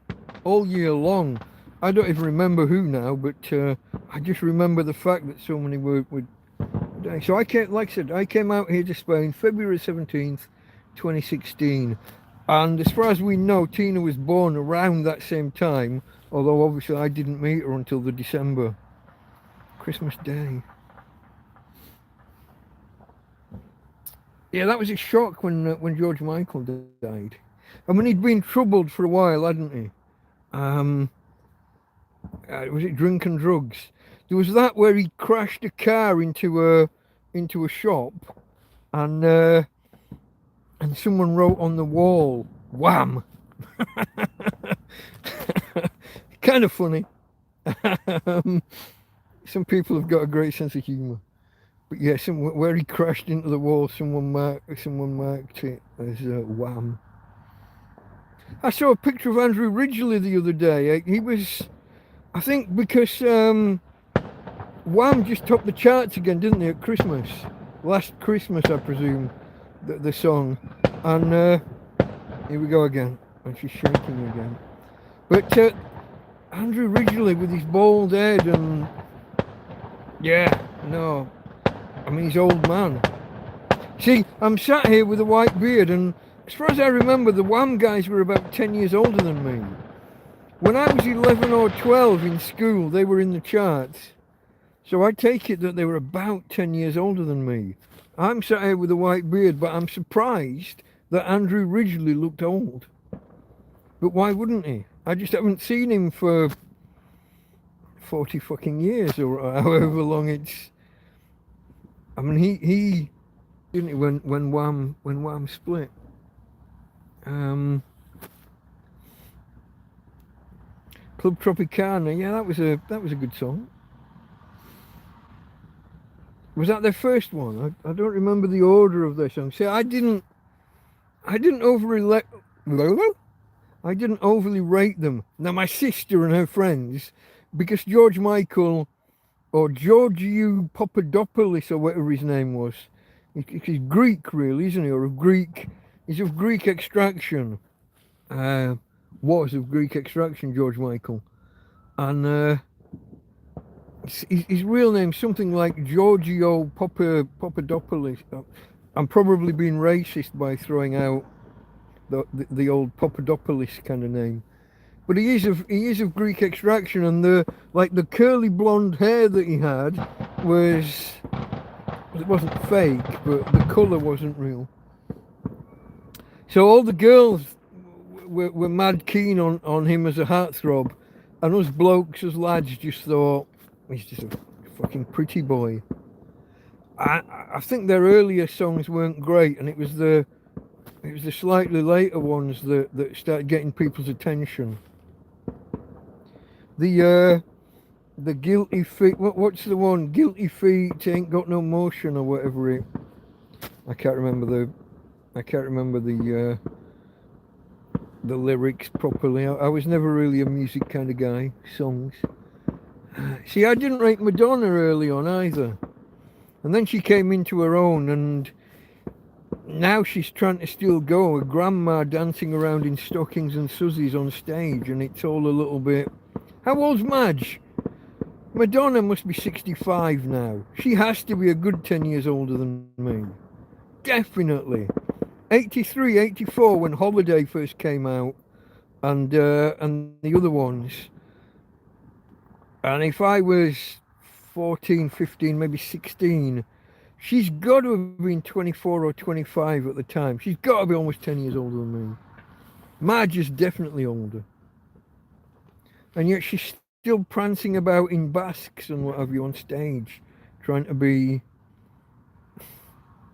year long. I don't even remember who now, but I just remember the fact that so many were dying. So I came, like I said, I came out here to Spain February 17th, 2016. And as far as we know, Tina was born around that same time, although obviously I didn't meet her until the December. Christmas Day. Yeah, that was a shock when George Michael died. I mean, he'd been troubled for a while, hadn't he? Was it drink and drugs? There was that where he crashed a car into a shop, and someone wrote on the wall, "Wham!" Kind of funny. Some people have got a great sense of humour. But yeah, where he crashed into the wall, someone marked it as Wham. I saw a picture of Andrew Ridgeley the other day. He was, I think, because Wham just topped the charts again, didn't they, at Christmas? Last Christmas, I presume, the song. And here we go again. And she's shaking again. But Andrew Ridgeley with his bald head and... Yeah, no. I mean, he's old man. See, I'm sat here with a white beard, and as far as I remember, the Wham guys were about 10 years older than me. When I was 11 or 12 in school, they were in the charts. So I take it that they were about 10 years older than me. I'm sat here with a white beard, but I'm surprised that Andrew Ridgeley looked old. But why wouldn't he? I just haven't seen him for 40 fucking years, or however long it's... I mean, he didn't he, when Wham split. Club Tropicana, yeah, that was a good song. Was that their first one? I don't remember the order of their songs. See, I didn't overly rate them. Now my sister and her friends, because George Michael or Georgiou Papadopoulos or whatever his name was, he's Greek really, isn't he? Or he's of Greek extraction. Was of Greek extraction, George Michael, and his real name something like Georgiou Papadopoulos. I'm probably being racist by throwing out the old Papadopoulos kind of name, but he is of Greek extraction, and the curly blonde hair that he had it wasn't fake, but the colour wasn't real. So all the girls were mad keen on him as a heartthrob, and us blokes, as lads, just thought he's just a fucking pretty boy. I think their earlier songs weren't great, and it was the slightly later ones that started getting people's attention. The Guilty Feet, what's the one? Guilty Feet Ain't Got No Motion or whatever it. I can't remember the lyrics properly. I was never really a music kind of guy. Songs. See, I didn't rate Madonna early on either, and then she came into her own, and now she's trying to still go. Her grandma dancing around in stockings and suzzies on stage, and it's all a little bit. How old's Madge? Madonna must be 65 now. She has to be a good 10 years older than me. Definitely. 83, 84 when Holiday first came out, and the other ones. And if I was 14, 15, maybe 16, she's got to have been 24 or 25 at the time. She's got to be almost 10 years older than me. Madge is definitely older. And yet she's still prancing about in basques and what have you on stage, trying to be...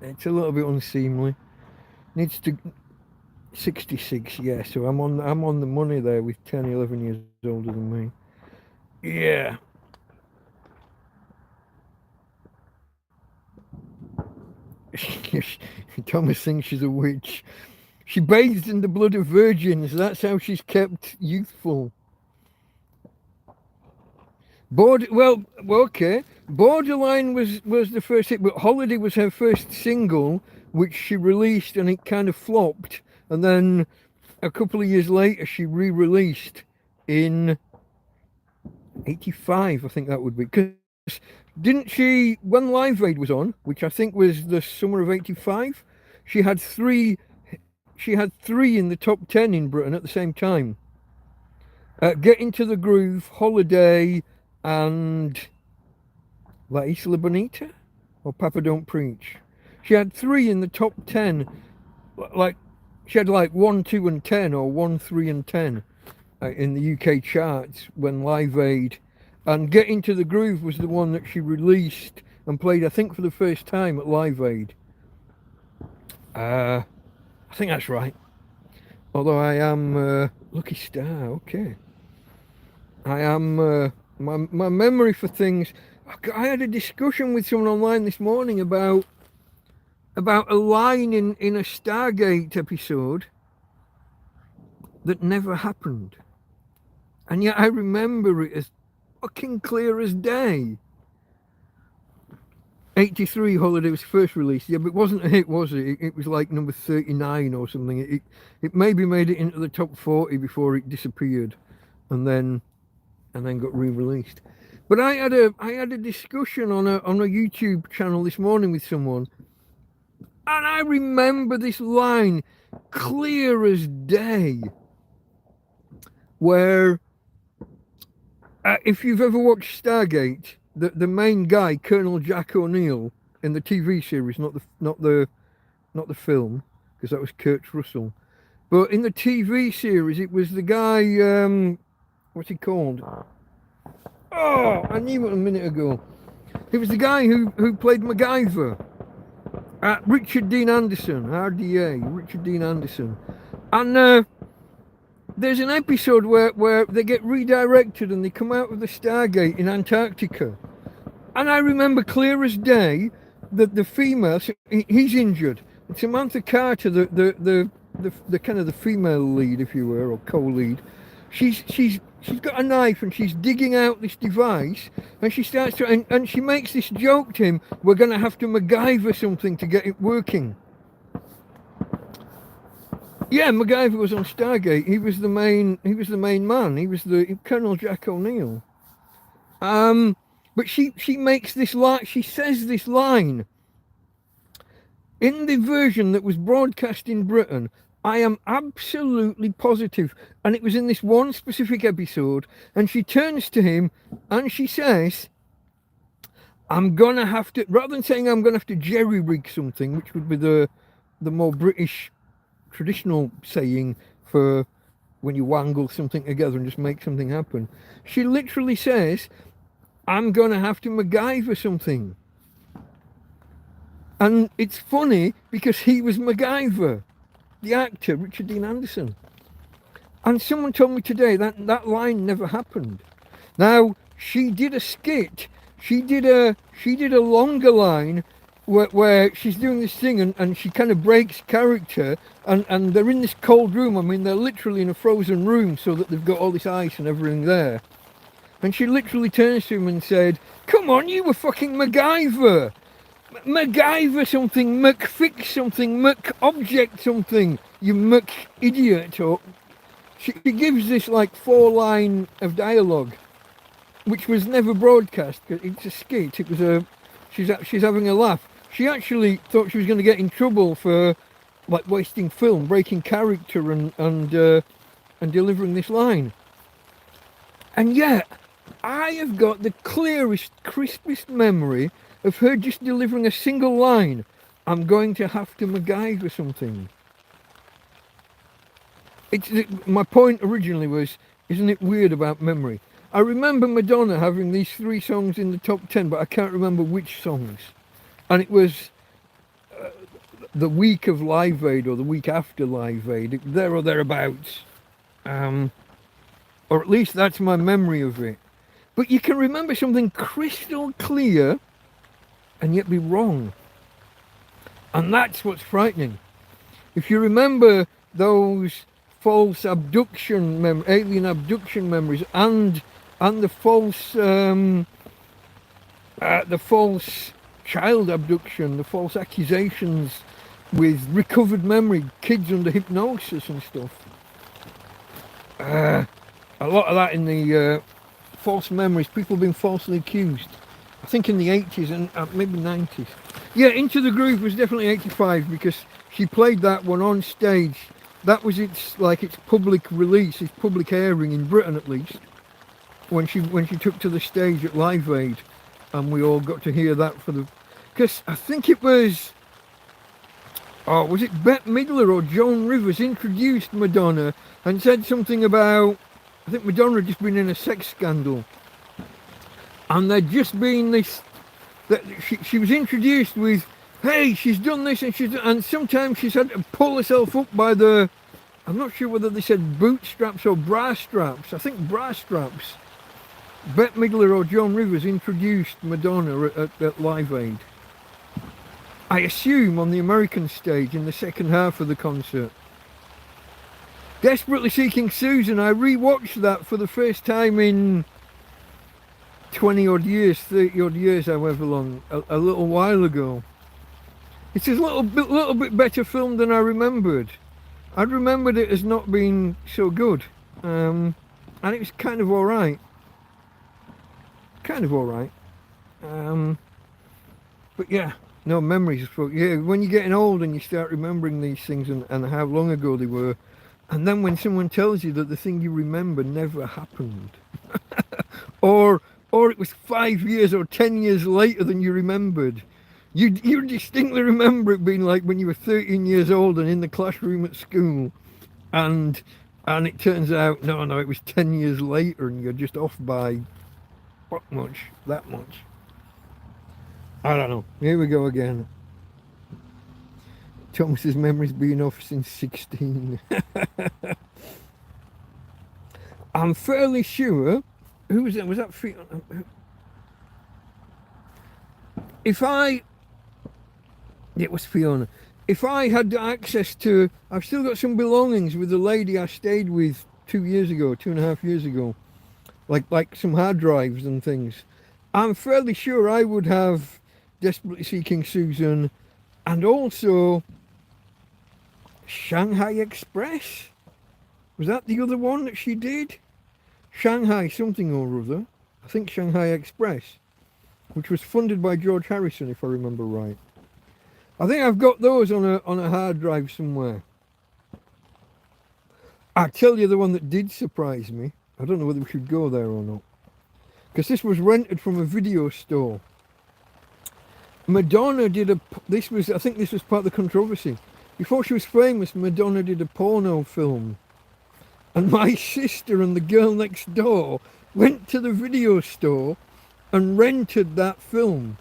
It's a little bit unseemly. Needs to... 66, yeah, so I'm on the money there with 10, 11 years older than me. Yeah. Thomas thinks she's a witch. She bathed in the blood of virgins. That's how she's kept youthful. Okay. Borderline was the first hit, but Holiday was her first single, which she released, and it kind of flopped. And then a couple of years later, she re-released in 85, I think that would be. Because didn't she, when Live Aid was on, which I think was the summer of 85, she had three in the top 10 in Britain at the same time. Get Into the Groove, Holiday, and La Isla Bonita, or Papa Don't Preach. She had 3 in the top 10. Like, she had like 1, 2, and 10, or 1, 3, and 10 in the UK charts when Live Aid. And Get Into the Groove was the one that she released and played, I think, for the first time at Live Aid. I think that's right. Although I am Lucky Star, okay. I am my memory for things. I had a discussion with someone online this morning about a line in a Stargate episode that never happened. And yet I remember it as fucking clear as day. 83 Holiday was first released, yeah, but it wasn't a hit, was it? It was like number 39 or something. It maybe made it into the top 40 before it disappeared and then got re-released. But I had a discussion on a YouTube channel this morning with someone, and I remember this line clear as day, where if you've ever watched Stargate, the main guy, Colonel Jack O'Neill, in the TV series, not the film, because that was Kurt Russell, but in the TV series it was the guy, what's he called? Oh, I knew it a minute ago. It was the guy who played MacGyver. Richard Dean Anderson, RDA, Richard Dean Anderson. And there's an episode where they get redirected and they come out of the Stargate in Antarctica. And I remember clear as day that the female, he's injured. And Samantha Carter, the kind of the female lead, if you were, or co-lead, she's got a knife and she's digging out this device, and she starts to, and she makes this joke to him, we're going to have to MacGyver something to get it working. Yeah, MacGyver was on Stargate. He was the main man. He was the Colonel Jack O'Neill. But she makes this line, she says this line in the version that was broadcast in Britain. I am absolutely positive, and it was in this one specific episode, and she turns to him and she says, I'm gonna have to, rather than saying I'm gonna have to jerry-rig something, which would be the more British traditional saying for when you wangle something together and just make something happen, she literally says, I'm gonna have to MacGyver something. And it's funny because he was MacGyver, the actor, Richard Dean Anderson. And someone told me today that line never happened. Now, she did a skit. She did a longer line where she's doing this thing and she kind of breaks character, and they're in this cold room. I mean, they're literally in a frozen room so that they've got all this ice and everything there. And she literally turns to him and said, come on, you were fucking MacGyver. MacGyver something, MacFix something, MacObject something, you Mac-idiot. Or she gives this like 4 line of dialogue, which was never broadcast. It's a skit. It was she's having a laugh. She actually thought she was going to get in trouble for like wasting film, breaking character, and delivering this line. And yet, I have got the clearest, crispest memory of her just delivering a single line. I'm going to have to MacGyver something. My point originally was, isn't it weird about memory? I remember Madonna having these 3 songs in the top 10, but I can't remember which songs. And it was the week of Live Aid or the week after Live Aid, there or thereabouts. Or at least that's my memory of it. But you can remember something crystal clear and yet be wrong. And that's what's frightening. If you remember those false abduction alien abduction memories and the false child abduction, the false accusations with recovered memory, kids under hypnosis and stuff. A lot of that in the false memories, people being falsely accused. I think in the 80s and maybe 90s. Yeah, Into the Groove was definitely 85 because she played that one on stage. That was its public release, its public airing in Britain at least, when she took to the stage at Live Aid, and we all got to hear that for the. Because I think it was. Oh, was it Bette Midler or Joan Rivers introduced Madonna and said something about. I think Madonna had just been in a sex scandal. And there'd just been this, that she was introduced with, hey, she's done this and sometimes she's had to pull herself up by the, I'm not sure whether they said bootstraps or bra straps. I think bra straps. Bette Midler or Joan Rivers introduced Madonna at Live Aid. I assume on the American stage in the second half of the concert. Desperately Seeking Susan, I rewatched that for the first time in 20 odd years, 30 odd years, however long, a little while ago. It's a little bit better film than I remembered. I'd remembered it as not being so good. And it was kind of alright. But yeah, no memories. Yeah, when you're getting old and you start remembering these things and how long ago they were, and then when someone tells you that the thing you remember never happened, or it was 5 years or 10 years later than you remembered, you distinctly remember it being like when you were 13 years old and in the classroom at school, and it turns out no, it was 10 years later and you're just off by that much. I don't know. Here we go again. Thomas's memory's been off since 16. I'm fairly sure. Who was that? Was that Fiona? It was Fiona. If I had access to, I've still got some belongings with the lady I stayed with 2.5 years ago, like some hard drives and things. I'm fairly sure I would have Desperately Seeking Susan, and also Shanghai Express. Was that the other one that she did? Shanghai something or other. I think Shanghai Express, which was funded by George Harrison, if I remember right. I think I've got those on a hard drive somewhere. I tell you the one that did surprise me. I don't know whether we should go there or not, because this was rented from a video store. Madonna did I think this was part of the controversy. Before she was famous, Madonna did a porno film. And my sister and the girl next door went to the video store and rented that film.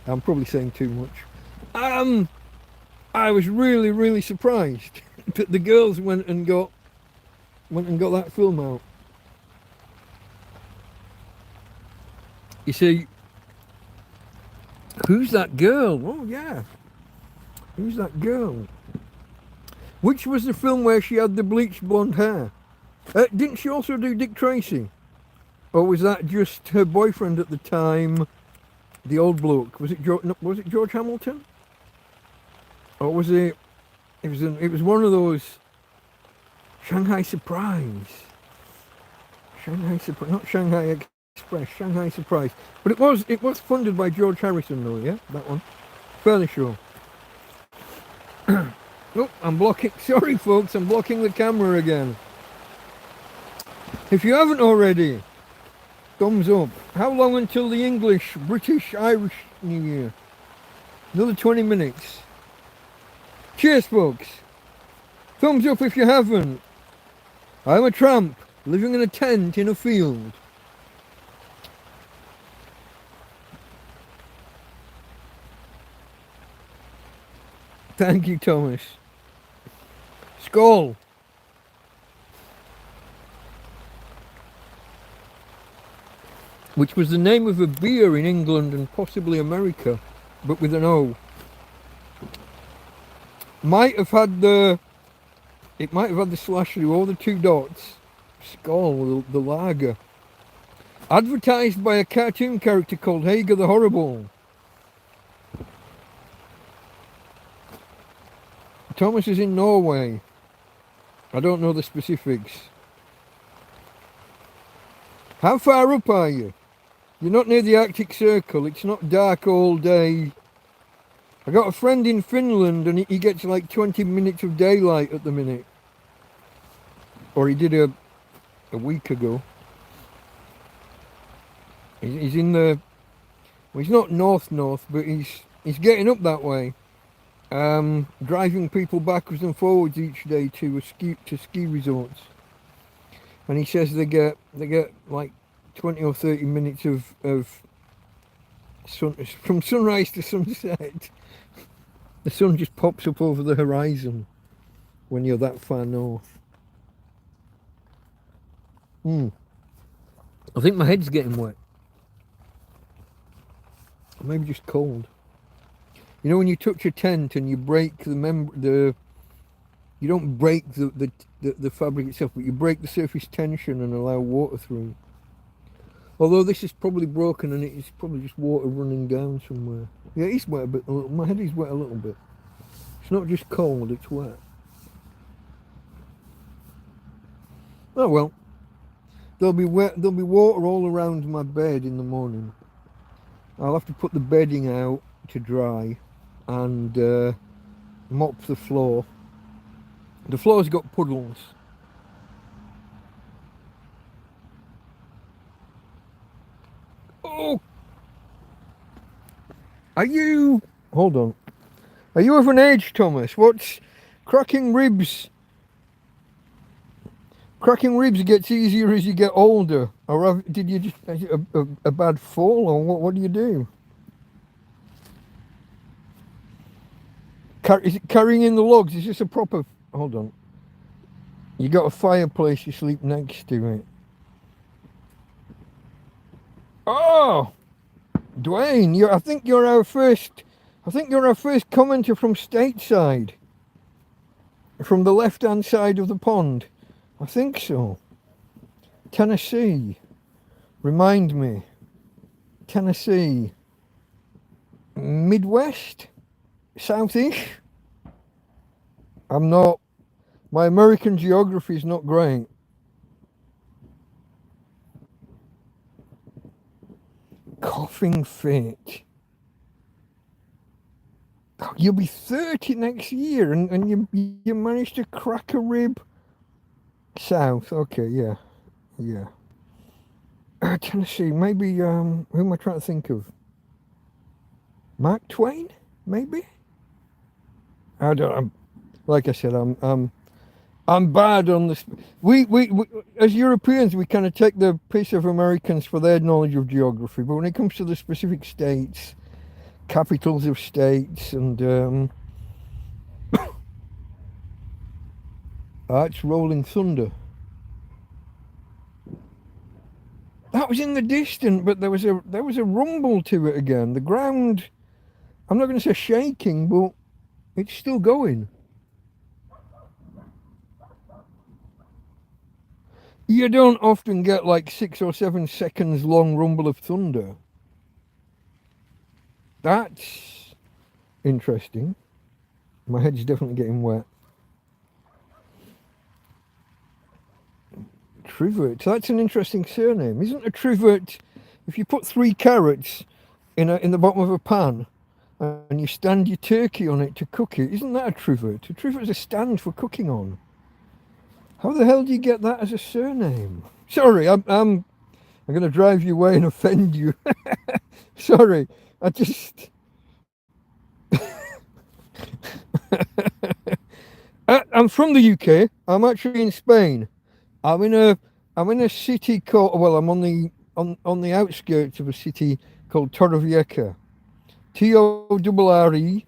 I'm probably saying too much. I was really, really surprised that the girls went and got that film out. You see, who's that girl? Oh yeah, who's that girl? Which was the film where she had the bleached blonde hair? Didn't she also do Dick Tracy? Or was that just her boyfriend at the time, the old bloke? Was it George Hamilton? Or was it? It was one of those Shanghai Surprise. Not Shanghai Express, Shanghai Surprise. But it was funded by George Harrison though, yeah? That one. Fairly sure. Oh, I'm blocking. Sorry folks, I'm blocking the camera again. If you haven't already, thumbs up. How long until the English, British, Irish New Year? Another 20 minutes. Cheers folks. Thumbs up if you haven't. I'm a tramp, living in a tent in a field. Thank you, Thomas. Skål. Which was the name of a beer in England and possibly America, but with an O. It might have had the slash through all the two dots. Skål, the lager. Advertised by a cartoon character called Hager the Horrible. Thomas is in Norway. I don't know the specifics. How far up are you? You're not near the Arctic Circle. It's not dark all day. I got a friend in Finland and he gets like 20 minutes of daylight at the minute. Or he did a week ago. He's in the... Well, he's not north, but he's getting up that way. Driving people backwards and forwards each day to ski resorts, and he says they get like 20 or 30 minutes of sun from sunrise to sunset. The sun just pops up over the horizon when you're that far north. I think my head's getting wet. Or maybe just cold. You know when you touch a tent and you break you don't break the fabric itself, but you break the surface tension and allow water through. Although this is probably broken and it's probably just water running down somewhere. Yeah, it's wet a bit. My head is wet a little bit. It's not just cold, it's wet. Oh well. There'll be water all around my bed in the morning. I'll have to put the bedding out to dry and mop the floor. The floor's got puddles. Oh! Hold on. Are you of an age, Thomas? What's cracking ribs? Cracking ribs gets easier as you get older. Or did you just a bad fall, or what do you do? Is it carrying in the logs? Is this a proper... Hold on. You got a fireplace, you sleep next to it. Oh! Dwayne, I think you're our first commenter from stateside. From the left-hand side of the pond. I think so. Tennessee. Remind me. Tennessee. Midwest? Southish? I'm not... My American geography is not great. Coughing fit. You'll be 30 next year and you managed to crack a rib. South, okay, yeah. Tennessee, maybe, who am I trying to think of? Mark Twain, maybe? I don't, like I said, I'm bad on this. We as Europeans, we kind of take the piss of Americans for their knowledge of geography, but when it comes to the specific states, capitals of states, and it's Rolling Thunder. That was in the distance, but there was a rumble to it again. The ground, I'm not going to say shaking, but it's still going. You don't often get like 6 or 7 seconds long rumble of thunder. That's interesting. My head's definitely getting wet. Trivert. That's an interesting surname. Isn't a trivert, if you put 3 carrots in the bottom of a pan and you stand your turkey on it to cook it, isn't that a trivert? A trivert is a stand for cooking on. How the hell do you get that as a surname? Sorry, I'm going to drive you away and offend you. Sorry, I just... I'm from the UK. I'm actually in Spain. I'm in a city called, well, I'm on the outskirts of a city called Torrevieja. Torre,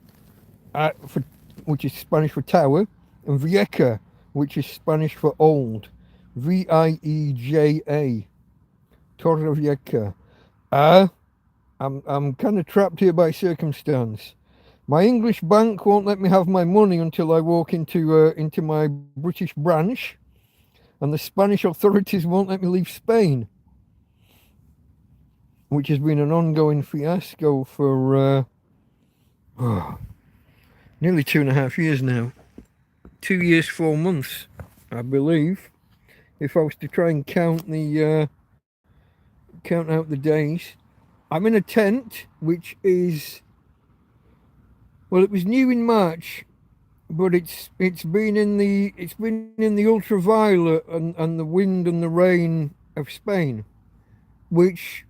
which is Spanish for tower, and Vieja, which is Spanish for old. Vieja. Torrevieja. I'm kind of trapped here by circumstance. My English bank won't let me have my money until I walk into my British branch, and the Spanish authorities won't let me leave Spain, which has been an ongoing fiasco for nearly 2.5 years now. 2 years, 4 months, I believe, if I was to try and count out the days. I'm in a tent, which is, well, it was new in March, but it's been in the ultraviolet and the wind and the rain of Spain, which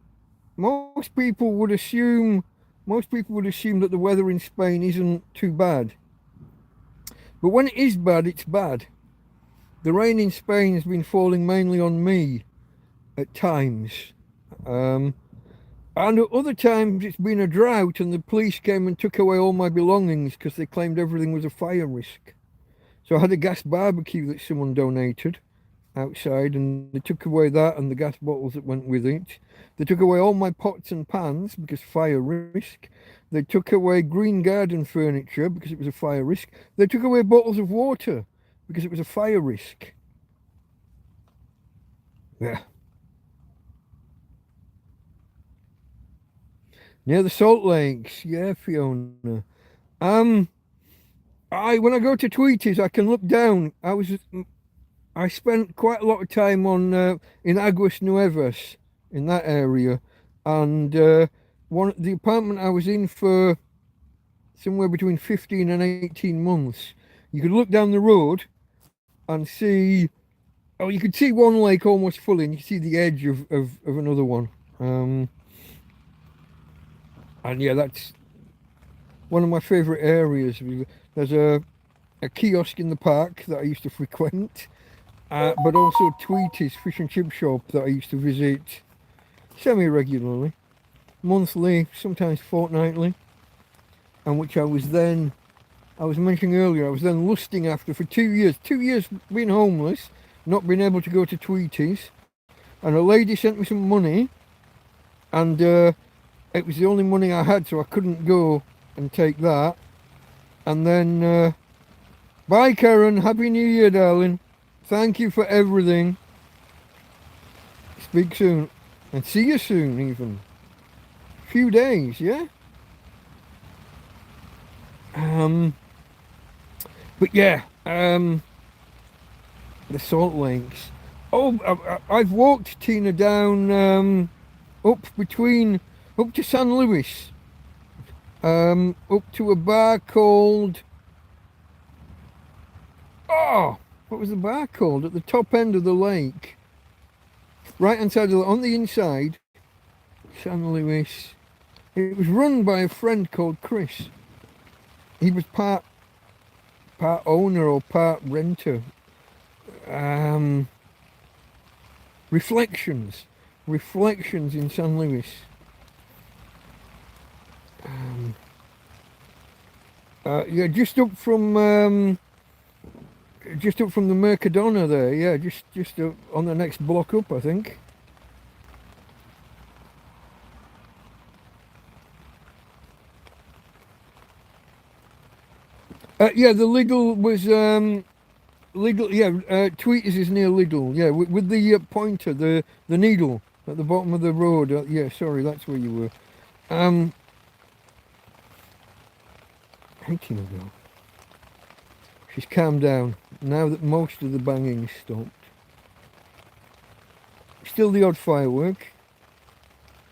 most people would assume that the weather in Spain isn't too bad. But when it is bad, it's bad. The rain in Spain has been falling mainly on me at times. And at other times it's been a drought and the police came and took away all my belongings because they claimed everything was a fire risk. So I had a gas barbecue that someone donated, outside, and they took away that and the gas bottles that went with it. They took away all my pots and pans because fire risk. They took away green garden furniture because it was a fire risk. They took away bottles of water because it was a fire risk. Yeah. Near the Salt Lakes. Yeah, Fiona. When I go to Tweeties, I can look down. I spent quite a lot of time on in Aguas Nuevas in that area, and the apartment I was in for somewhere between 15 and 18 months. You could look down the road and see. Oh, you could see one lake almost fully, and you could see the edge of another one. And yeah, that's one of my favourite areas. There's a kiosk in the park that I used to frequent, but also Tweety's fish and chip shop that I used to visit semi-regularly, monthly, sometimes fortnightly, and which I was mentioning earlier, I was then lusting after for 2 years. 2 years being homeless, not being able to go to Tweety's, and a lady sent me some money, and it was the only money I had, so I couldn't go and take that. And then, bye Karen, Happy New Year, darling. Thank you for everything. Speak soon. And see you soon, even. Few days, yeah? But yeah, the Salt Lakes. Oh, I've walked Tina down up to San Luis, up to a bar called, what was the bar called? At the top end of the lake, right hand side on the inside, San Luis. It was run by a friend called Chris. He was part owner or part renter. Reflections in San Luis. Yeah, just up from the Mercadona there. Yeah, just on the next block up, I think. Yeah, the Lidl was Lidl. Yeah, Tweeters is near Lidl. Yeah, with the pointer, the needle at the bottom of the road. Yeah, sorry, that's where you were. 18 ago. She's calmed down now that most of the banging stopped. Still the odd firework,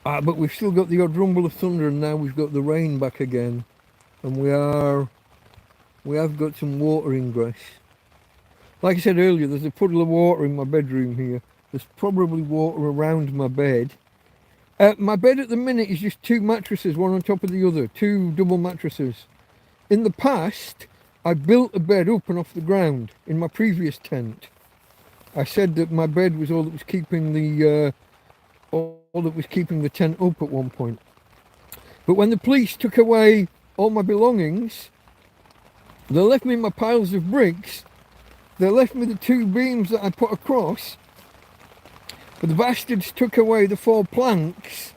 but we've still got the odd rumble of thunder, and now we've got the rain back again, and we have got some water ingress. Like I said earlier, there's a puddle of water in my bedroom here. There's probably water around my bed. My bed at the minute is just two mattresses, one on top of the other, two double mattresses. In the past, I built a bed up and off the ground in my previous tent. I said that my bed was all that was keeping the tent up at one point. But when the police took away all my belongings, they left me my piles of bricks. They left me the two beams that I put across. But the bastards took away the 4 planks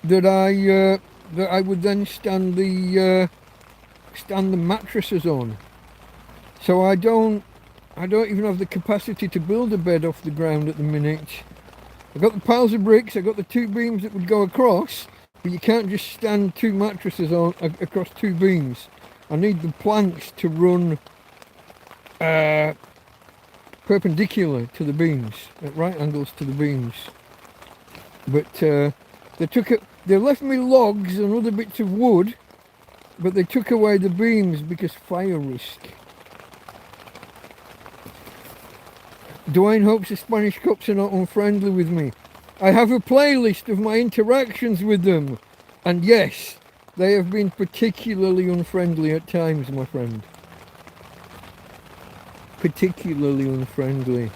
that I would then stand the mattresses on. So I don't even have the capacity to build a bed off the ground at the minute. I got the piles of bricks, I got the 2 beams that would go across, but you can't just stand 2 mattresses on across 2 beams. I need the planks to run perpendicular to the beams, at right angles to the beams. But they left me logs and other bits of wood, but they took away the beams because fire risk. Dwayne hopes the Spanish cops are not unfriendly with me. I have a playlist of my interactions with them, and yes, they have been particularly unfriendly at times, my friend. Particularly unfriendly.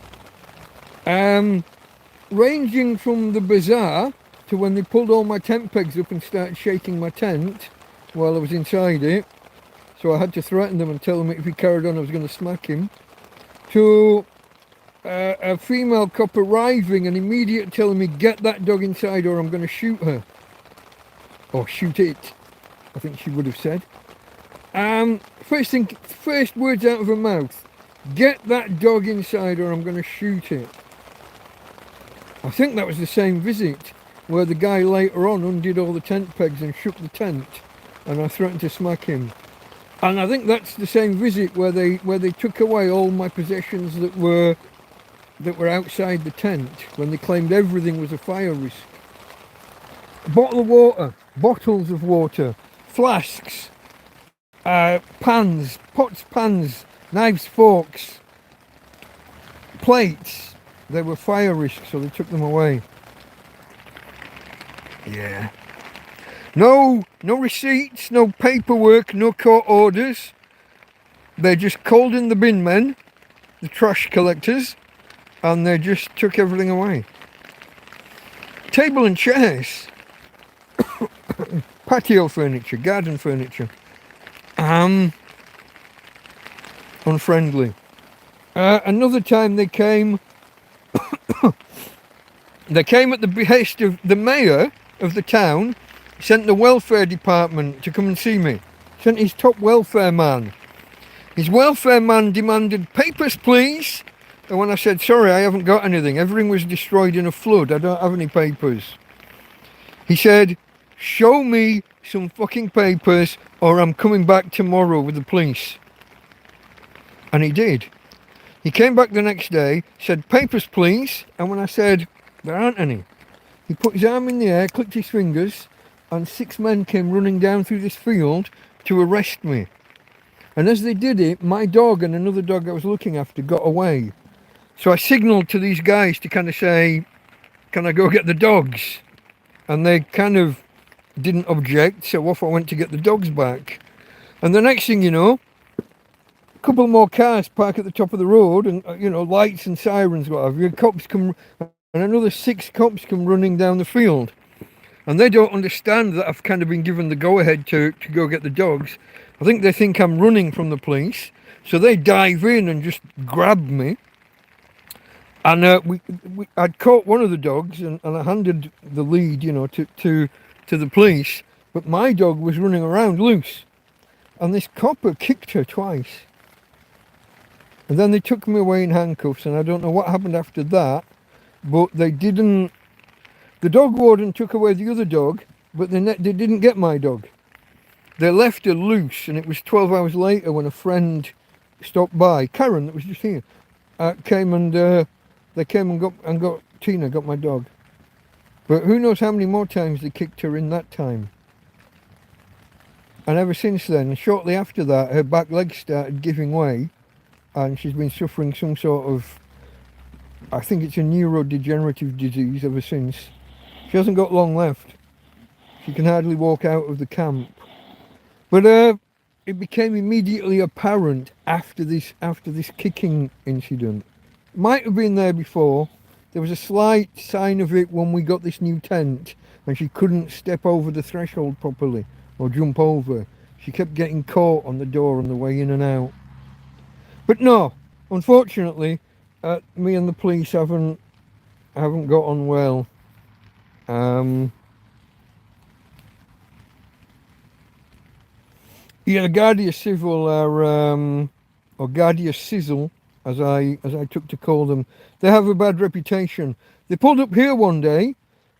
Ranging from the bazaar to when they pulled all my tent pegs up and started shaking my tent while I was inside it, so I had to threaten them and tell them if he carried on I was going to smack him, to a female cop arriving and immediately telling me, get that dog inside or I'm going to shoot her. Or shoot it, I think she would have said. First words out of her mouth, get that dog inside or I'm going to shoot it. I think that was the same visit where the guy later on undid all the tent pegs and shook the tent and I threatened to smack him. And I think that's the same visit where they took away all my possessions that were outside the tent when they claimed everything was a fire risk. A bottle of water, bottles of water, flasks, pans, pots, pans, knives, forks, plates. They were fire risks, so they took them away. Yeah. No receipts, no paperwork, no court orders. They just called in the bin men, the trash collectors, and they just took everything away. Table and chairs, patio furniture, garden furniture. Unfriendly. Another time they came at the behest of the mayor of the town, sent the welfare department to come and see me. Sent his top welfare man. His welfare man demanded papers, please. And when I said, sorry, I haven't got anything, everything was destroyed in a flood, I don't have any papers. He said, show me some fucking papers or I'm coming back tomorrow with the police. And he did. He came back the next day, said, papers, please. And when I said, there aren't any, he put his arm in the air, clicked his fingers, and 6 men came running down through this field to arrest me. And as they did it, my dog and another dog I was looking after got away. So I signalled to these guys to kind of say, can I go get the dogs? And they kind of didn't object, so off I went to get the dogs back. And the next thing you know, a couple more cars park at the top of the road and, lights and sirens, what have you. Cops come, and another 6 cops come running down the field. And they don't understand that I've kind of been given the go-ahead to go get the dogs. I think they think I'm running from the police. So they dive in and just grab me. And I'd caught one of the dogs and I handed the lead, to the police. But my dog was running around loose. And this copper kicked her twice. And then they took me away in handcuffs. And I don't know what happened after that. But they didn't... The dog warden took away the other dog, but they didn't get my dog. They left her loose, and it was 12 hours later when a friend stopped by, Karen, that was just here, came and they came and got Tina, got my dog. But who knows how many more times they kicked her in that time. And ever since then, shortly after that, her back legs started giving way, and she's been suffering some sort of, I think it's a neurodegenerative disease ever since. She hasn't got long left. She can hardly walk out of the camp. But it became immediately apparent after this kicking incident. Might have been there before. There was a slight sign of it when we got this new tent and she couldn't step over the threshold properly or jump over. She kept getting caught on the door on the way in and out. But no, unfortunately, me and the police haven't got on well. Yeah, the Guardia Civil are, or Guardia Sizzle, as I took to call them, they have a bad reputation. They pulled up here one day.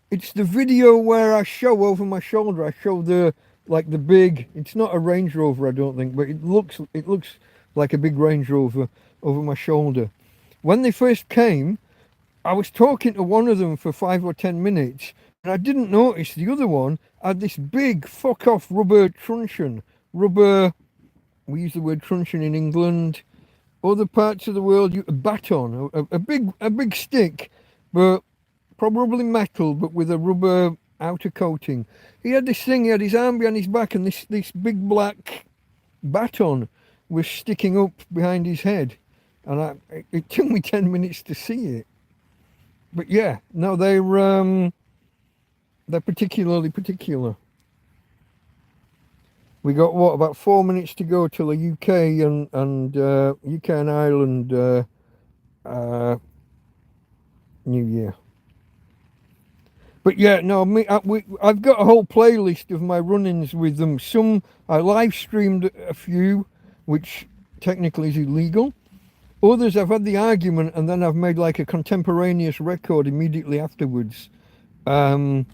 It's the video where I show over my shoulder. I show the big. It's not a Range Rover, I don't think, but it looks like a big Range Rover over my shoulder. When they first came, I was talking to one of them for 5 or 10 minutes, and I didn't notice the other one had this big fuck off rubber truncheon. Rubber, we use the word truncheon in England. Other parts of the world, a baton, a big stick, but probably metal, but with a rubber outer coating. He had this thing, he had his arm behind his back, and this big black baton was sticking up behind his head. And it took me 10 minutes to see it. But yeah, no, they're particularly particular. We got about 4 minutes to go till the UK and UK and Ireland New Year. But yeah, no, I've got a whole playlist of my run-ins with them. Some I live streamed a few, which technically is illegal. Others I've had the argument and then I've made like a contemporaneous record immediately afterwards. And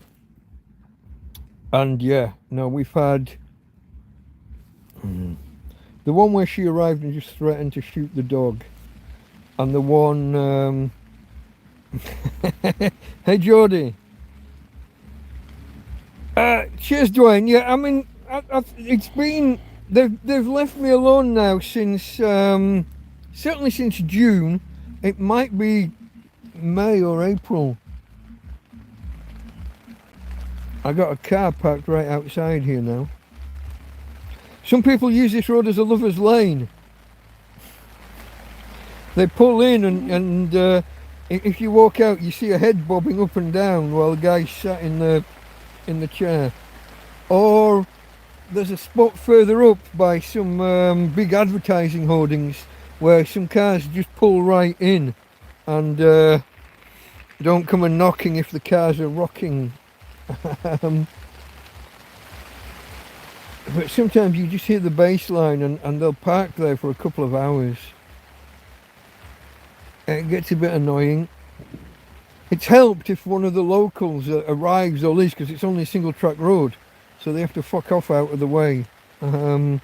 yeah, no, we've had the one where she arrived and just threatened to shoot the dog, and the one. Hey, Jody. Cheers, Dwayne. Yeah, I mean, it's been they've left me alone now since certainly since June. It might be May or April. I got a car parked right outside here now. Some people use this road as a lover's lane. They pull in and if you walk out, you see a head bobbing up and down while the guy's sat in the chair. Or there's a spot further up by some big advertising hoardings where some cars just pull right in and don't come and knocking if the cars are rocking. But sometimes you just hear the bass line and they'll park there for a couple of hours. It gets a bit annoying. It's helped if one of the locals arrives or leaves, because it's only a single track road, so they have to fuck off out of the way. I'll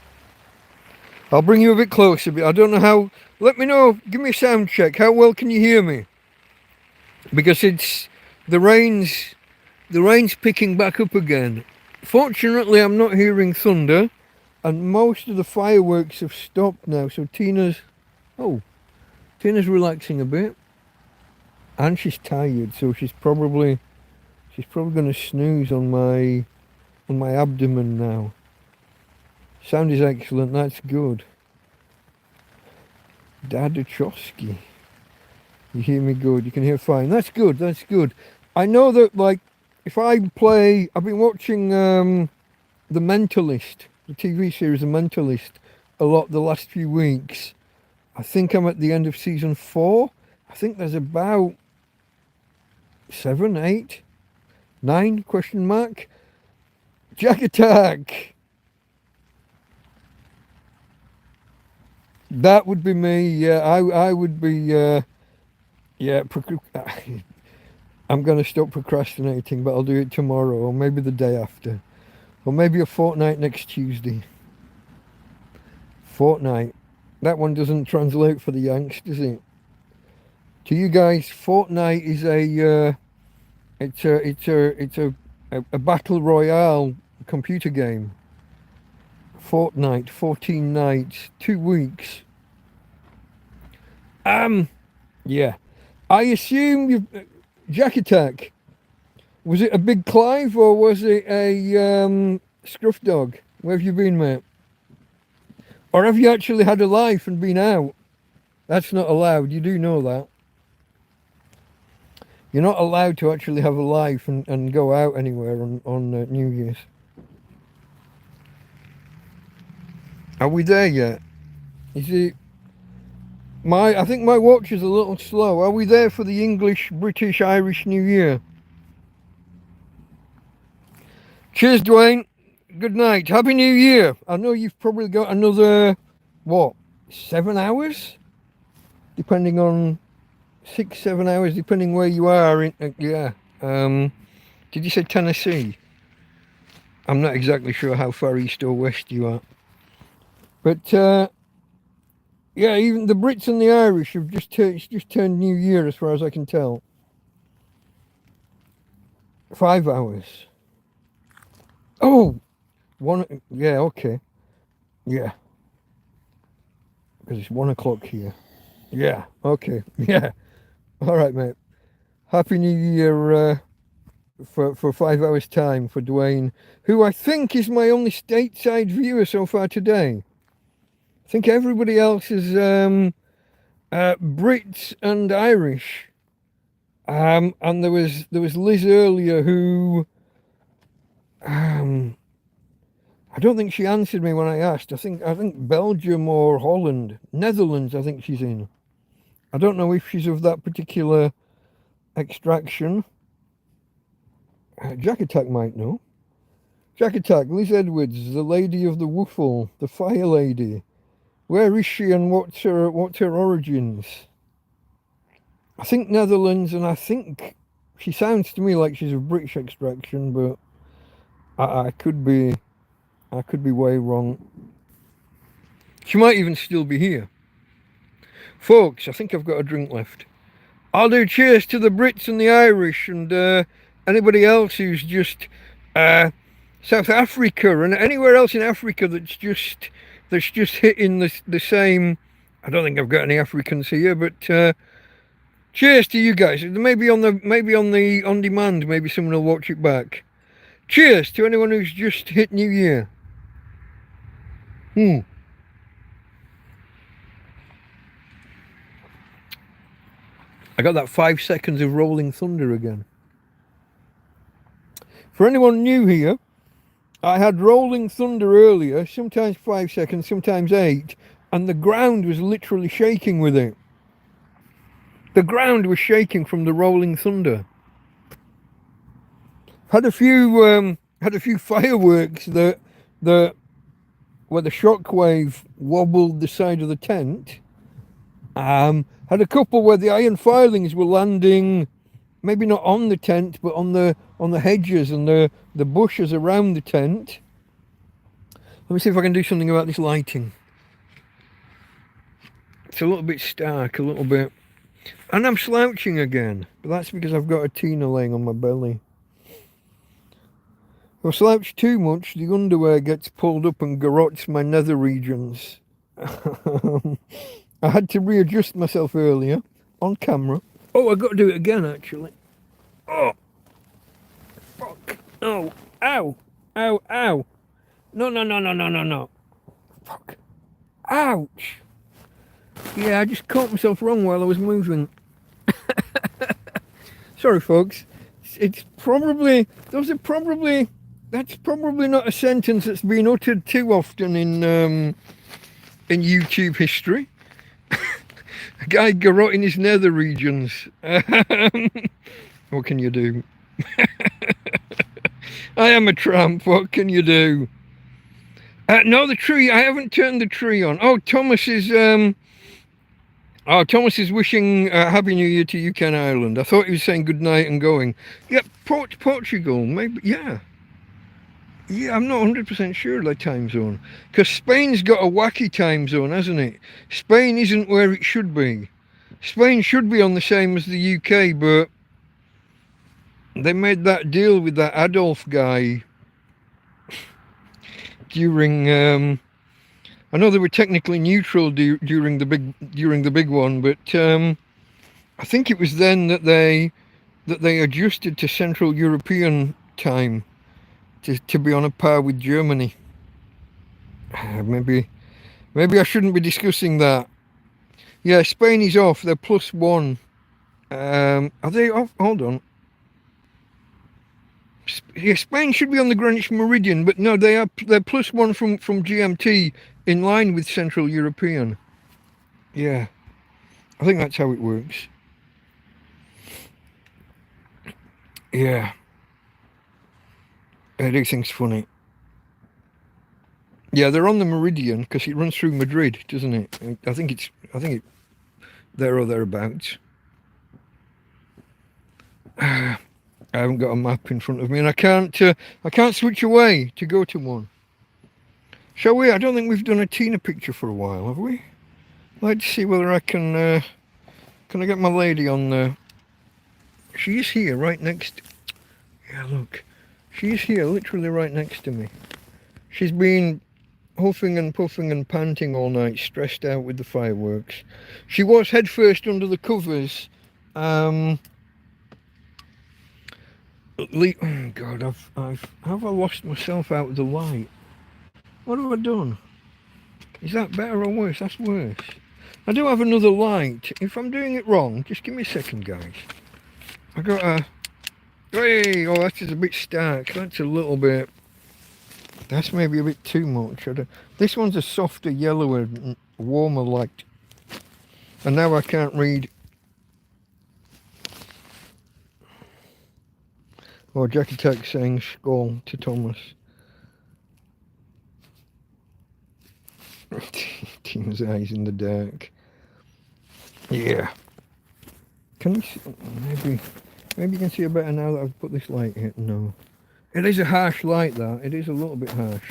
bring you a bit closer, but I don't know how. Let me know, give me a sound check. How well can you hear me? Because it's the rain's picking back up again. Fortunately, I'm not hearing thunder, and most of the fireworks have stopped now. So Tina's relaxing a bit, and she's tired, so she's probably going to snooze on my abdomen now. Sound is excellent. That's good. Dadachowski. You hear me good. You can hear fine. That's good. That's good. I know that, like, if I play, I've been watching The Mentalist, the TV series The Mentalist, a lot the last few weeks. I think I'm at the end of season 4. I think there's about 7, 8, 9 question mark. Jack attack. That would be me. Yeah, I would be. Yeah, I'm going to stop procrastinating, but I'll do it tomorrow or maybe the day after, or maybe a fortnight next Tuesday. Fortnight. That one doesn't translate for the Yanks, does it? To you guys, Fortnite is a battle royale computer game. Fortnite, 14 nights, 2 weeks. Yeah. I assume you Jack attack. Was it a big Clive or was it a scruff dog? Where have you been, mate? Or have you actually had a life and been out? That's not allowed. You do know that. You're not allowed to actually have a life and go out anywhere on New Year's. Are we there yet? Is it... I think my watch is a little slow. Are we there for the English, British, Irish New Year? Cheers, Dwayne. Good night. Happy New Year. I know you've probably got another, 7 hours? Depending on 6, 7 hours, depending where you are. Yeah. Did you say Tennessee? I'm not exactly sure how far east or west you are. But, yeah, even the Brits and the Irish have it's just turned New Year as far as I can tell. 5 hours. Oh! Yeah, okay. Yeah. Because it's 1 o'clock here. Yeah, okay. Yeah. All right, mate. Happy New Year for 5 hours time for Dwayne, who I think is my only stateside viewer so far today. I think everybody else is Brits and Irish. And there was Liz earlier who I don't think she answered me when I asked. I think Belgium or Holland, Netherlands. I think she's in. I don't know if she's of that particular Extraction. Jack Attack might know. Jack Attack, Liz Edwards, the lady of the woofle, the fire lady. Where is she and what's her origins? I think Netherlands, and I think she sounds to me like she's of British extraction, but I could be way wrong. She might even still be here. Folks, I think I've got a drink left. I'll do cheers to the Brits and the Irish and anybody else who's just South Africa and anywhere else in Africa that's just hitting the same. I don't think I've got any Africans here, but cheers to you guys. Maybe on demand, maybe someone will watch it back. Cheers to anyone who's just hit New Year. I got that 5 seconds of rolling thunder again. For anyone new here, I had rolling thunder earlier, sometimes 5 seconds, sometimes 8, and the ground was literally shaking with it. The ground was shaking from the rolling thunder. Had a few fireworks that where the shockwave wobbled the side of the tent. Had a couple where the iron filings were landing, maybe not on the tent, but on the hedges and the bushes around the tent. Let me see if I can do something about this lighting. It's a little bit stark, a little bit. And I'm slouching again, but that's because I've got a Tina laying on my belly. If I slouch too much, the underwear gets pulled up and garrots my nether regions. I had to readjust myself earlier on camera. Oh, I got to do it again actually. Oh, fuck! Oh, ow, ow, ow! No! Fuck! Ouch! Yeah, I just caught myself wrong while I was moving. Sorry, folks. It's probably that's probably not a sentence that's been uttered too often in YouTube history. A guy garrotting his nether regions. What can you do? I am a tramp. What can you do? No, the tree. I haven't turned the tree on. Oh, Thomas is wishing Happy New Year to UK and Ireland. I thought he was saying good night and going. Yeah, Portugal. Maybe. Yeah. Yeah, I'm not 100% sure of the time zone. Because Spain's got a wacky time zone, hasn't it? Spain isn't where it should be. Spain should be on the same as the UK, but they made that deal with that Adolf guy during... I know they were technically neutral during the big one, but I think it was then that they adjusted to Central European time. To be on a par with Germany. Maybe I shouldn't be discussing that. Yeah, Spain is off. They're +1. Are they off? Hold on. Yeah, Spain should be on the Greenwich Meridian, but no, they're +1 from GMT, in line with Central European. Yeah, I think that's how it works. Yeah. I do think's funny. Yeah, they're on the Meridian because it runs through Madrid, doesn't it? I think it there or thereabouts. I haven't got a map in front of me, and I can't switch away to go to one. Shall we? I don't think we've done a Tina picture for a while, have we? I'd like to see whether I can I get my lady on there? She is here, right next. Yeah, look. She's here, literally right next to me. She's been huffing and puffing and panting all night, stressed out with the fireworks. She was head first under the covers. Oh God, have I lost myself out of the light? What have I done? Is that better or worse? That's worse. I do have another light. If I'm doing it wrong, just give me a second, guys. I got a... Hey, oh, that's just a bit stark. That's a little bit... That's maybe a bit too much. This one's a softer, yellower, warmer light. And now I can't read. Or Jackie Tech saying skull to Thomas. Tina's eyes in the dark. Yeah. Can you see? Maybe you can see it better now that I've put this light here. No. It is a harsh light, that. It is a little bit harsh.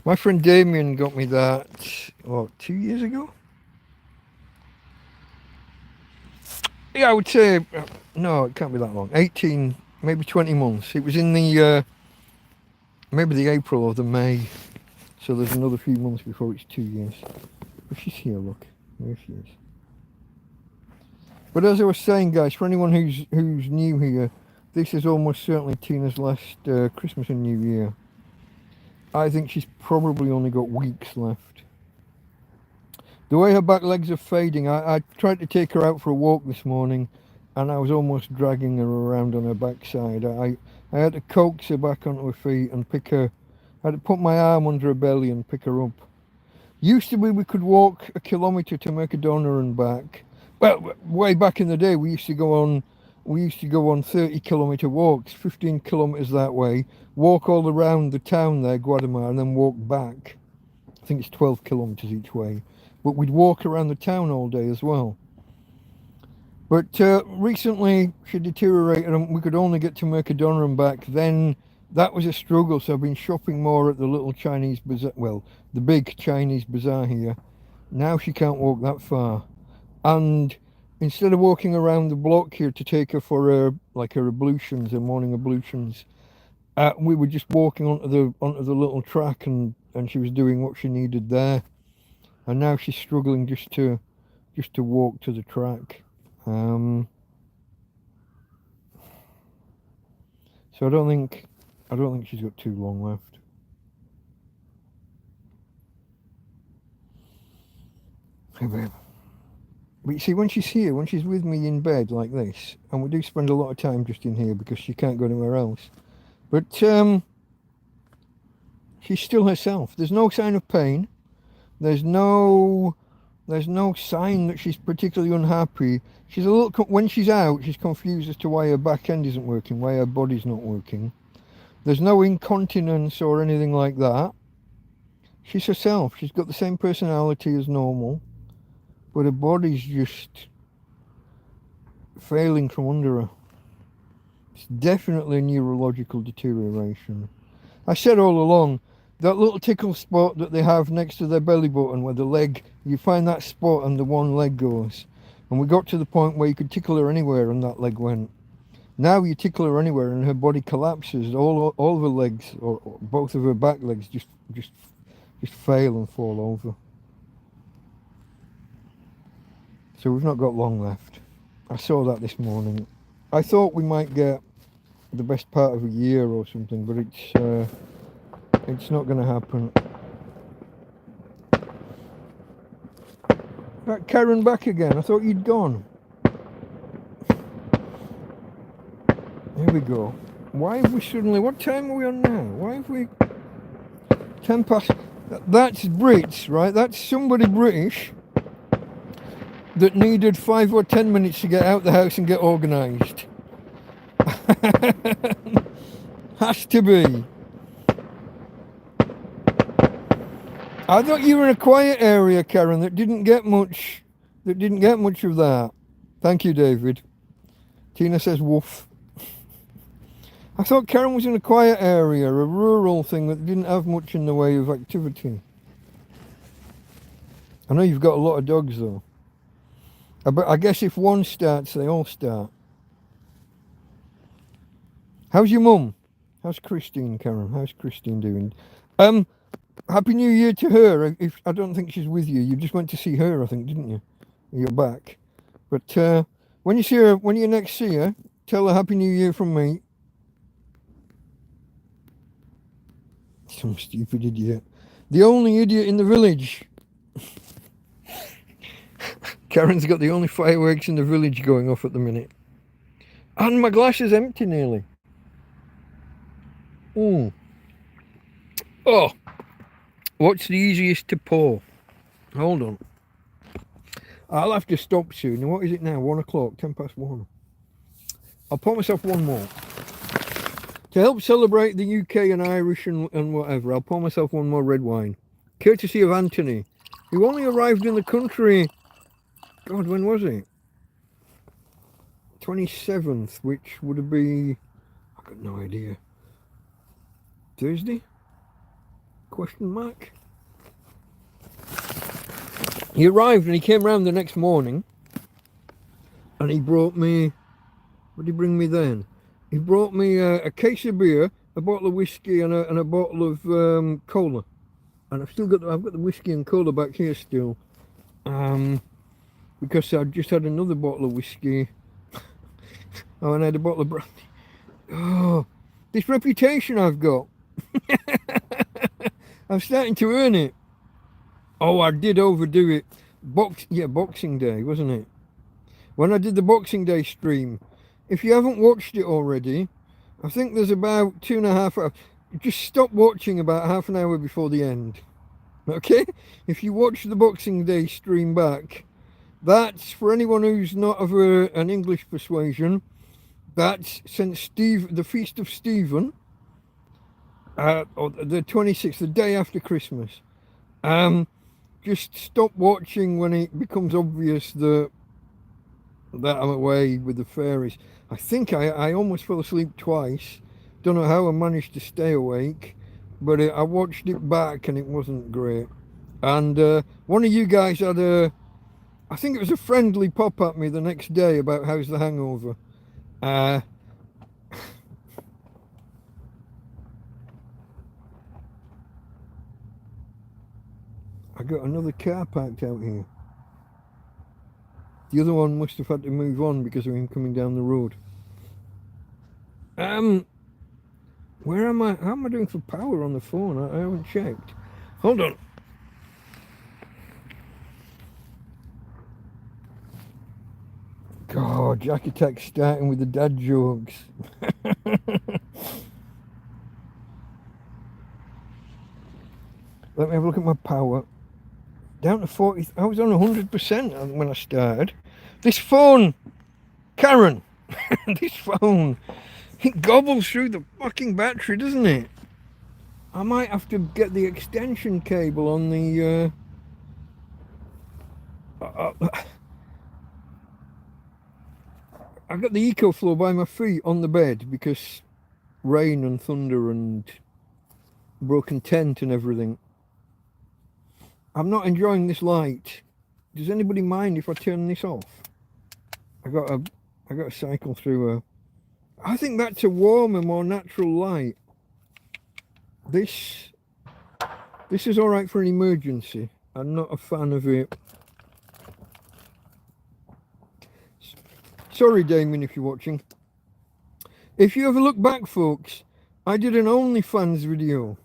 My friend Damien got me that, what, 2 years ago? Yeah, I would say, no, it can't be that long. 18, maybe 20 months. It was in the, maybe the April or the May. So there's another few months before it's 2 years. But she's here, look. There she is. But as I was saying, guys, for anyone who's new here, this is almost certainly Tina's last Christmas and New Year. I think she's probably only got weeks left. The way her back legs are fading, I tried to take her out for a walk this morning, and I was almost dragging her around on her backside. I had to coax her back onto her feet and pick her. I had to put my arm under her belly and pick her up. Used to be we could walk a kilometre to Mercadona and back. Well, way back in the day, we used to go on 30-kilometre walks, 15 kilometres that way, walk all around the town there, Guatemala, and then walk back. I think it's 12 kilometres each way. But we'd walk around the town all day as well. But recently she deteriorated and we could only get to Mercadona and back. Then that was a struggle, so I've been shopping more at the little Chinese bazaar, well, the big Chinese bazaar here. Now she can't walk that far. And instead of walking around the block here to take her for her ablutions, her morning ablutions, we were just walking onto the little track, and she was doing what she needed there. And now she's struggling just to walk to the track. So I don't think she's got too long left. Hey babe. But you see, when she's here, when she's with me in bed like this, and we do spend a lot of time just in here because she can't go anywhere else, but she's still herself. There's no sign of pain. There's no sign that she's particularly unhappy. She's a little, when she's out, she's confused as to why her back end isn't working, why her body's not working. There's no incontinence or anything like that. She's herself. She's got the same personality as normal. But her body's just failing from under her. It's definitely a neurological deterioration. I said all along, that little tickle spot that they have next to their belly button where the leg, you find that spot and the one leg goes. And we got to the point where you could tickle her anywhere and that leg went. Now you tickle her anywhere and her body collapses. All of her legs, or both of her back legs, just fail and fall over. So we've not got long left. I saw that this morning. I thought we might get the best part of a year or something, but it's not going to happen. Right, Karen back again. I thought you'd gone. Here we go. Why have we suddenly... What time are we on now? Why have we... 10 past... That's Brits, right? That's somebody British that needed 5 or 10 minutes to get out the house and get organised. Has to be. I thought you were in a quiet area, Karen, that didn't get much of that. Thank you, David. Tina says woof. I thought Karen was in a quiet area, a rural thing that didn't have much in the way of activity. I know you've got a lot of dogs though. But I guess if one starts, they all start. How's your mum? How's Christine, Karen? How's Christine doing? Happy New Year to her. If I don't think she's with you. You just went to see her, I think, didn't you? You're back. But when you see her, when you next see her, tell her Happy New Year from me. Some stupid idiot. The only idiot in the village. Karen's got the only fireworks in the village going off at the minute. And my glass is empty nearly. Oh. What's the easiest to pour? Hold on. I'll have to stop soon. What is it now? 1 o'clock, 10 past 1. I'll pour myself one more. To help celebrate the UK and Irish and whatever, I'll pour myself one more red wine. Courtesy of Anthony, who only arrived in the country, God, when was it? 27th, which would be, I've got no idea. Thursday? Question mark? He arrived and he came round the next morning and he brought me, what did he bring me then? He brought me a case of beer, a bottle of whiskey and a bottle of cola. And I've got the whiskey and cola back here still. Because I just had another bottle of whiskey. Oh, and I had a bottle of brandy. Oh, this reputation I've got. I'm starting to earn it. Oh, I did overdo it. Boxing Day, wasn't it? When I did the Boxing Day stream. If you haven't watched it already, I think there's about 2.5 hours. Just stop watching about half an hour before the end. Okay? If you watch the Boxing Day stream back, that's for anyone who's not of an English persuasion. That's since the Feast of Stephen, or the 26th, the day after Christmas. Just stop watching when it becomes obvious that I'm away with the fairies. I think I almost fell asleep twice. Don't know how I managed to stay awake, but I watched it back and it wasn't great. And one of you guys had I think it was a friendly pop at me the next day about how's the hangover. I got another car parked out here. The other one must have had to move on because of him coming down the road. Where am I? How am I doing for power on the phone? I haven't checked. Hold on. God, Jack Attack starting with the dad jokes. Let me have a look at my power. Down to 40. I was on 100% when I started. This phone, Karen, this phone, it gobbles through the fucking battery, doesn't it? I might have to get the extension cable on the... I got the EcoFlow by my feet on the bed because rain and thunder and broken tent and everything. I'm not enjoying this light. Does anybody mind if I turn this off? I got to cycle through I think that's a warmer, more natural light. This is all right for an emergency. I'm not a fan of it. Sorry, Damien, if you're watching. If you ever look back, folks, I did an OnlyFans video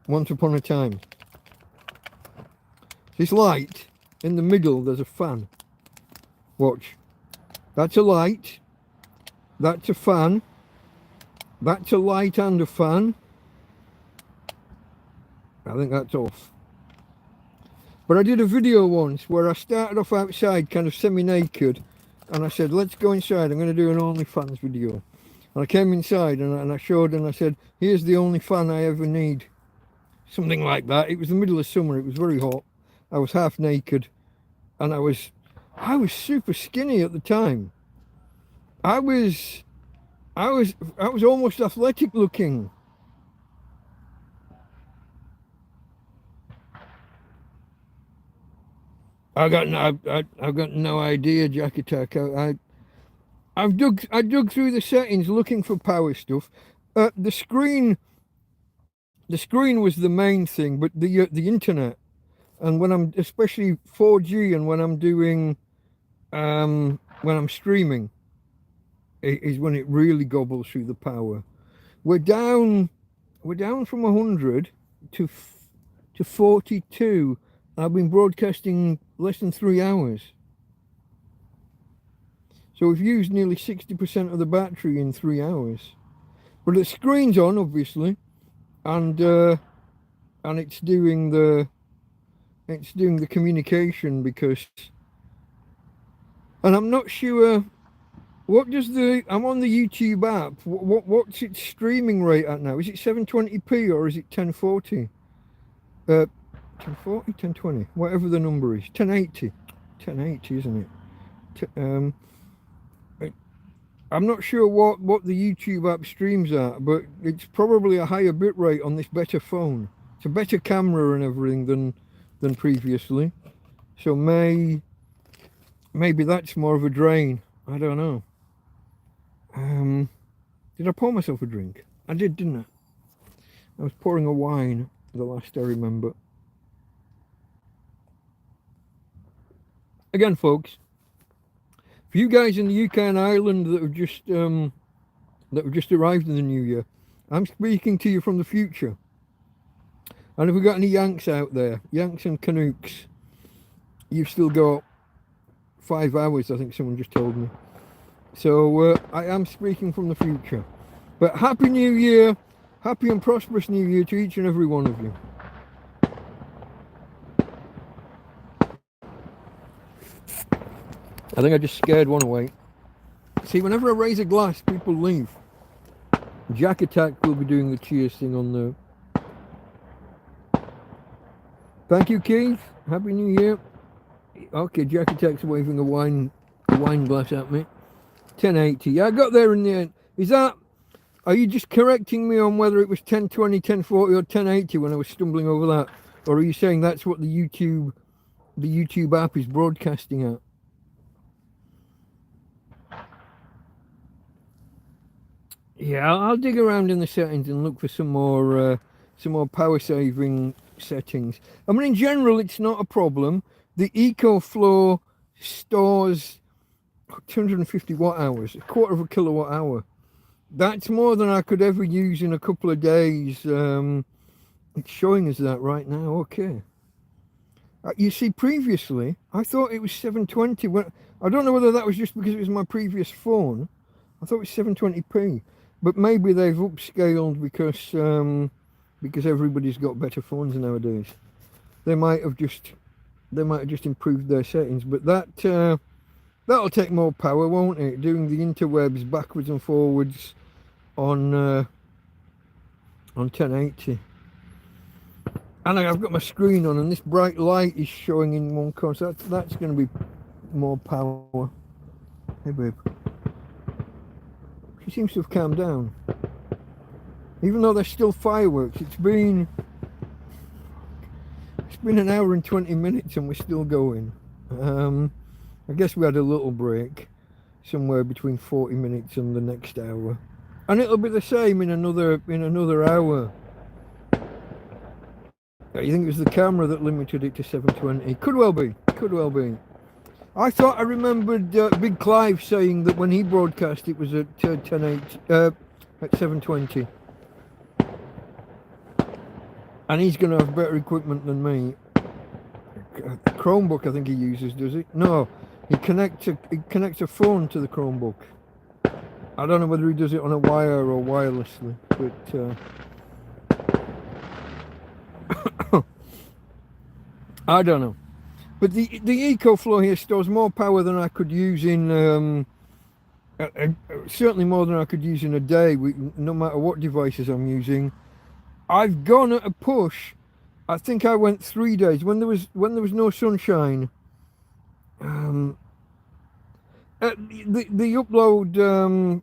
once upon a time. This light, in the middle, there's a fan. Watch. That's a light. That's a fan. That's a light and a fan. I think that's off. But I did a video once where I started off outside kind of semi-naked and I said, let's go inside, I'm going to do an OnlyFans video. And I came inside and I showed and I said, here's the only fan I ever need. Something like that. It was the middle of summer, it was very hot. I was half naked and I was super skinny at the time. I was almost athletic looking. I've got no idea, Jack Attack. I dug through the settings looking for power stuff. The screen was the main thing, but the internet, and when I'm especially 4G and when I'm doing when I'm streaming, is when it really gobbles through the power. We're down from 100 to 42. I've been broadcasting less than 3 hours. So we've used nearly 60% of the battery in 3 hours. But the screen's on, obviously, and it's doing the communication because, and I'm not sure What does the... I'm on the YouTube app. What's its streaming rate at now? Is it 720p or is it 1040? 1040, 1020, whatever the number is. 1080. 1080, isn't it? I'm not sure what the YouTube app streams at, but it's probably a higher bitrate on this better phone. It's a better camera and everything than previously. So maybe that's more of a drain. I don't know. Did I pour myself a drink? I did, didn't I? I was pouring a wine, the last I remember. Again, folks, for you guys in the UK and Ireland that have just arrived in the new year, I'm speaking to you from the future. And if we've got any Yanks out there, Yanks and Canucks, you've still got 5 hours, I think someone just told me. So I am speaking from the future. But Happy New Year, happy and prosperous New Year to each and every one of you. I think I just scared one away. See, whenever I raise a glass, people leave. Jack Attack will be doing the cheers thing on there. Thank you, Keith. Happy New Year. Okay, Jack Attack's waving a wine glass at me. 1080. Yeah, I got there in the end. Are you just correcting me on whether it was 1020, 1040 or 1080 when I was stumbling over that? Or are you saying that's what the YouTube app is broadcasting at? Yeah, I'll dig around in the settings and look for some more power saving settings. I mean, in general, it's not a problem. The EcoFlow stores 250 watt hours, a quarter of a kilowatt hour. That's more than I could ever use in a couple of days. It's showing us that right now. Okay. You see, previously, I thought it was 720. I don't know whether that was just because it was my previous phone. I thought it was 720p. But maybe they've upscaled because everybody's got better phones nowadays. They might have just improved their settings. But that'll take more power, won't it? Doing the interwebs backwards and forwards on 1080. And I've got my screen on, and this bright light is showing in one corner. So that's going to be more power. Hey, babe. She seems to have calmed down. Even though there's still fireworks, it's been an hour and 20 minutes and we're still going. I guess we had a little break, somewhere between 40 minutes and the next hour. And it'll be the same in another hour. You think it was the camera that limited it to 720? Could well be. I thought I remembered Big Clive saying that when he broadcast it was at 720. And he's going to have better equipment than me. Chromebook I think he uses, does he? No, he connects a phone to the Chromebook. I don't know whether he does it on a wire or wirelessly, but I don't know. But the EcoFlow here stores more power than I could use in, certainly more than I could use in a day, no matter what devices I'm using. I've gone at a push. I think I went 3 days when there was no sunshine. The upload,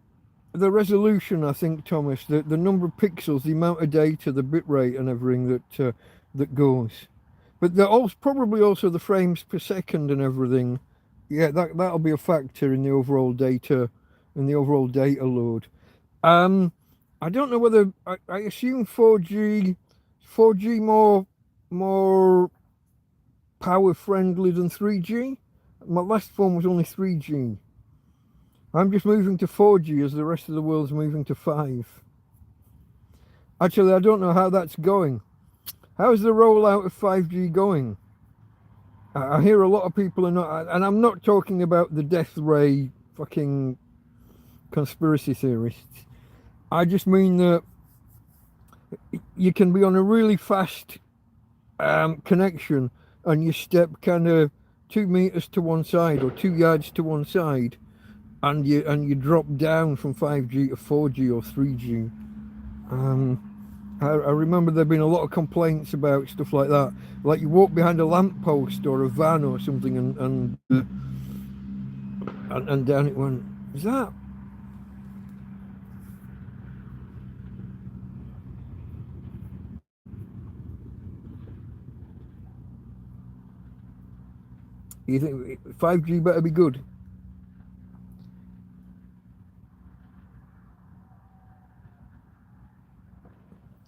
the resolution, I think, Thomas, the number of pixels, the amount of data, the bitrate, and everything that goes. But they're probably also the frames per second and everything. Yeah, that'll be a factor in the overall data, load. I don't know whether I assume 4G more power friendly than 3G. My last phone was only 3G. I'm just moving to 4G as the rest of the world's moving to 5. Actually, I don't know how that's going. How's the rollout of 5G going? I hear a lot of people are not, and I'm not talking about the death ray fucking conspiracy theorists. I just mean that you can be on a really fast connection and you step kind of 2 meters to one side or 2 yards to one side and you drop down from 5G to 4G or 3G. I remember there being a lot of complaints about stuff like that. Like you walk behind a lamppost or a van or something, and down it went. Is that? You think 5G better be good?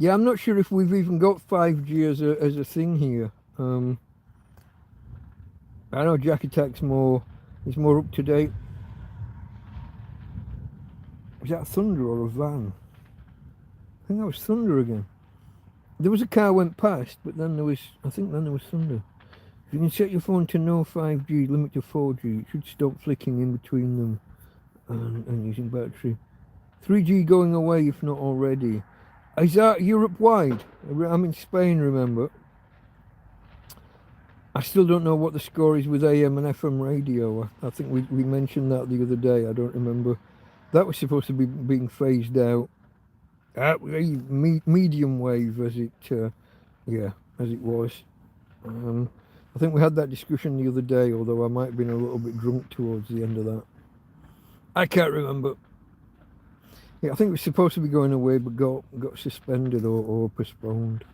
Yeah, I'm not sure if we've even got 5G as a thing here. I know Jack Attack's is more up to date. Was that thunder or a van? I think that was thunder again. There was a car went past, but then I think then there was thunder. If you can set your phone to no 5G, limit to 4G, it should stop flicking in between them and using battery. 3G going away if not already. Is that Europe-wide? I'm in Spain, remember. I still don't know what the score is with AM and FM radio. I think we mentioned that the other day. I don't remember. That was supposed to be being phased out. Medium wave as it was. I think we had that discussion the other day, although I might have been a little bit drunk towards the end of that. I can't remember. Yeah, I think it was supposed to be going away, but got suspended or postponed.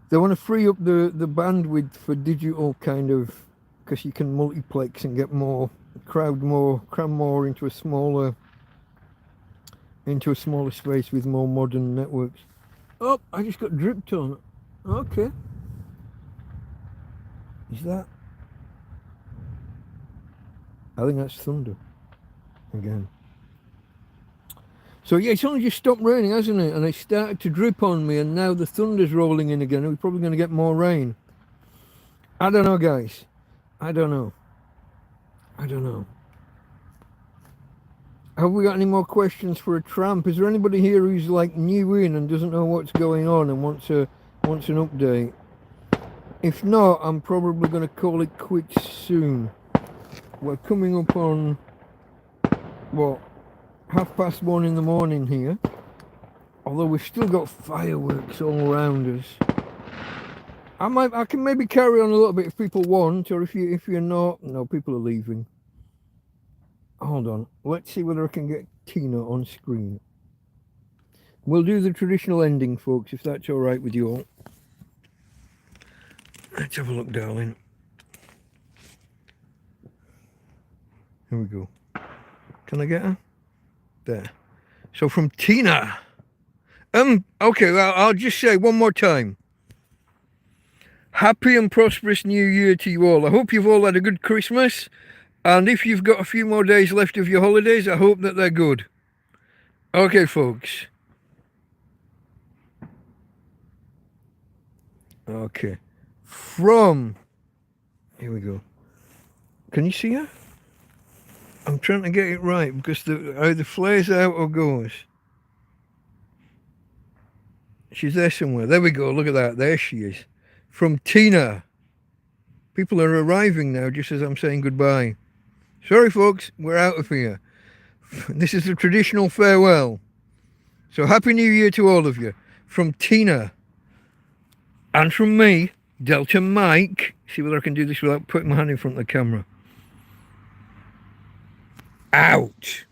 They want to free up the bandwidth for digital kind of, because you can multiplex and get cram more into a smaller space with more modern networks. Oh, I just got dripped on. Okay. Is that? I think that's thunder again. So yeah, it's only just stopped raining, hasn't it? And it started to drip on me, and now the thunder's rolling in again. We're probably going to get more rain. I don't know, guys. I don't know. Have we got any more questions for a tramp? Is there anybody here who's like new in and doesn't know what's going on and wants an update? If not, I'm probably going to call it quits soon. We're coming up on what? 1:30 in the morning here, although we've still got fireworks all around us. I can maybe carry on a little bit if people want, or if you're not. No, people are leaving. Hold on, let's see whether I can get Tina on screen. We'll do the traditional ending, folks, if that's all right with you all. Let's have a look, darling. Here we go. Can I get her? There. So from Tina. Okay, well, I'll just say one more time. Happy and prosperous New Year to you all. I hope you've all had a good Christmas. And if you've got a few more days left of your holidays, I hope that they're good. Okay, folks. Okay. Here we go. Can you see her? I'm trying to get it right because either flares out or goes. She's there somewhere. There we go. Look at that. There she is. From Tina. People are arriving now just as I'm saying goodbye. Sorry, folks. We're out of here. This is the traditional farewell. So Happy New Year to all of you. From Tina. And from me, Delta Mike. See whether I can do this without putting my hand in front of the camera. Out.